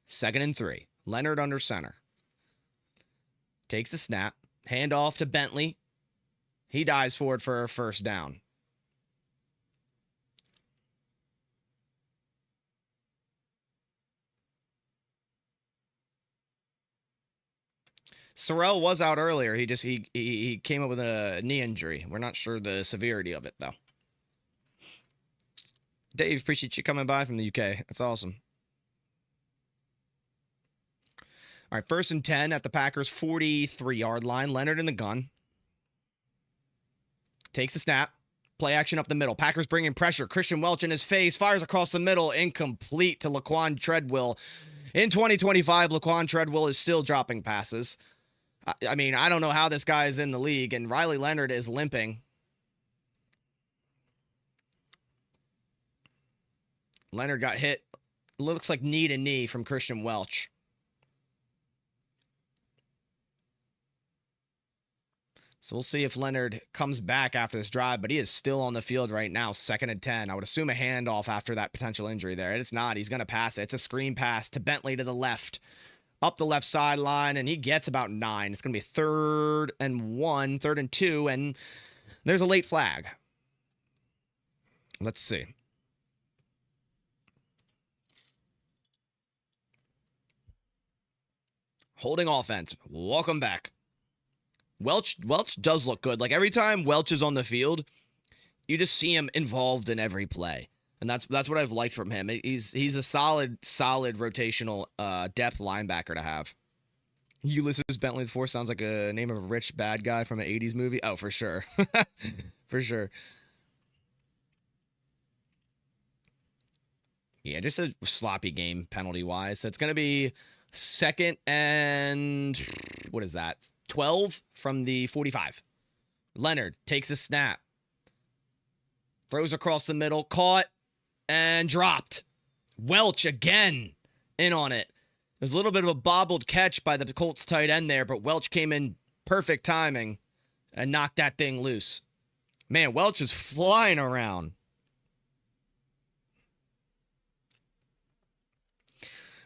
[SPEAKER 1] 2nd and 3. Leonard under center. Takes the snap. Handoff to Bentley. He dives forward for a first down. Sorrell was out earlier. He came up with a knee injury. We're not sure the severity of it, though. Dave, appreciate you coming by from the UK. That's awesome. All right, 1st and 10 at the Packers' 43-yard line. Leonard in the gun. Takes the snap. Play action up the middle. Packers bringing pressure. Christian Welch in his face. Fires across the middle. Incomplete to Laquan Treadwell. In 2025, Laquan Treadwell is still dropping passes. I mean, I don't know how this guy is in the league, and Riley Leonard is limping. Leonard got hit. Looks like knee to knee from Christian Welch. So we'll see if Leonard comes back after this drive, but he is still on the field right now, 2nd and 10. I would assume a handoff after that potential injury there. And it's not. He's going to pass it. It's a screen pass to Bentley to the left. Up the left sideline, and he gets about 9. It's going to be 3rd and 1, 3rd and 2, and there's a late flag. Let's see. Holding offense. Welcome back. Welch does look good. Like, every time Welch is on the field, you just see him involved in every play. And that's what I've liked from him. He's a solid rotational depth linebacker to have. Ulysses Bentley IV sounds like a name of a rich bad guy from an 80s movie. Oh, for sure. For sure. Yeah, just a sloppy game penalty-wise. So it's going to be 2nd and, what is that, 12 from the 45. Leonard takes a snap. Throws across the middle. Caught. And dropped. Welch again in on it. There's a little bit of a bobbled catch by the Colts tight end there, but Welch came in perfect timing and knocked that thing loose. Man, Welch is flying around.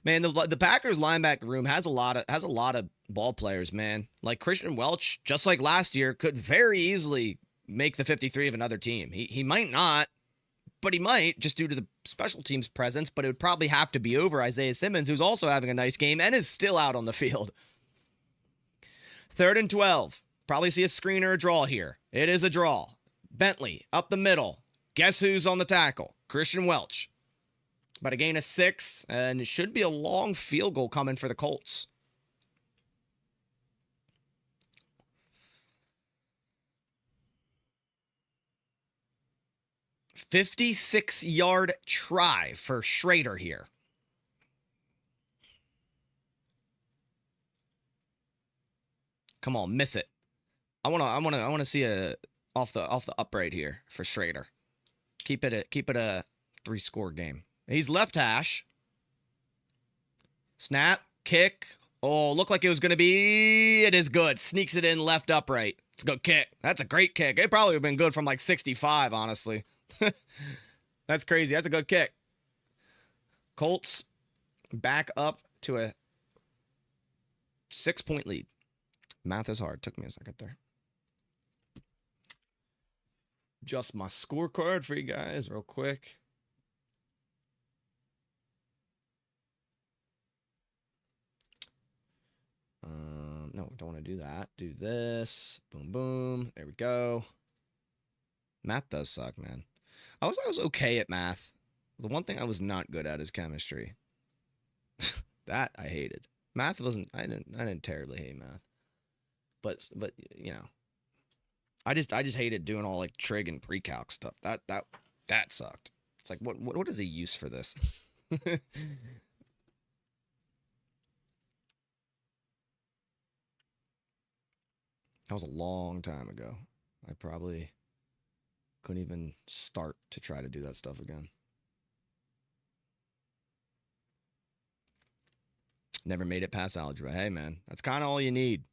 [SPEAKER 1] Man, the Packers linebacker room has a lot of ball players, man. Like Christian Welch, just like last year, could very easily make the 53 of another team. He might not. But he might, just due to the special teams presence, but it would probably have to be over Isaiah Simmons, who's also having a nice game and is still out on the field. 3rd and 12. Probably see a screen or a draw here. It is a draw. Bentley, up the middle. Guess who's on the tackle? Christian Welch. About a gain of 6, and it should be a long field goal coming for the Colts. 56-yard try for Schrader here. Come on, miss it. I want to see a off the upright here for Schrader. Keep it a 3-score game. He's left hash. Snap, kick. Oh, looked like it was going to be. It is good. Sneaks it in left upright. It's a good kick. That's a great kick. It probably would have been good from like 65, honestly. That's crazy. That's a good kick. Colts back up to a 6-point lead. Math is hard. Took me a second there. Just my scorecard for you guys real quick. No, don't want to do that. Do this. Boom, boom. There we go. Math does suck, man. I was okay at math. The one thing I was not good at is chemistry. That I hated. Math wasn't. I didn't terribly hate math. But you know, I just hated doing all like trig and pre-calc stuff. That sucked. It's like what is the use for this? That was a long time ago. I probably couldn't even start to try to do that stuff again. Never made it past algebra. Hey, man, that's kind of all you need.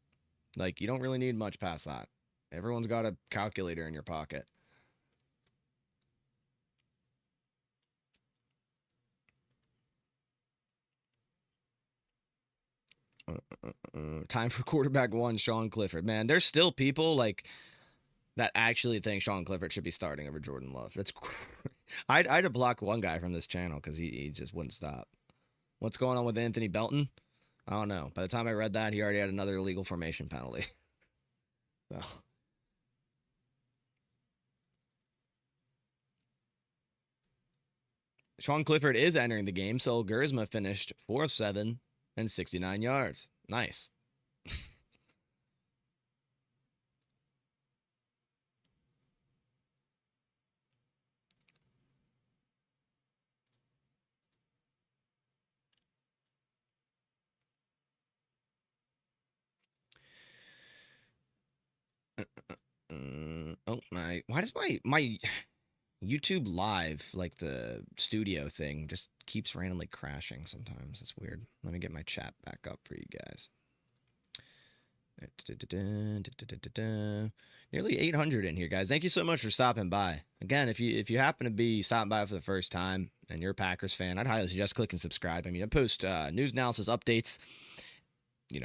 [SPEAKER 1] Like, you don't really need much past that. Everyone's got a calculator in your pocket. Time for quarterback 1, Sean Clifford. Man, there's still people like that actually think Sean Clifford should be starting over Jordan Love. That's I had to block one guy from this channel because he just wouldn't stop. What's going on with Anthony Belton? I don't know. By the time I read that, he already had another illegal formation penalty. So. Sean Clifford is entering the game, so Gersma finished 4 of 7 and 69 yards. Nice. Oh my! Why does my YouTube live, like the studio thing, just keeps randomly crashing sometimes? It's weird. Let me get my chat back up for you guys. Nearly 800 in here, guys. Thank you so much for stopping by. Again, if you happen to be stopping by for the first time and you're a Packers fan, I'd highly suggest clicking subscribe. I mean, I post news analysis updates,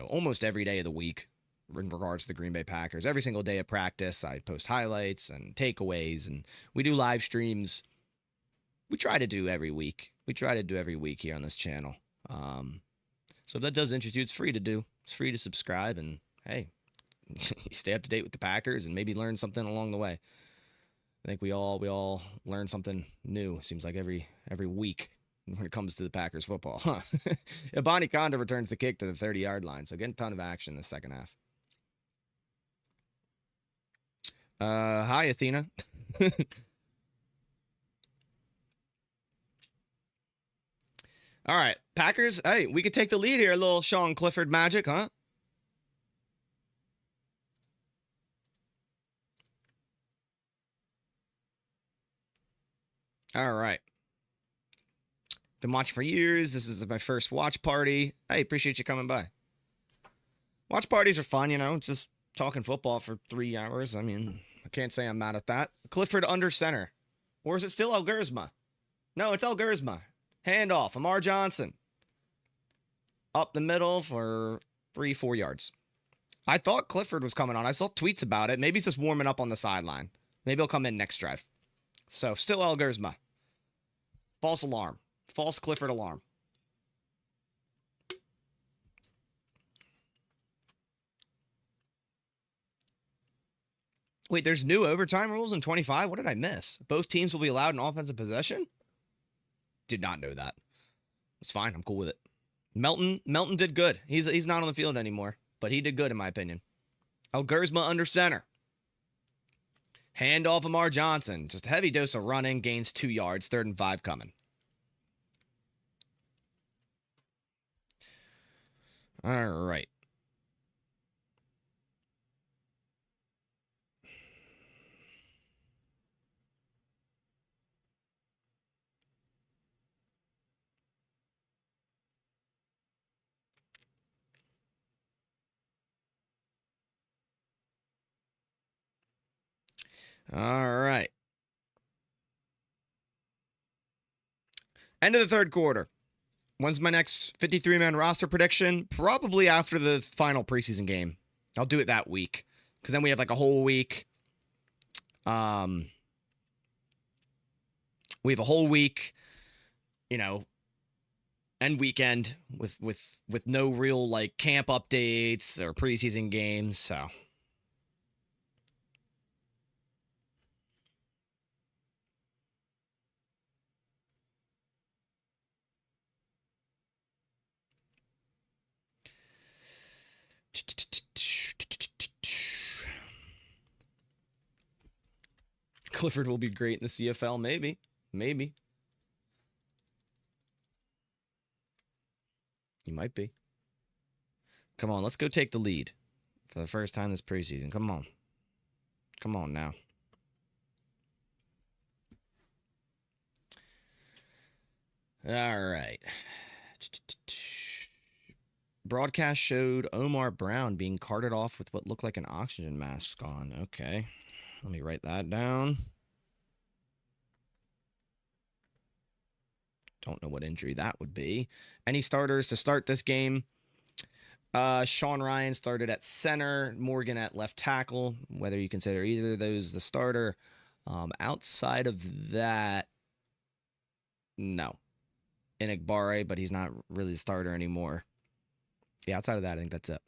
[SPEAKER 1] almost every day of the week in regards to the Green Bay Packers. Every single day of practice, I post highlights and takeaways, and we do live streams. We try to do every week. Here on this channel. So if that does interest you, it's free to do. It's free to subscribe, and hey, you stay up to date with the Packers and maybe learn something along the way. I think we all learn something new. Seems like every week when it comes to the Packers football. Huh? Ebony Conda returns the kick to the 30-yard line, so getting a ton of action in the second half. Hi, Athena. All right, Packers. Hey, we could take the lead here. A little Sean Clifford magic, huh? All right. Been watching for years. This is my first watch party. Hey, appreciate you coming by. Watch parties are fun, It's just talking football for 3 hours. I mean, I can't say I'm mad at that. Clifford under center. Or is it still El Gersma? No, it's El Gersma. Handoff. Amar Johnson. Up the middle for 3-4 yards. I thought Clifford was coming on. I saw tweets about it. Maybe he's just warming up on the sideline. Maybe he'll come in next drive. So, still El Gersma. False alarm. False Clifford alarm. Wait, there's new overtime rules in 25? What did I miss? Both teams will be allowed an offensive possession? Did not know that. It's fine. I'm cool with it. Melton did good. He's not on the field anymore, but he did good in my opinion. El Gersma under center. Handoff Amar Johnson. Just a heavy dose of running. Gains 2 yards. 3rd and 5 coming. All right. All right. End of the 3rd quarter. When's my next 53-man roster prediction? Probably after the final preseason game. I'll do it that week. Because then we have like a whole week. We have a whole week, you know, and weekend with no real like camp updates or preseason games. So Clifford will be great in the CFL. Maybe. He might be. Come on, let's go take the lead for the first time this preseason. Come on. Come on now. All right. Broadcast showed Omar Brown being carted off with what looked like an oxygen mask on. Okay. Let me write that down. Don't know what injury that would be. Any starters to start this game? Sean Ryan started at center, Morgan at left tackle, whether you consider either of those the starter. Outside of that, no. Enigbare, but he's not really the starter anymore. Yeah, outside of that, I think that's it.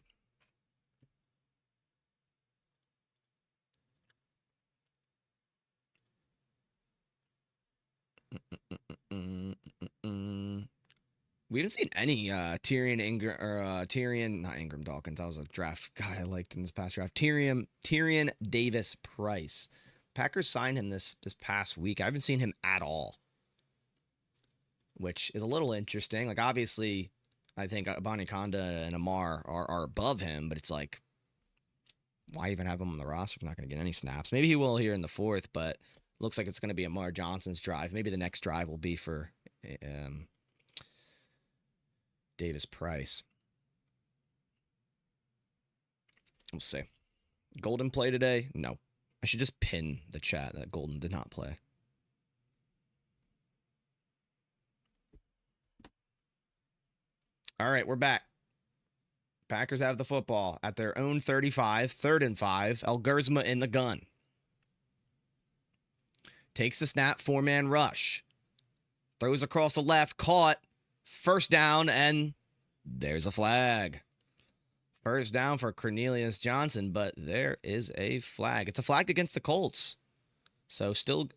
[SPEAKER 1] We haven't seen any Tyrion Ingram or not Ingram Dawkins. That was a draft guy I liked in this past draft. Tyrion Davis Price. Packers signed him this past week. I haven't seen him at all, which is a little interesting. Like obviously, I think Bonnie Conda and Amar are above him, but it's like, why even have him on the roster if he's not going to get any snaps? Maybe he will here in the fourth, but looks like it's going to be Amar Johnson's drive. Maybe the next drive will be for Davis Price. We'll see. Golden play today? No. I should just pin the chat that Golden did not play. All right, we're back. Packers have the football at their own 35, 3rd and 5. Elgersma in the gun. Takes the snap, 4-man rush. Throws across the left, caught. First down, and there's a flag. First down for Cornelius Johnson, but there is a flag. It's a flag against the Colts. So still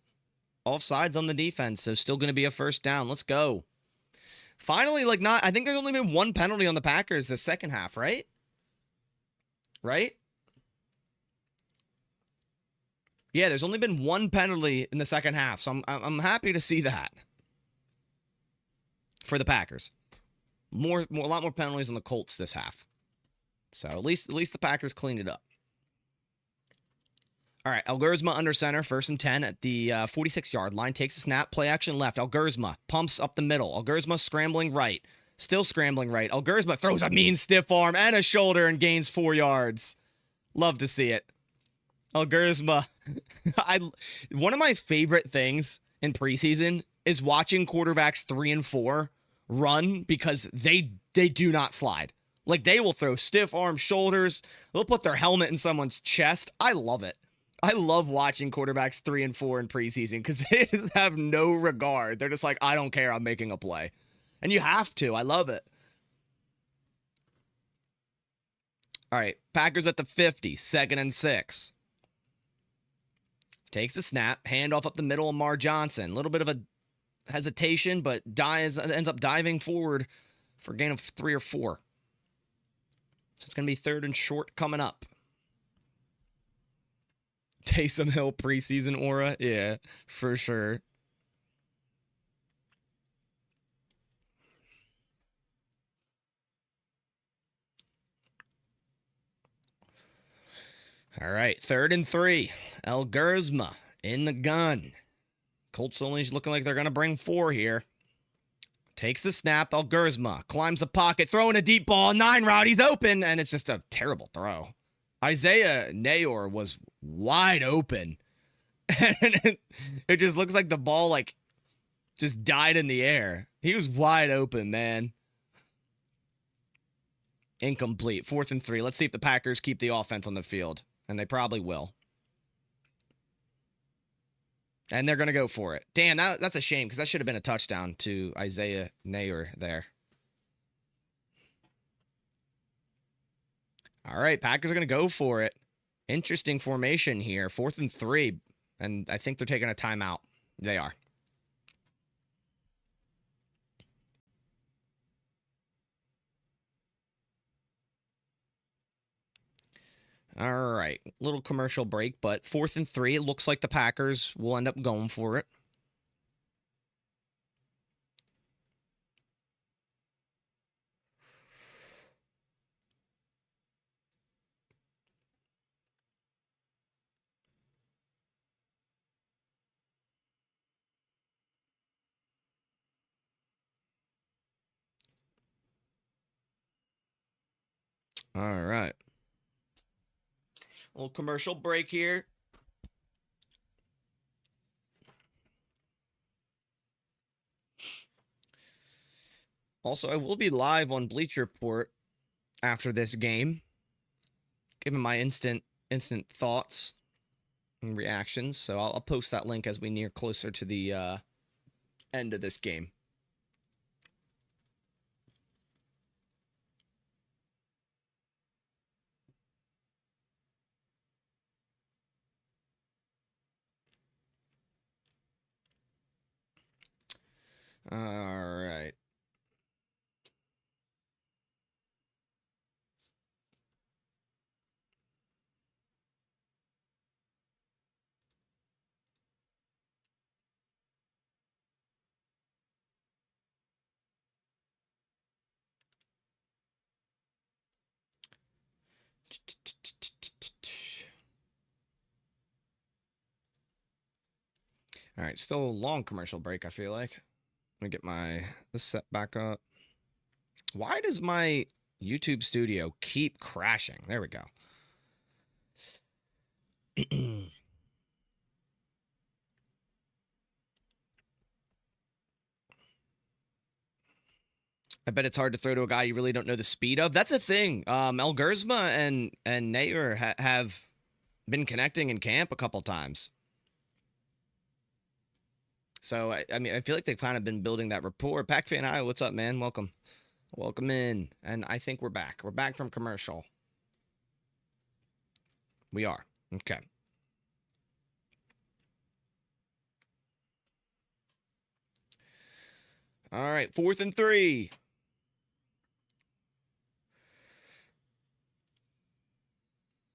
[SPEAKER 1] offsides on the defense, so still going to be a first down. Let's go. Finally, I think there's only been one penalty on the Packers this second half, right? Right? Yeah, there's only been one penalty in the second half, so I'm happy to see that for the Packers. A lot more penalties on the Colts this half. So at least the Packers cleaned it up. All right, Elgersma under center, 1st and 10 at the 46-yard line. Takes a snap, play action left. Elgersma pumps up the middle. Elgersma scrambling right. Still scrambling right. Elgersma throws a mean stiff arm and a shoulder and gains 4 yards. Love to see it. Elgersma. One of my favorite things in preseason is watching quarterbacks 3 and 4 run because they do not slide. Like, they will throw stiff arm shoulders. They'll put their helmet in someone's chest. I love it. I love watching quarterbacks 3 and 4 in preseason because they just have no regard. They're just like, I don't care. I'm making a play. And you have to. I love it. All right. Packers at the 50. 2nd and 6. Takes a snap. Handoff up the middle. Amar Johnson. A little bit of a hesitation, but ends up diving forward for a gain of 3 or 4. So it's going to be 3rd and short coming up. Taysom Hill preseason aura? Yeah, for sure. All right, 3rd and 3. Elgersma in the gun. Colts only looking like they're going to bring 4 here. Takes the snap. Elgersma climbs the pocket, throwing a deep ball. 9 route. He's open, and it's just a terrible throw. Isaiah Nayor was wide open. And it just looks like the ball, just died in the air. He was wide open, man. Incomplete. 4th and 3. Let's see if the Packers keep the offense on the field. And they probably will. And they're going to go for it. Damn, that's a shame because that should have been a touchdown to Isaiah Nayer there. All right, Packers are going to go for it. Interesting formation here. 4th and 3. And I think they're taking a timeout. They are. All right, little commercial break, but 4th and 3. It looks like the Packers will end up going for it. All right. Little commercial break here. Also, I will be live on Bleacher Report after this game, giving my instant thoughts and reactions. So I'll post that link as we near closer to the end of this game. All right. All right, still a long commercial break, I feel like. Let me get this set back up. Why does my YouTube studio keep crashing? There we go. I bet it's hard to throw to a guy you really don't know the speed of. That's a thing. Elgersma and Nayer have been connecting in camp a couple times. So, I mean, I feel like they've kind of been building that rapport. Pac Fan Iowa, what's up, man? Welcome. Welcome in. And I think we're back. We're back from commercial. We are. Okay. All right, 4th and 3.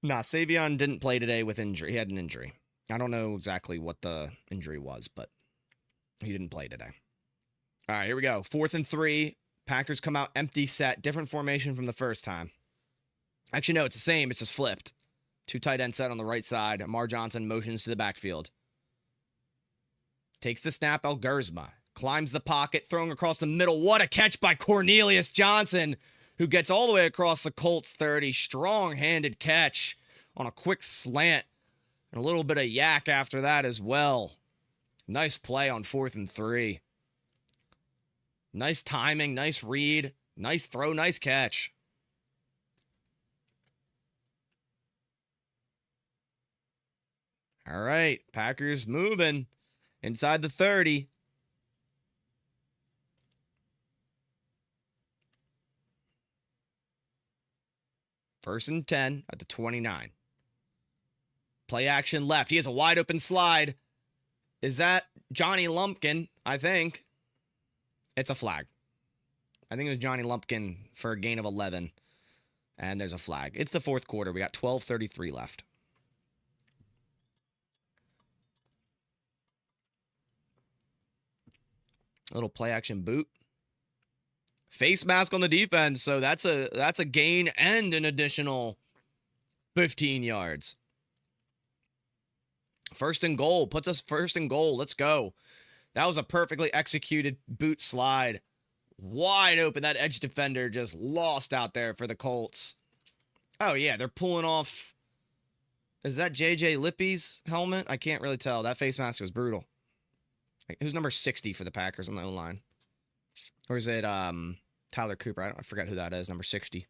[SPEAKER 1] Nah, Savion didn't play today with injury. He had an injury. I don't know exactly what the injury was, but he didn't play today. All right, here we go. 4th and 3. Packers come out empty set. Different formation from the first time. Actually, no, it's the same. It's just flipped. 2 tight end set on the right side. Amar Johnson motions to the backfield. Takes the snap, Elgersma. Climbs the pocket, throwing across the middle. What a catch by Cornelius Johnson, who gets all the way across the Colts 30. Strong-handed catch on a quick slant. And a little bit of yak after that as well. Nice play on 4th and 3. Nice timing, nice read, nice throw, nice catch. All right, Packers moving inside the 30. First and 10 at the 29. Play action left. He has a wide open slide. Is that Johnny Lumpkin? I think. It's a flag. I think it was Johnny Lumpkin for a gain of 11. And there's a flag. It's the 4th quarter. We got 12:33 left. A little play action boot. Face mask on the defense. So that's a gain and an additional 15 yards. First and goal. Puts us first and goal. Let's go. That was a perfectly executed boot slide. Wide open. That edge defender just lost out there for the Colts. Oh, yeah. They're pulling off. Is that J.J. Lippy's helmet? I can't really tell. That face mask was brutal. Who's number 60 for the Packers on the O-line? Or is it Tyler Cooper? I forget who that is, number 60.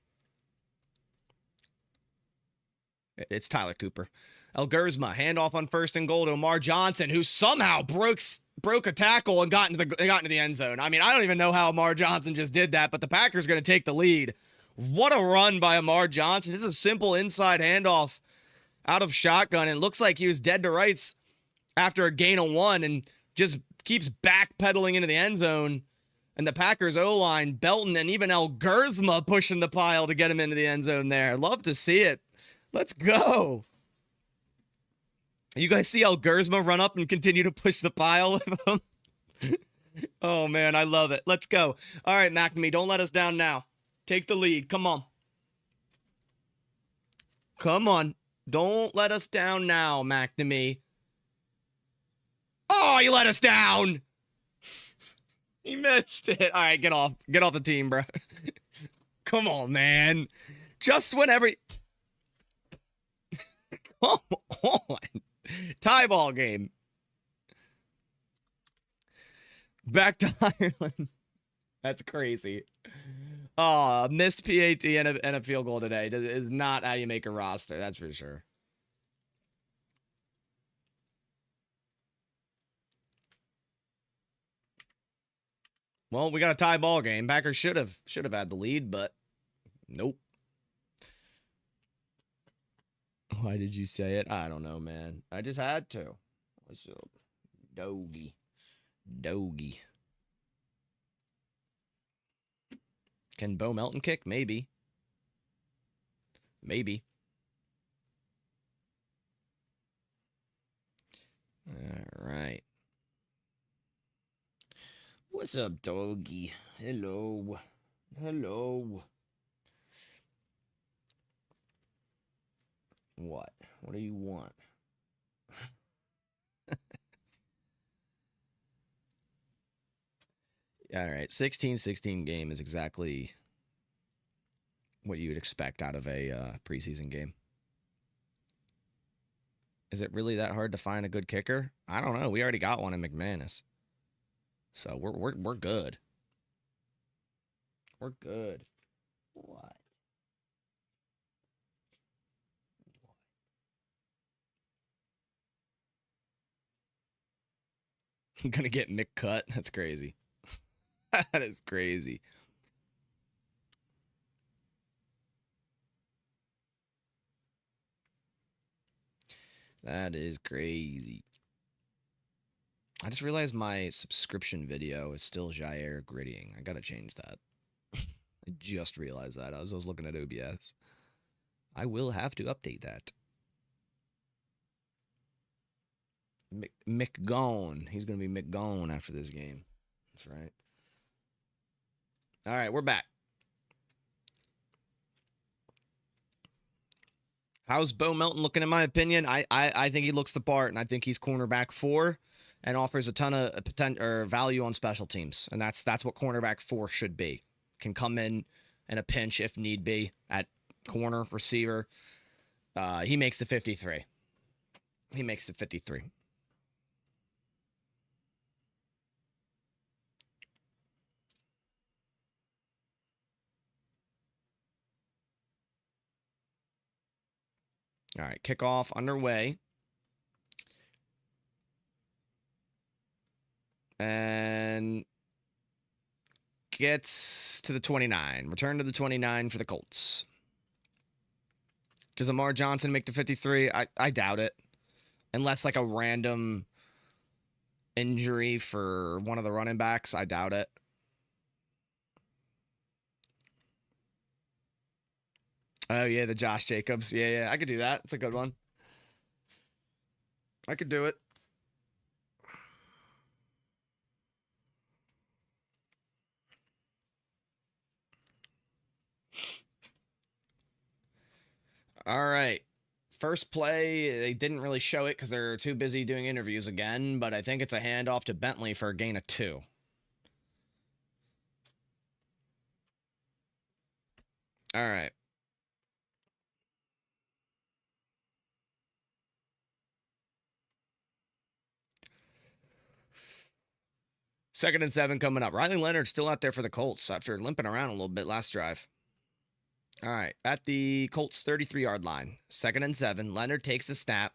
[SPEAKER 1] It's Tyler Cooper. El Gurzma, handoff on 1st and goal to Amar Johnson, who somehow broke a tackle and got into the end zone. I mean, I don't even know how Amar Johnson just did that, but the Packers going to take the lead. What a run by Amar Johnson. Just a simple inside handoff out of shotgun. And it looks like he was dead to rights after a gain of 1 and just keeps backpedaling into the end zone. And the Packers O-line, Belton, and even El Gurzma pushing the pile to get him into the end zone there. Love to see it. Let's go. You guys see El Gurzma run up and continue to push the pile with him? Oh, man, I love it. Let's go. All right, McNamee, don't let us down now. Take the lead. Come on. Come on. Don't let us down now, McNamee. Oh, you let us down. He missed it. All right, get off. Get off the team, bro. Come on, man. Just whenever... Come on. Tie ball game. Back to Ireland. That's crazy. Oh, missed PAT and a field goal today is not how you make a roster. That's for sure. Well, we got a tie ball game. Packers should have had the lead, but nope. Why did you say it? I don't know, man. I just had to. What's up? Doggy. Can Bo Melton kick? Maybe. All right. What's up, doggy? Hello. What? What do you want? All right, 16-16 game is exactly what you would expect out of a preseason game. Is it really that hard to find a good kicker? I don't know. We already got one in McManus, so we're good. We're good. What? I'm gonna get Mick cut. That's crazy. That is crazy. That is crazy. I just realized my subscription video is still Jair grittying. I gotta change that. I just realized that as I was looking at OBS. I will have to update that. McGone. He's gonna be McGone after this game. That's right. All right, we're back. How's Bo Melton looking, in my opinion? I think he looks the part, and I think he's cornerback 4 and offers a ton of potential or value on special teams. And that's what cornerback 4 should be. Can come in a pinch if need be at corner, receiver. He makes the 53. He makes the 53. All right, kickoff underway. And gets to the 29. Return to the 29 for the Colts. Does Amar Johnson make the 53? I doubt it. Unless like a random injury for one of the running backs, I doubt it. Oh, yeah, the Josh Jacobs. Yeah, I could do that. It's a good one. I could do it. All right. First play, they didn't really show it because they're too busy doing interviews again, but I think it's a handoff to Bentley for a gain of 2. All right. 2nd and 7 coming up. Riley Leonard still out there for the Colts after limping around a little bit last drive. All right, at the Colts 33-yard line. 2nd and 7. Leonard takes the snap.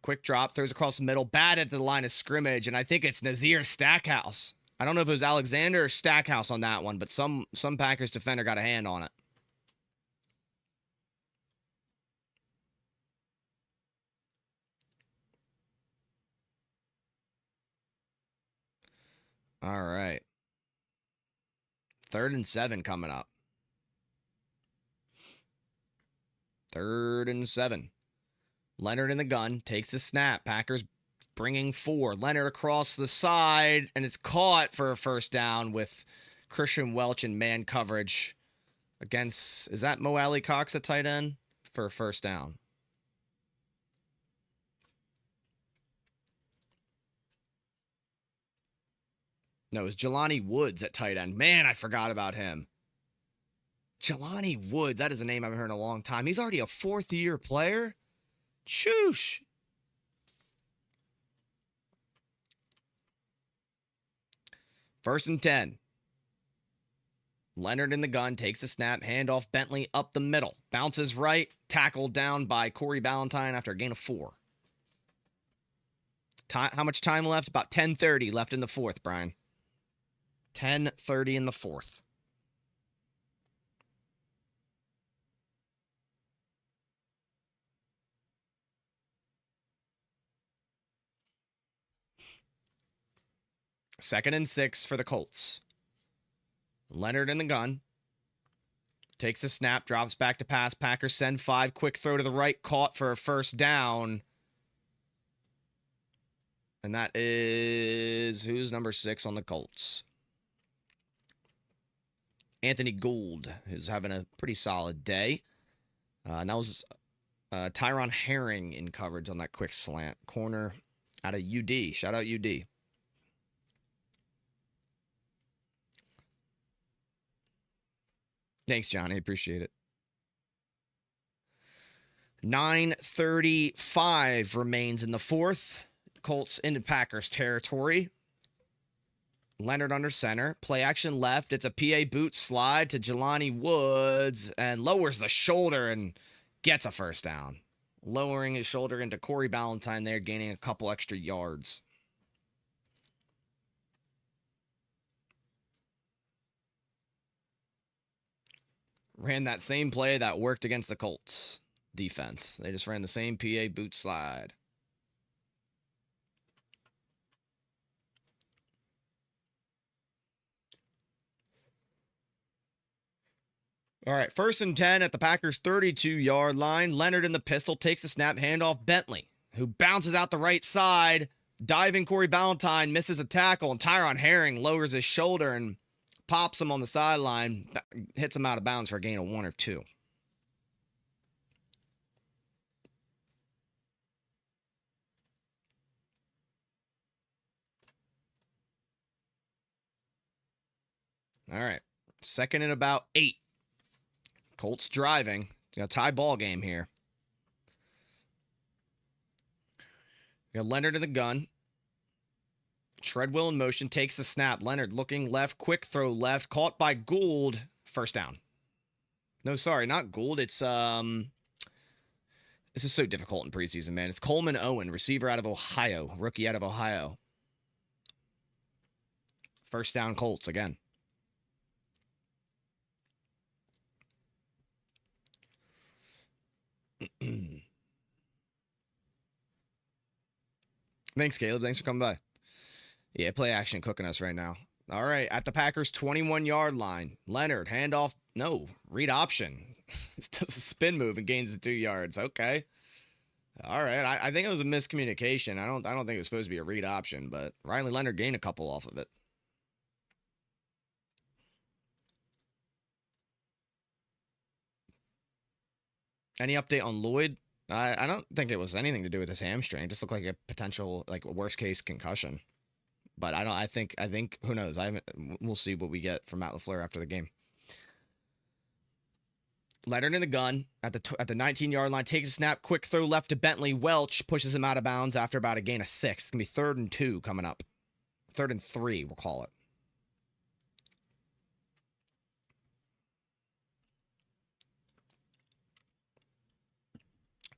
[SPEAKER 1] Quick drop, throws across the middle. Bad at the line of scrimmage, and I think it's Nazir Stackhouse. I don't know if it was Alexander or Stackhouse on that one, but some Packers defender got a hand on it. All right. 3rd and 7 coming up. 3rd and 7. Leonard in the gun, takes the snap. Packers bringing 4. Leonard across the side, and it's caught for a first down with Christian Welch in man coverage against, is that Mo Alley Cox at tight end? For a first down. No, it was Jelani Woods at tight end. Man, I forgot about him. Jelani Woods, that is a name I haven't heard in a long time. He's already a 4th-year player? Shoosh. First and 10. Leonard in the gun, takes a snap, handoff Bentley up the middle. Bounces right, tackled down by Corey Ballantyne after a gain of 4. How much time left? About 10:30 left in the 4th, Brian. 10:30 in the 4th. Second and 6 for the Colts. Leonard in the gun. Takes a snap, drops back to pass. Packers send 5. Quick throw to the right, caught for a first down. And that is, who's number 6 on the Colts? Anthony Gould is having a pretty solid day. And that was Tyron Herring in coverage on that quick slant. Corner out of UD. Shout out UD. Thanks, Johnny. Appreciate it. 9:35 remains in the 4th. Colts into Packers territory. Leonard under center. Play action left. It's a PA boot slide to Jelani Woods and lowers the shoulder and gets a first down. Lowering his shoulder into Corey Ballantyne there, gaining a couple extra yards. Ran that same play that worked against the Colts defense. They just ran the same PA boot slide. All right, 1st and 10 at the Packers' 32-yard line. Leonard in the pistol, takes the snap, handoff Bentley, who bounces out the right side. Diving Corey Ballantyne misses a tackle, and Tyron Herring lowers his shoulder and pops him on the sideline, hits him out of bounds for a gain of 1 or 2. All right, 2nd and about 8. Colts driving. Tie ball game here. We got Leonard in the gun. Treadwell in motion, takes the snap. Leonard looking left, quick throw left, caught by Gould. First down. No, sorry, not Gould. It's this is so difficult in preseason, man. It's Coleman Owen, receiver out of Ohio, rookie out of Ohio. First down, Colts again. Thanks, Caleb. Thanks for coming by. Yeah, play action cooking us right now. All right, at the Packers' 21-yard line. Leonard, handoff. No, read option. Does a spin move and gains the 2 yards. Okay. All right, I think it was a miscommunication. I don't think it was supposed to be a read option, but Riley Leonard gained a couple off of it. Any update on Lloyd? I don't think it was anything to do with his hamstring. It just looked like a potential, like, worst case concussion. But I think who knows? We'll see what we get from Matt LaFleur after the game. Leonard in the gun at the 19-yard line, takes a snap, quick throw left to Bentley. Welch pushes him out of bounds after about a gain of 6. It's gonna be 3rd and 2 coming up. 3rd and 3, we'll call it.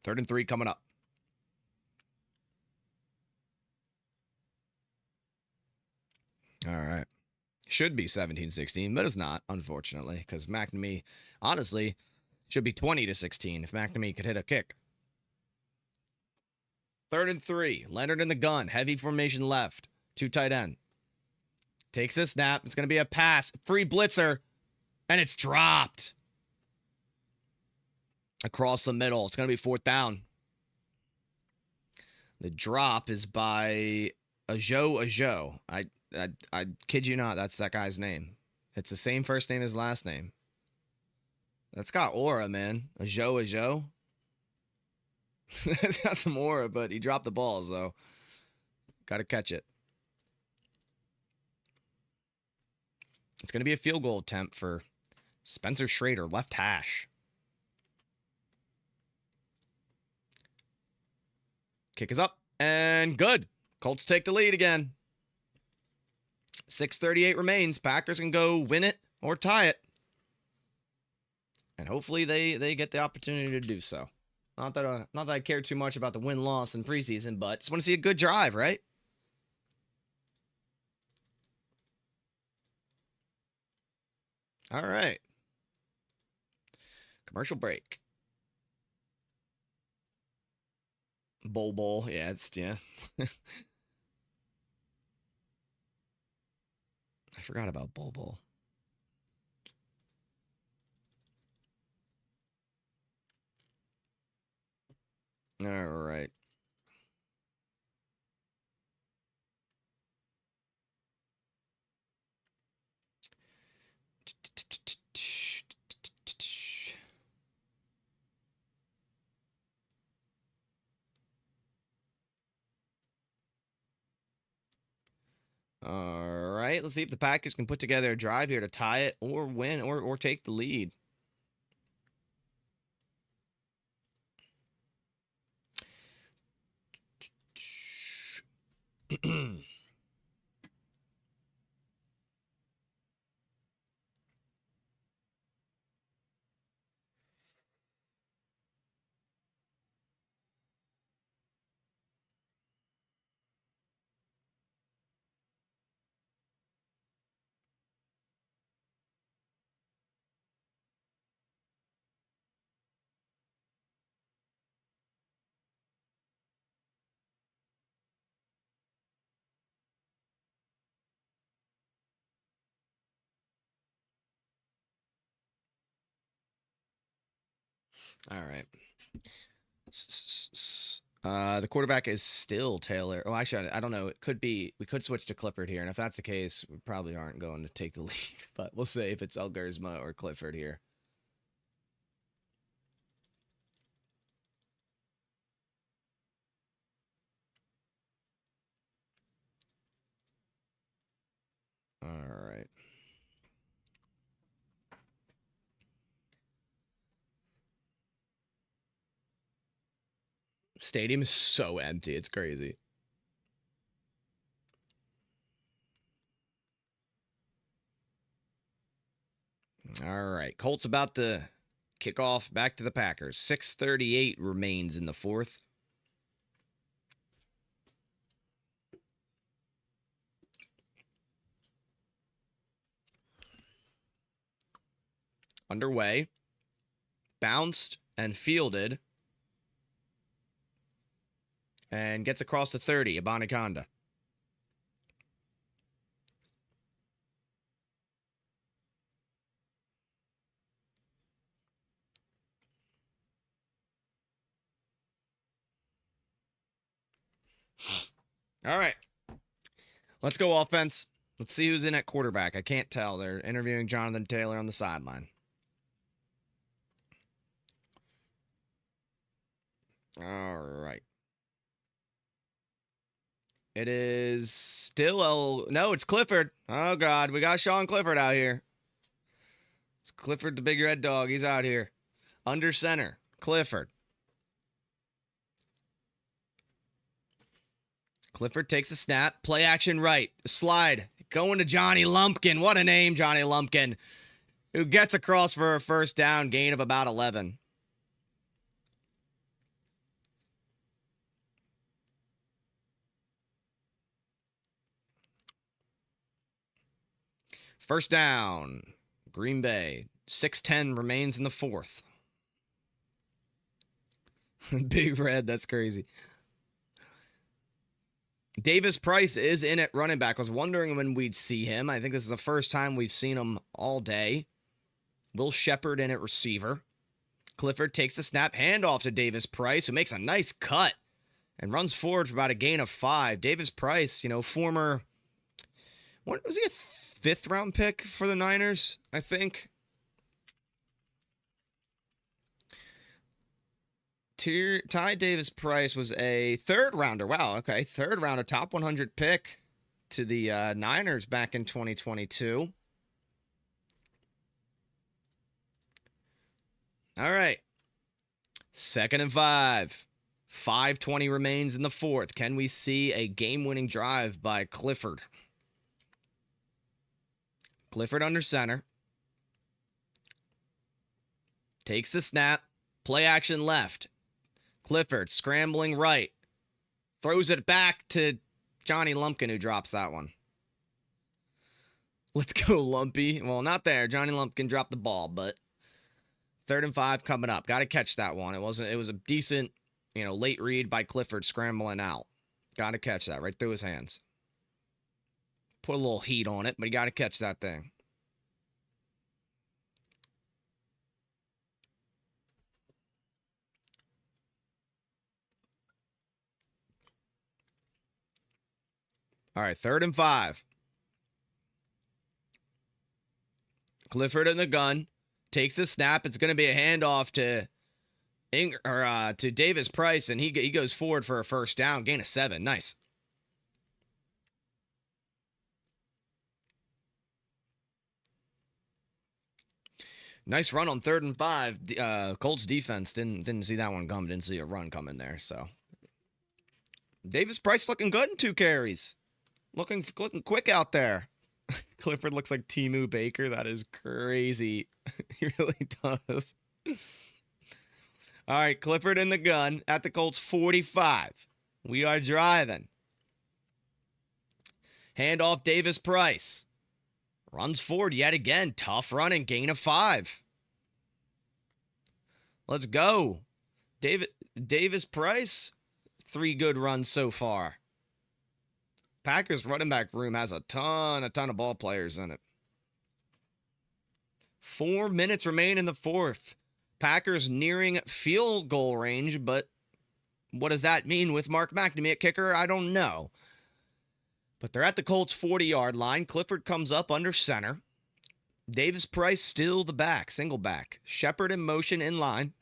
[SPEAKER 1] Third and 3 coming up. All right. Should be 17-16, but it's not, unfortunately, because McNamee, honestly, should be 20-16 if McNamee could hit a kick. 3rd and 3. Leonard in the gun. Heavy formation left. 2 tight end. Takes a snap. It's going to be a pass. Free blitzer. And it's dropped. Across the middle. It's going to be 4th down. The drop is by Ajo. I kid you not, that's that guy's name. It's the same first name as last name. That's got aura, man. Ajo. It's got some aura, but he dropped the ball, so got to catch it. It's going to be a field goal attempt for Spencer Schrader, left hash. Kick is up, and good. Colts take the lead again. 6:38 remains. Packers can go win it or tie it. And hopefully they get the opportunity to do so. Not that I care too much about the win-loss in preseason, but just want to see a good drive, right? All right. Commercial break. Bowl. Yeah. I forgot about Bowl. All right. All right, let's see if the Packers can put together a drive here to tie it or win or take the lead. All right. The quarterback is still Taylor. Oh, actually, I don't know. It could be. We could switch to Clifford here, and if that's the case, we probably aren't going to take the lead. But we'll see if it's Elgersma or Clifford here. All right. Stadium is so empty. It's crazy. All right. Colts about to kick off back to the Packers. 6:38 remains in the 4th. Underway. Bounced and fielded. And gets across the 30, Abaniconda. All right. Let's go offense. Let's see who's in at quarterback. I can't tell. They're interviewing Jonathan Taylor on the sideline. All right. It is still no, it's Clifford. Oh, God. We got Sean Clifford out here. It's Clifford, the big red dog. He's out here. Under center. Clifford. Clifford takes a snap. Play action right. Slide. Going to Johnny Lumpkin. What a name, Johnny Lumpkin. Who gets across for a first down, gain of about 11. First down, Green Bay. 6:10 remains in the fourth. Big Red, that's crazy. Davis Price is in at running back. I was wondering when we'd see him. I think this is the first time we've seen him all day. Will Shepard in at receiver. Clifford takes the snap, handoff to Davis Price, who makes a nice cut and runs forward for about a gain of 5. Davis Price, former, what was he, a 5th round pick for the Niners, I think? Ty Davis Price was a 3rd rounder. Wow, okay. 3rd rounder, top 100 pick to the Niners back in 2022. All right. 2nd and 5. 5:20 remains in the fourth. Can we see a game-winning drive by Clifford? Clifford under center. Takes the snap. Play action left. Clifford scrambling right. Throws it back to Johnny Lumpkin, who drops that one. Let's go, Lumpy. Well, not there. Johnny Lumpkin dropped the ball, but 3rd and 5 coming up. Got to catch that one. It was a decent, late read by Clifford scrambling out. Got to catch that right through his hands. Put a little heat on it, but you got to catch that thing. All right, 3rd and 5. Clifford in the gun. Takes the snap. It's going to be a handoff to to Davis Price, and he goes forward for a first down. Gain of 7. Nice. Nice run on 3rd and 5. Colts defense didn't see that one come. Didn't see a run coming there. So Davis Price looking good in 2 carries. Looking quick out there. Clifford looks like Temu Baker. That is crazy. He really does. All right, Clifford in the gun at the Colts 45. We are driving. Handoff Davis Price. Runs forward yet again. Tough running. Gain of 5. Let's go. Davis Price. 3 good runs so far. Packers running back room has a ton of ball players in it. 4 minutes remain in the fourth. Packers nearing field goal range, but what does that mean with Mark McNamee at kicker? I don't know. But they're at the Colts 40-yard line. Clifford comes up under center. Davis Price still the back, single back. Shepard in motion in line.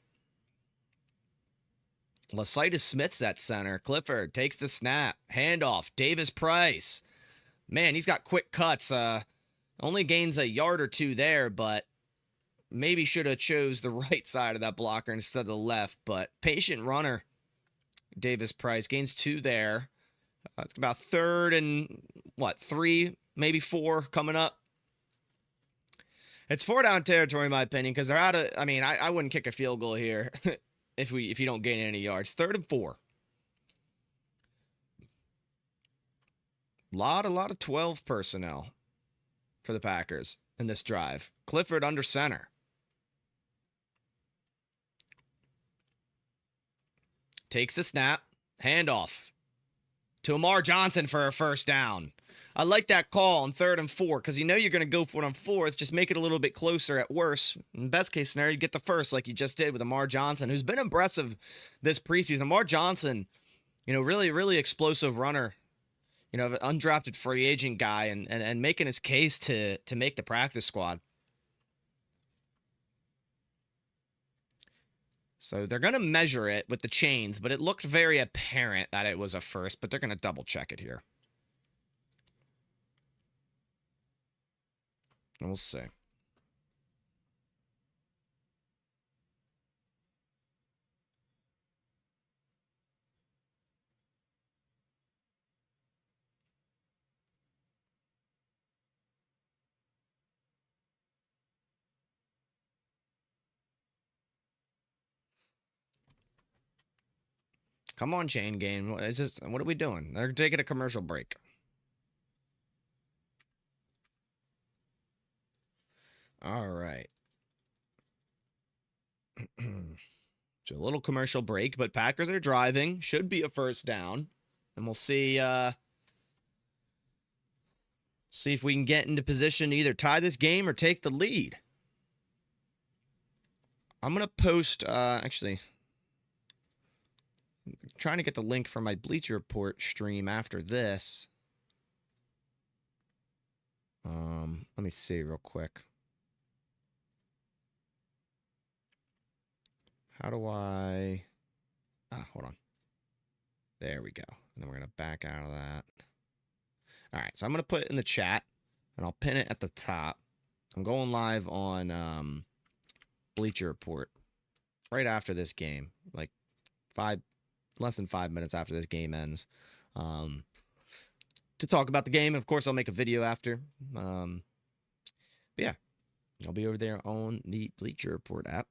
[SPEAKER 1] Lasitis Smith's at center. Clifford takes the snap. Handoff. Davis Price. Man, he's got quick cuts. Only gains a yard or 2 there, but maybe should have chose the right side of that blocker instead of the left. But patient runner. Davis Price gains 2 there. It's about 3rd and 3, maybe 4 coming up. It's 4 down territory in my opinion because they're out of. I mean, I wouldn't kick a field goal here. If you don't gain any yards. 3rd and 4. Lot of 12 personnel for the Packers in this drive. Clifford under center. Takes a snap. Handoff to Amar Johnson for a first down. I like that call on 3rd and 4 because you're going to go for it on 4th. Just make it a little bit closer at worst. In best case scenario, you get the first like you just did with Amar Johnson, who's been impressive this preseason. Amar Johnson, really, really explosive runner. An undrafted free agent guy and making his case to make the practice squad. So they're going to measure it with the chains, but it looked very apparent that it was a first, but they're going to double check it here. We'll see. Come on, chain game. It's just, what are we doing? They're taking a commercial break. All right. It's a little commercial break, but Packers are driving. Should be a first down. And we'll see see if we can get into position to either tie this game or take the lead. I'm going to post, actually, I'm trying to get the link for my Bleacher Report stream after this. Let me see real quick. How do I... hold on. There we go. And then we're going to back out of that. All right, so I'm going to put it in the chat, and I'll pin it at the top. I'm going live on Bleacher Report right after this game, like less than 5 minutes after this game ends, to talk about the game. And of course, I'll make a video after. But yeah, I'll be over there on the Bleacher Report app.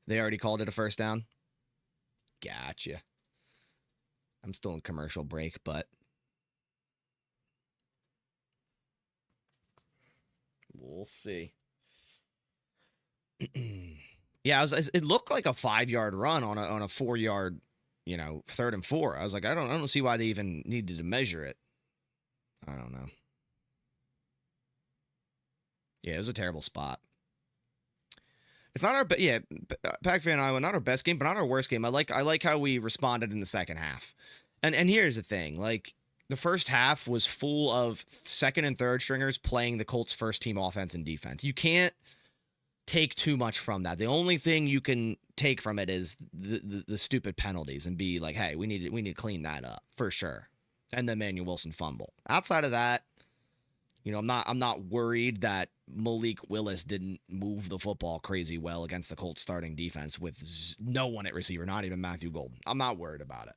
[SPEAKER 1] They already called it a first down? Gotcha. I'm still in commercial break, but we'll see. Yeah, it looked like a 5-yard run on a 4-yard, 3rd and 4. I was like, I don't see why they even needed to measure it. I don't know. Yeah, it was a terrible spot. It's not our Pack Fan Iowa, not our best game, but not our worst game. I like how we responded in the second half. And here's the thing, like, the first half was full of second and third stringers playing the Colts' first team offense and defense. You can't take too much from that. The only thing you can take from it is the stupid penalties and be like, hey, we need to clean that up for sure. And the Emmanuel Wilson fumble. Outside of that, I'm not worried that Malik Willis didn't move the football crazy well against the Colts starting defense with no one at receiver, not even Matthew Golden. I'm not worried about it.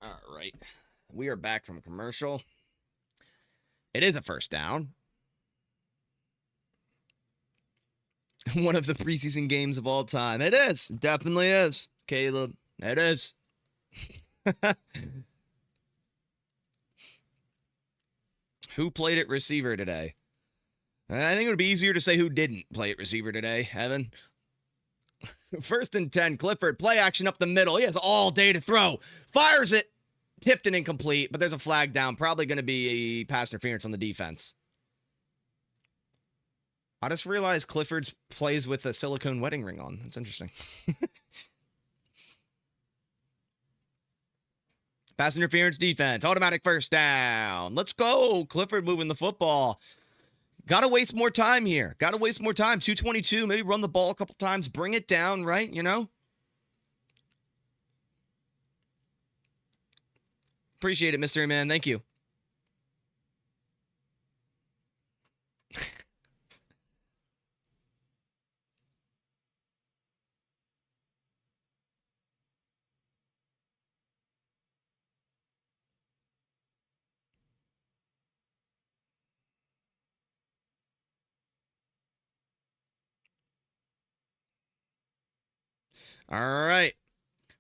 [SPEAKER 1] All right. We are back from commercial. It is a first down. One of the preseason games of all time. It is. It definitely is, Caleb. It is. Who played at receiver today? I think it would be easier to say who didn't play at receiver today, Evan. 1st and 10, Clifford, play action up the middle. He has all day to throw. Fires it. Tipped and incomplete, but there's a flag down. Probably going to be a pass interference on the defense. I just realized Clifford plays with a silicone wedding ring on. That's interesting. Pass interference defense. Automatic first down. Let's go. Clifford moving the football. Got to waste more time here. Got to waste more time. 2:22. Maybe run the ball a couple times. Bring it down, right? Appreciate it, mystery man. Thank you. All right.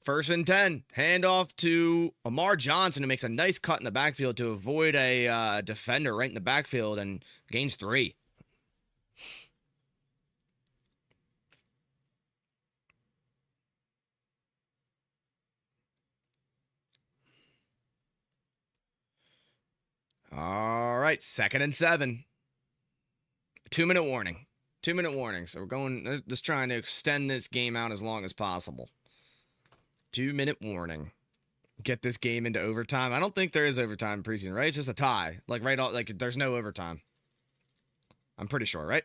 [SPEAKER 1] 1st and 10. Handoff to Amar Johnson, who makes a nice cut in the backfield to avoid a defender right in the backfield and gains 3. All right. 2nd and 7. 2-minute warning. 2-minute warning. So we're just trying to extend this game out as long as possible. 2-minute warning. Get this game into overtime. I don't think there is overtime in preseason, right? It's just a tie. Like there's no overtime. I'm pretty sure, right?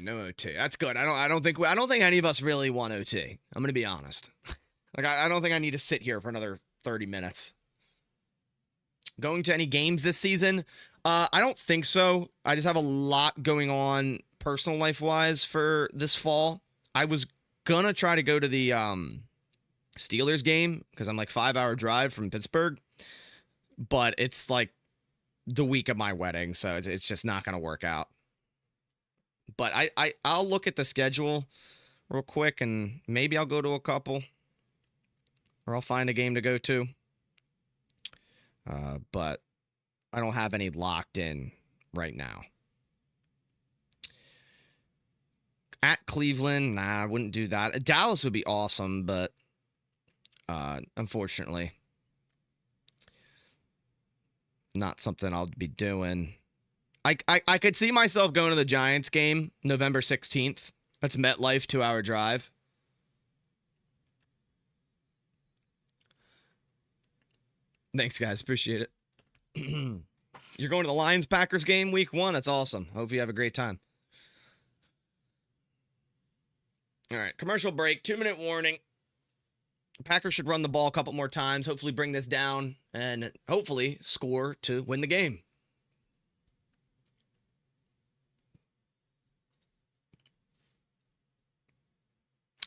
[SPEAKER 1] No OT. That's good. I don't think any of us really want OT. I'm gonna be honest. Like I don't think I need to sit here for another 30 minutes. Going to any games this season? I don't think so. I just have a lot going on personal life-wise for this fall. I was going to try to go to the Steelers game because I'm like 5-hour drive from Pittsburgh. But it's like the week of my wedding, so it's just not going to work out. But I'll look at the schedule real quick, and maybe I'll go to a couple. Or I'll find a game to go to. But I don't have any locked in right now. At Cleveland, nah, I wouldn't do that. Dallas would be awesome, but unfortunately, not something I'll be doing. I could see myself going to the Giants game November 16th. That's MetLife, 2-hour drive. Thanks, guys. Appreciate it. You're going to the Lions-Packers game week 1? That's awesome. Hope you have a great time. All right, commercial break. 2-minute warning. Packers should run the ball a couple more times, hopefully bring this down, and hopefully score to win the game.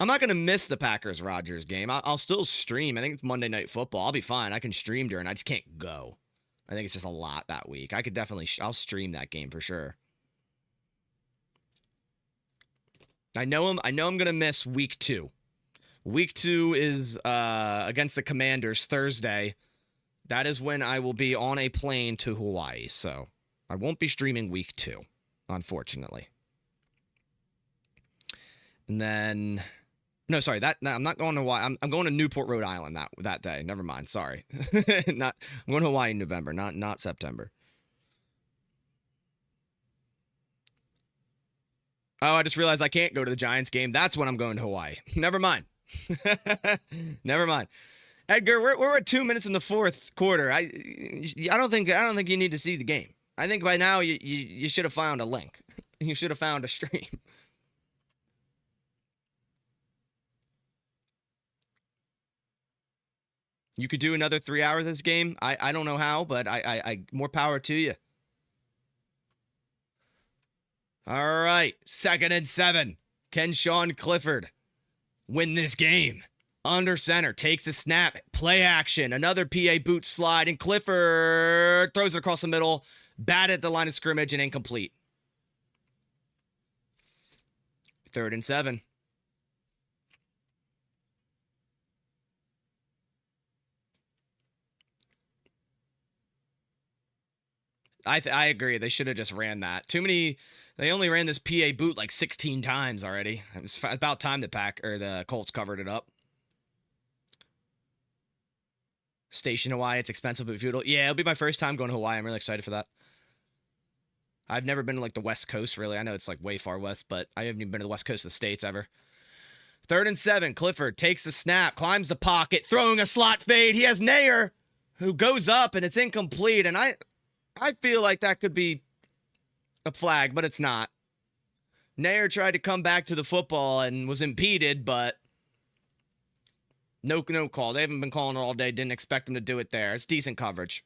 [SPEAKER 1] I'm not going to miss the Packers-Rodgers game. I'll still stream. I think it's Monday Night Football. I'll be fine. I can stream during. I just can't go. I think it's just a lot that week. I could definitely... I'll stream that game for sure. I know I'm going to miss week 2. Week 2 is against the Commanders Thursday. That is when I will be on a plane to Hawaii. So I won't be streaming week 2, unfortunately. And then... No, sorry. I'm not going to Hawaii. I'm going to Newport, Rhode Island that day. Never mind. Sorry. I'm going to Hawaii in November, not September. Oh, I just realized I can't go to the Giants game. That's when I'm going to Hawaii. Never mind. Never mind. Edgar, we're at 2 minutes in the fourth quarter. I don't think you need to see the game. I think by now you should have found a link. You should have found a stream. You could do another 3 hours of this game. I don't know how, but I more power to you. All right, 2nd and 7. Can Sean Clifford win this game? Under center, takes the snap, play action, another PA boot slide, and Clifford throws it across the middle, bat at the line of scrimmage, and incomplete. 3rd and 7. I agree. They should have just ran that. Too many. They only ran this PA boot like 16 times already. It was about time the Colts covered it up. Station Hawaii. It's expensive but beautiful. Yeah, it'll be my first time going to Hawaii. I'm really excited for that. I've never been to like the West Coast really. I know it's like way far west, but I haven't even been to the West Coast of the States ever. 3rd and 7. Clifford takes the snap, climbs the pocket, throwing a slot fade. He has Nair, who goes up, and it's incomplete. And I feel like that could be a flag, but it's not. Nair tried to come back to the football and was impeded, but no call. They haven't been calling it all day. Didn't expect him to do it there. It's decent coverage.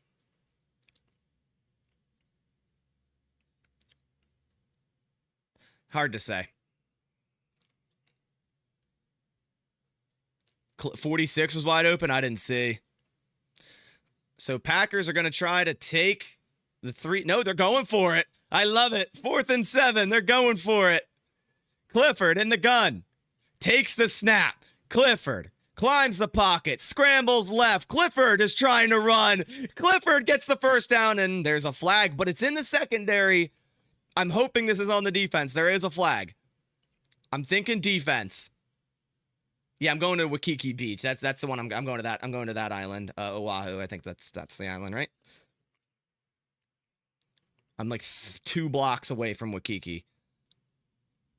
[SPEAKER 1] Hard to say. 46 was wide open. I didn't see. So Packers are going to try to take the 3. No, they're going for it. I love it. 4th and 7. They're going for it. Clifford in the gun. Takes the snap. Clifford climbs the pocket. Scrambles left. Clifford is trying to run. Clifford gets the first down, and there's a flag, but it's in the secondary. I'm hoping this is on the defense. There is a flag. I'm thinking defense. Yeah, I'm going to Waikiki Beach. That's the one. I'm going to that. I'm going to that island, Oahu. I think that's the island, right? I'm like 2 blocks away from Waikiki.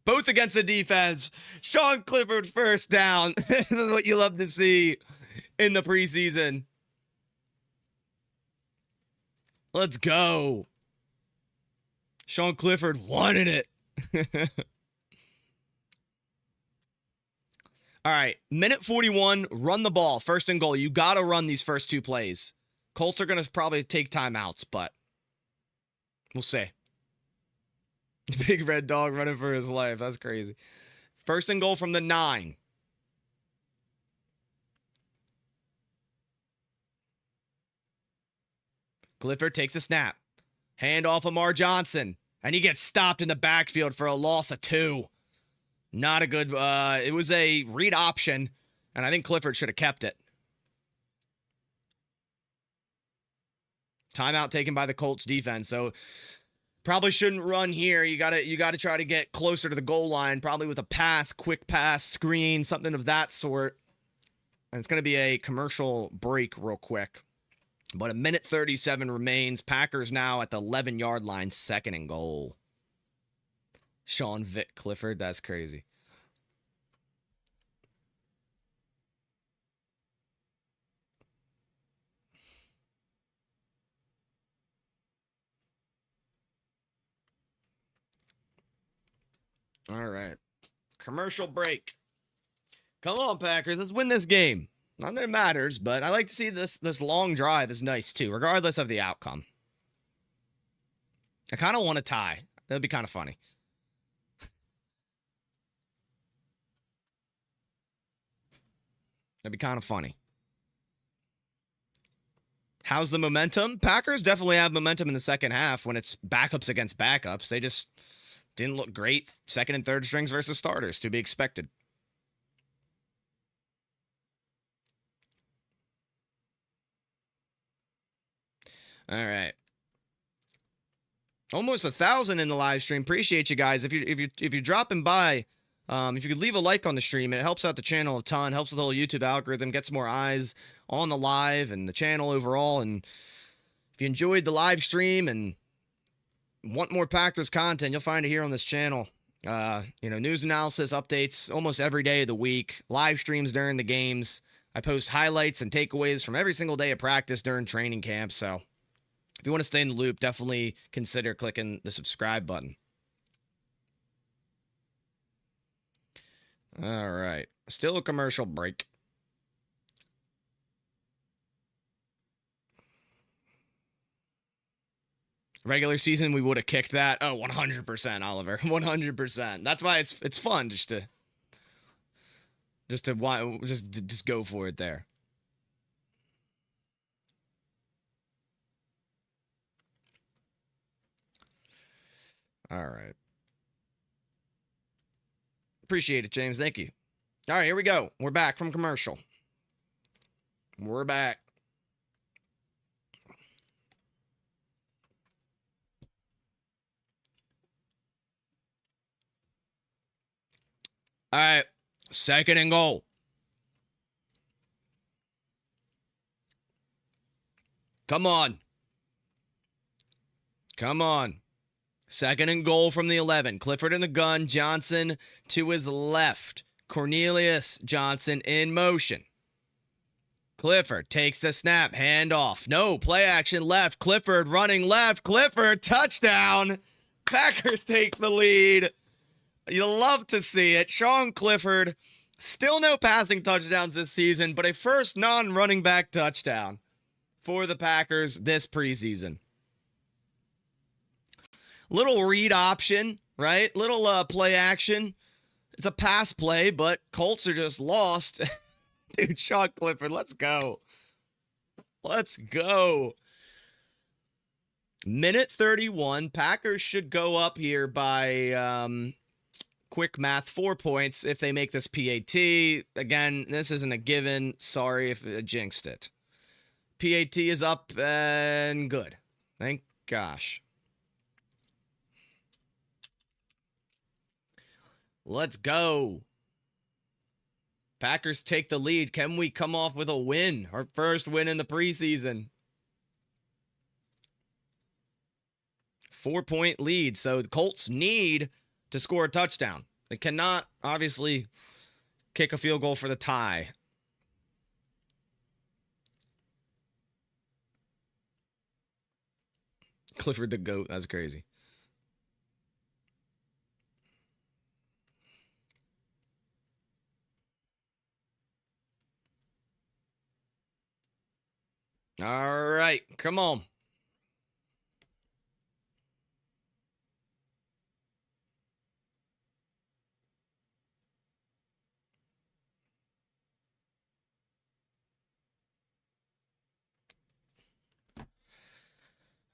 [SPEAKER 1] Both against the defense. Sean Clifford first down. This is what you love to see in the preseason. Let's go. Sean Clifford wanted it. All right, minute 41, run the ball, first and goal. You got to run these first two plays. Colts are going to probably take timeouts, but we'll see. Big red dog running for his life. That's crazy. First and goal from the 9. Clifford takes a snap. Hand off Amar Johnson. And he gets stopped in the backfield for a loss of 2. Not a good, it was a read option, and I think Clifford should have kept it. Timeout taken by the Colts defense, so probably shouldn't run here. You gotta try to get closer to the goal line, probably with a pass, quick pass, screen, something of that sort. And it's going to be a commercial break real quick. But a minute 37 remains. Packers now at the 11-yard line, second and goal. Sean Vic Clifford, that's crazy. All right. Commercial break. Come on, Packers. Let's win this game. Not that it matters, but I like to see this long drive is nice too, regardless of the outcome. I kind of want a tie. That'd be kind of funny. That'd be kind of funny. How's the momentum? Packers definitely have momentum in the second half when it's backups against backups. They just didn't look great. Second and third strings versus starters, to be expected. All right. Almost 1,000 in the live stream. Appreciate you guys. If you're dropping by, if you could leave a like on the stream, it helps out the channel a ton. Helps with the whole YouTube algorithm, gets more eyes on the live and the channel overall. And if you enjoyed the live stream and want more Packers content, you'll find it here on this channel. News analysis, updates almost every day of the week. Live streams during the games. I post highlights and takeaways from every single day of practice during training camp. So if you want to stay in the loop, definitely consider clicking the subscribe button. All right. Still a commercial break. Regular season, we would have kicked that. Oh, 100%, Oliver. 100%. That's why it's fun just go for it there. All right. Appreciate it, James. Thank you. All right, here we go. We're back from commercial. We're back. All right, second and goal. Come on. Come on. Second and goal from the 11. Clifford in the gun. Johnson to his left. Cornelius Johnson in motion. Clifford takes the snap. Hand off. No, play action left. Clifford running left. Clifford, touchdown. Packers take the lead. You'll love to see it. Sean Clifford, still no passing touchdowns this season, but a first non-running back touchdown for the Packers this preseason. Little read option, right? Little play action. It's a pass play, but Colts are just lost. Dude, Sean Clifford, let's go. Let's go. Minute 31. Packers should go up here by, quick math, 4 points if they make this PAT. Again, this isn't a given. Sorry if I jinxed it. PAT is up and good. Thank gosh. Let's go. Packers take the lead. Can we come off with a win? Our first win in the preseason. 4-point lead. So the Colts need to score a touchdown. They cannot, obviously, kick a field goal for the tie. Clifford the GOAT. That's crazy. All right, come on.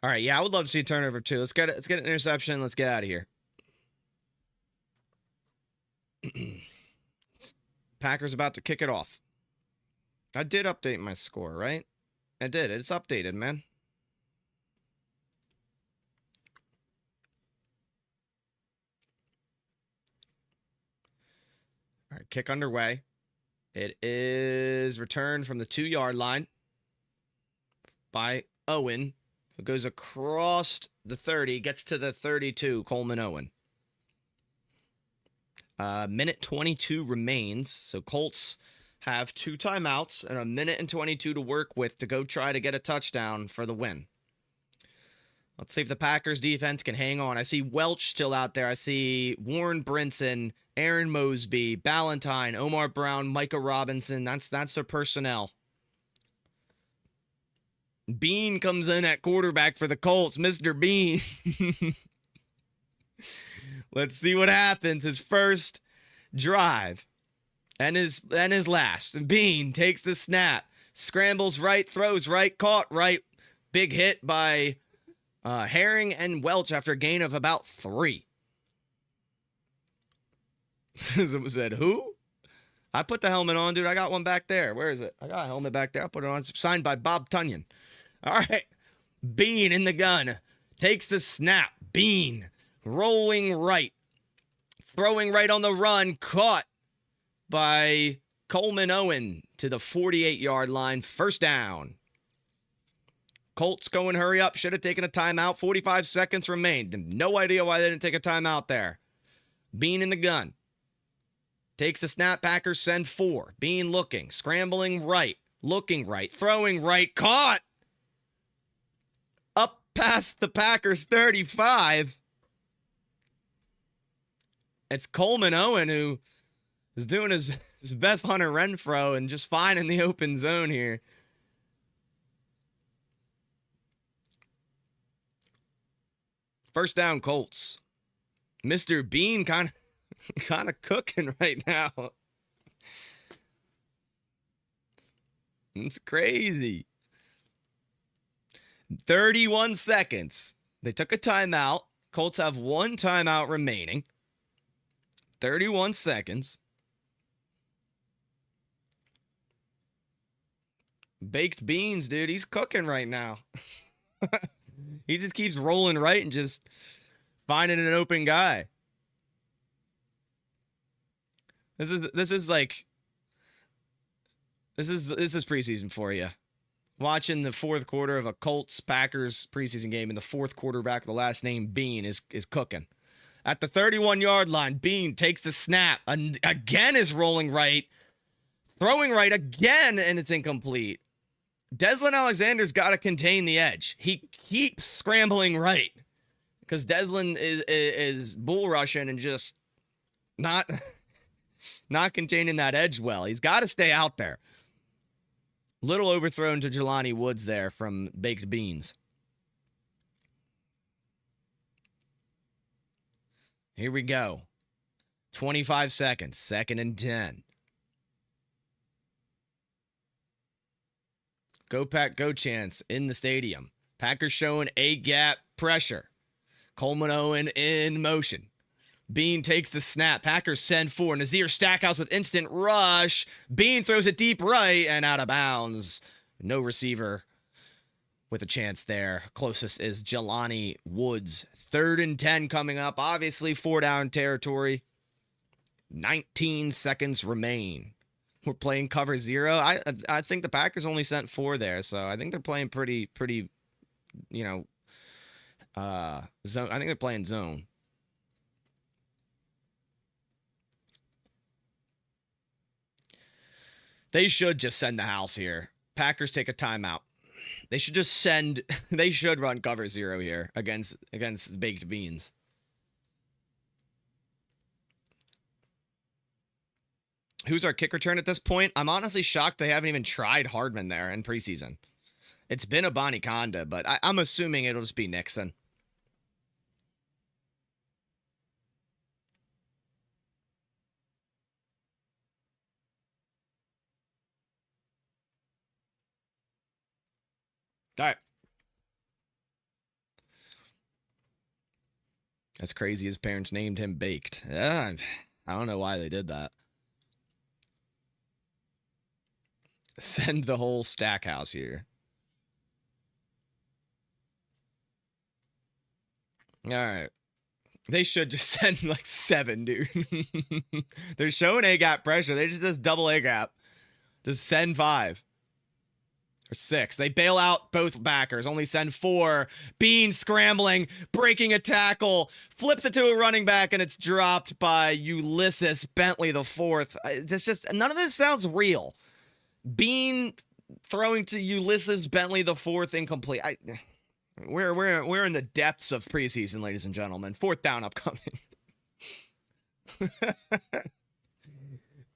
[SPEAKER 1] All right, yeah, I would love to see a turnover too. Let's get an interception. Let's get out of here. Packers about to kick it off. I did update my score, right? I did. It's updated, man. All right, kick underway. It is returned from the 2-yard line by Owen, who goes across the 30, gets to the 32, Coleman Owen. Minute 22 remains, so Colts have 2 timeouts and a minute and 22 to work with to go try to get a touchdown for the win. Let's see if the Packers defense can hang on. I see Welch still out there. I see Warren Brinson, Aaron Mosby, Ballantyne, Omar Brown, Micah Robinson. That's their personnel. Bean comes in at quarterback for the Colts. Mr. Bean. Let's see what happens. His first drive and his last. Bean takes the snap, scrambles right, throws right, caught right. Big hit by Herring and Welch after a gain of about 3. Said who? I put the helmet on, dude. I got one back there. Where is it? I got a helmet back there. I'll put it on. It's signed by Bob Tunyon. All right. Bean in the gun. Takes the snap. Bean rolling right. Throwing right on the run. Caught by Coleman Owen to the 48-yard line. First down. Colts going hurry up. Should have taken a timeout. 45 seconds remained. No idea why they didn't take a timeout there. Bean in the gun. Takes the snap. Packers send 4. Bean looking. Scrambling right. Looking right. Throwing right. Caught. Up past the Packers 35. It's Coleman Owen who is doing his best Hunter Renfrow and just finding the open zone here. First down, Colts. Mr. Bean kind of cooking right now. It's crazy. 31 seconds. They took a timeout. Colts have 1 timeout remaining. 31 seconds. Baked beans, dude. He's cooking right now. He just keeps rolling right and just finding an open guy. This is preseason for you. Watching the fourth quarter of a Colts Packers preseason game, and the fourth quarterback with the last name Bean is cooking. At the 31-yard line, Bean takes the snap and again is rolling right, throwing right again, and it's incomplete. Deslin Alexander's got to contain the edge. He keeps scrambling right because Deslin is bull rushing and just not containing that edge well. He's got to stay out there. Little overthrown to Jelani Woods there from Baked Beans. Here we go. 25 seconds. 2nd and 10. Go Pack, go chance in the stadium. Packers showing A-gap pressure. Coleman Owen in motion. Bean takes the snap. Packers send 4. Nazir Stackhouse with instant rush. Bean throws it deep right and out of bounds. No receiver with a chance there. Closest is Jelani Woods. 3rd and 10 coming up. Obviously 4-down territory. 19 seconds remain. We're playing cover 0. I think the Packers only sent 4 there, so I think they're playing pretty, zone. I think they're playing zone. They should just send the house here. Packers take a timeout. They should just send. They should run cover 0 here against Baked Beans. Who's our kick return at this point? I'm honestly shocked they haven't even tried Hardman there in preseason. It's been a Conda, but I'm assuming it'll just be Nixon. All right. That's crazy. His parents named him Baked. Yeah, I don't know why they did that. Send the whole stack house here. All right. They should just send like 7, dude. They're showing A-gap pressure. They just double A-gap. Just send 5. Or 6. They bail out both backers. Only send 4. Bean scrambling, breaking a tackle, flips it to a running back, and it's dropped by Ulysses Bentley the 4th. It's just none of this sounds real. Bean throwing to Ulysses Bentley the 4th incomplete. We're in the depths of preseason, ladies and gentlemen. 4th down upcoming.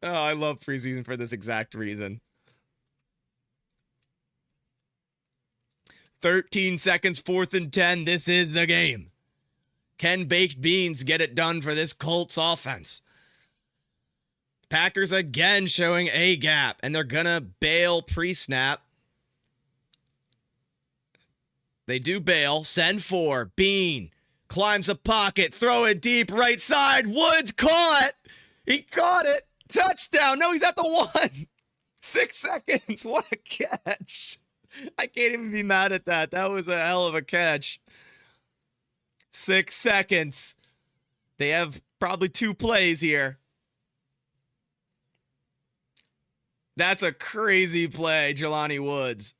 [SPEAKER 1] Oh, I love preseason for this exact reason. 13 seconds, 4th and 10. This is the game. Can Baked Beans get it done for this Colts offense? Packers again showing a gap, and they're gonna bail pre-snap. They do bail. Send 4. Bean climbs a pocket, throw it deep right side. Woods caught. He caught it. Touchdown. No, he's at the 1. 6 seconds. What a catch. I can't even be mad at that. That was a hell of a catch. 6 seconds. They have probably 2 plays here. That's a crazy play, Jelani Woods.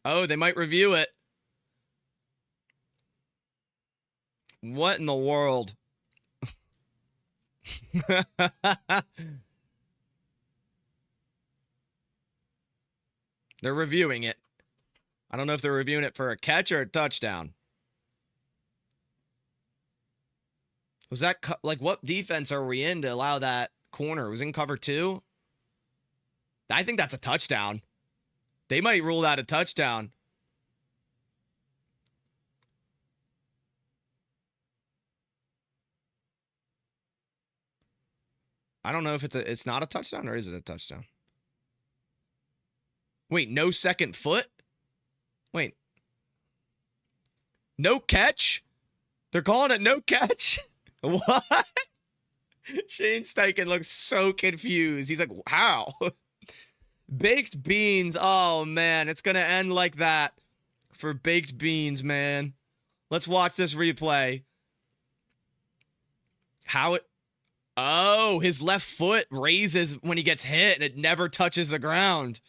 [SPEAKER 1] Oh, they might review it. What in the world? They're reviewing it. I don't know if they're reviewing it for a catch or a touchdown. Was that like what defense are we in to allow that corner? Was it in cover 2? I think that's a touchdown. They might rule that a touchdown. I don't know if it's not a touchdown or is it a touchdown? Wait, no second foot? Wait. No catch? They're calling it no catch? What? Shane Steichen looks so confused. He's like, how? Baked Beans. Oh, man. It's going to end like that for Baked Beans, man. Let's watch this replay. How it... Oh, his left foot raises when he gets hit and it never touches the ground.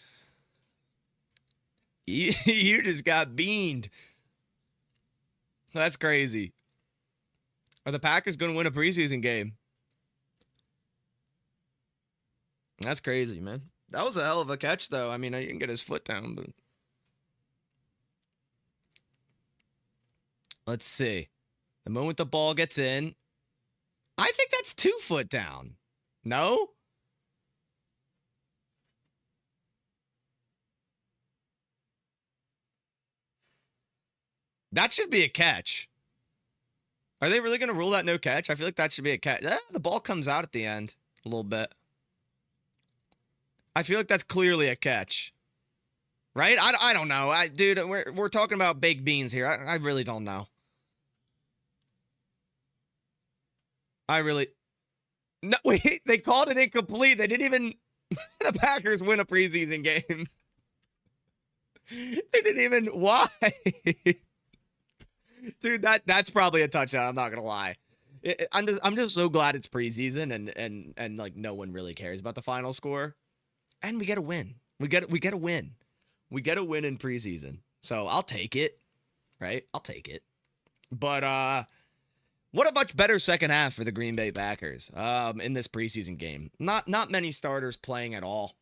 [SPEAKER 1] You just got beaned. That's crazy. Are the Packers going to win a preseason game? That's crazy, man. That was a hell of a catch, though. I mean, he didn't get his foot down, but... Let's see. The moment the ball gets in... I think that's 2 foot down. No? That should be a catch. Are they really going to rule that no catch? I feel like that should be a catch. The ball comes out at the end a little bit. I feel like that's clearly a catch. Right? I don't know. Dude, we're talking about baked beans here. I really don't know. No, wait, they called it incomplete. They didn't even... the Packers win a preseason game. They didn't even... Why? Dude, that's probably a touchdown. I'm not gonna lie. I'm just so glad it's preseason and like no one really cares about the final score, and we get a win. We get a win. We get a win in preseason. So I'll take it, right? I'll take it. But what a much better second half for the Green Bay Packers in this preseason game. Not many starters playing at all.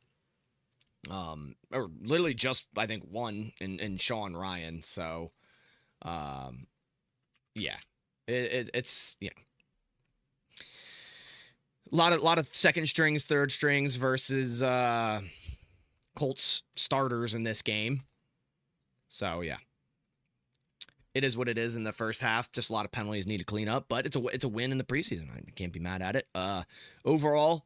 [SPEAKER 1] Or literally just I think one in Sean Ryan. So. Yeah, it's you know, a lot of second strings, third strings versus Colts starters in this game. So, yeah. It is what it is in the first half. Just a lot of penalties need to clean up, but it's a win in the preseason. I can't be mad at it. Overall,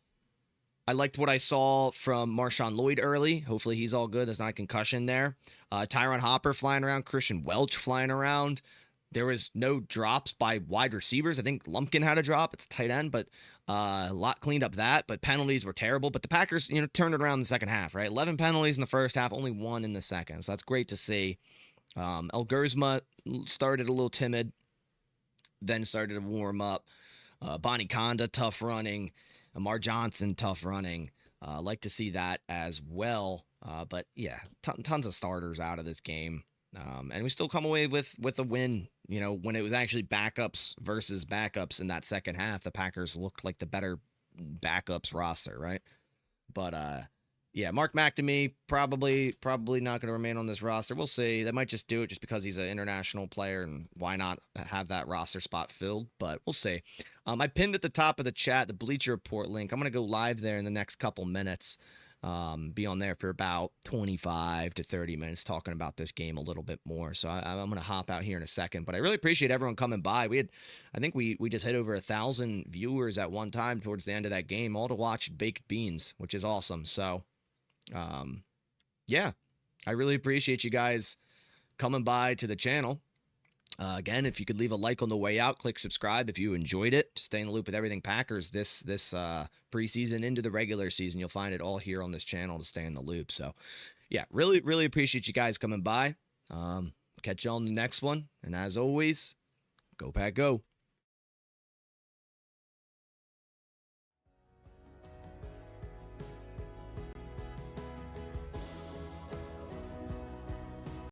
[SPEAKER 1] I liked what I saw from Marshawn Lloyd early. Hopefully he's all good. There's not a concussion there. Tyron Hopper flying around. Christian Welch flying around. There was no drops by wide receivers. I think Lumpkin had a drop. It's a tight end, but a lot cleaned up that. But penalties were terrible. But the Packers, turned it around in the second half, right? 11 penalties in the first half, only 1 in the second. So that's great to see. El Gersma started a little timid, then started to warm up. Bonnie Conda, tough running. Amar Johnson, tough running. Like to see that as well. But yeah, tons of starters out of this game. And we still come away with a win. When it was actually backups versus backups in that second half, the Packers looked like the better backups roster, right? But yeah, Mark McNamee probably not going to remain on this roster. We'll see. They might just do it just because he's an international player, and why not have that roster spot filled? But we'll see. I pinned at the top of the chat the Bleacher Report link. I'm going to go live there in the next couple minutes. Be on there for about 25 to 30 minutes talking about this game a little bit more. So I'm going to hop out here in a second, but I really appreciate everyone coming by. I think we just hit over 1,000 viewers at one time towards the end of that game, all to watch baked beans, which is awesome. So, yeah, I really appreciate you guys coming by to the channel. Again, if you could leave a like on the way out, click subscribe if you enjoyed it. To stay in the loop with everything Packers this preseason into the regular season. You'll find it all here on this channel to stay in the loop. So, yeah, really, really appreciate you guys coming by. Catch you on the next one. And as always, go Pack, go.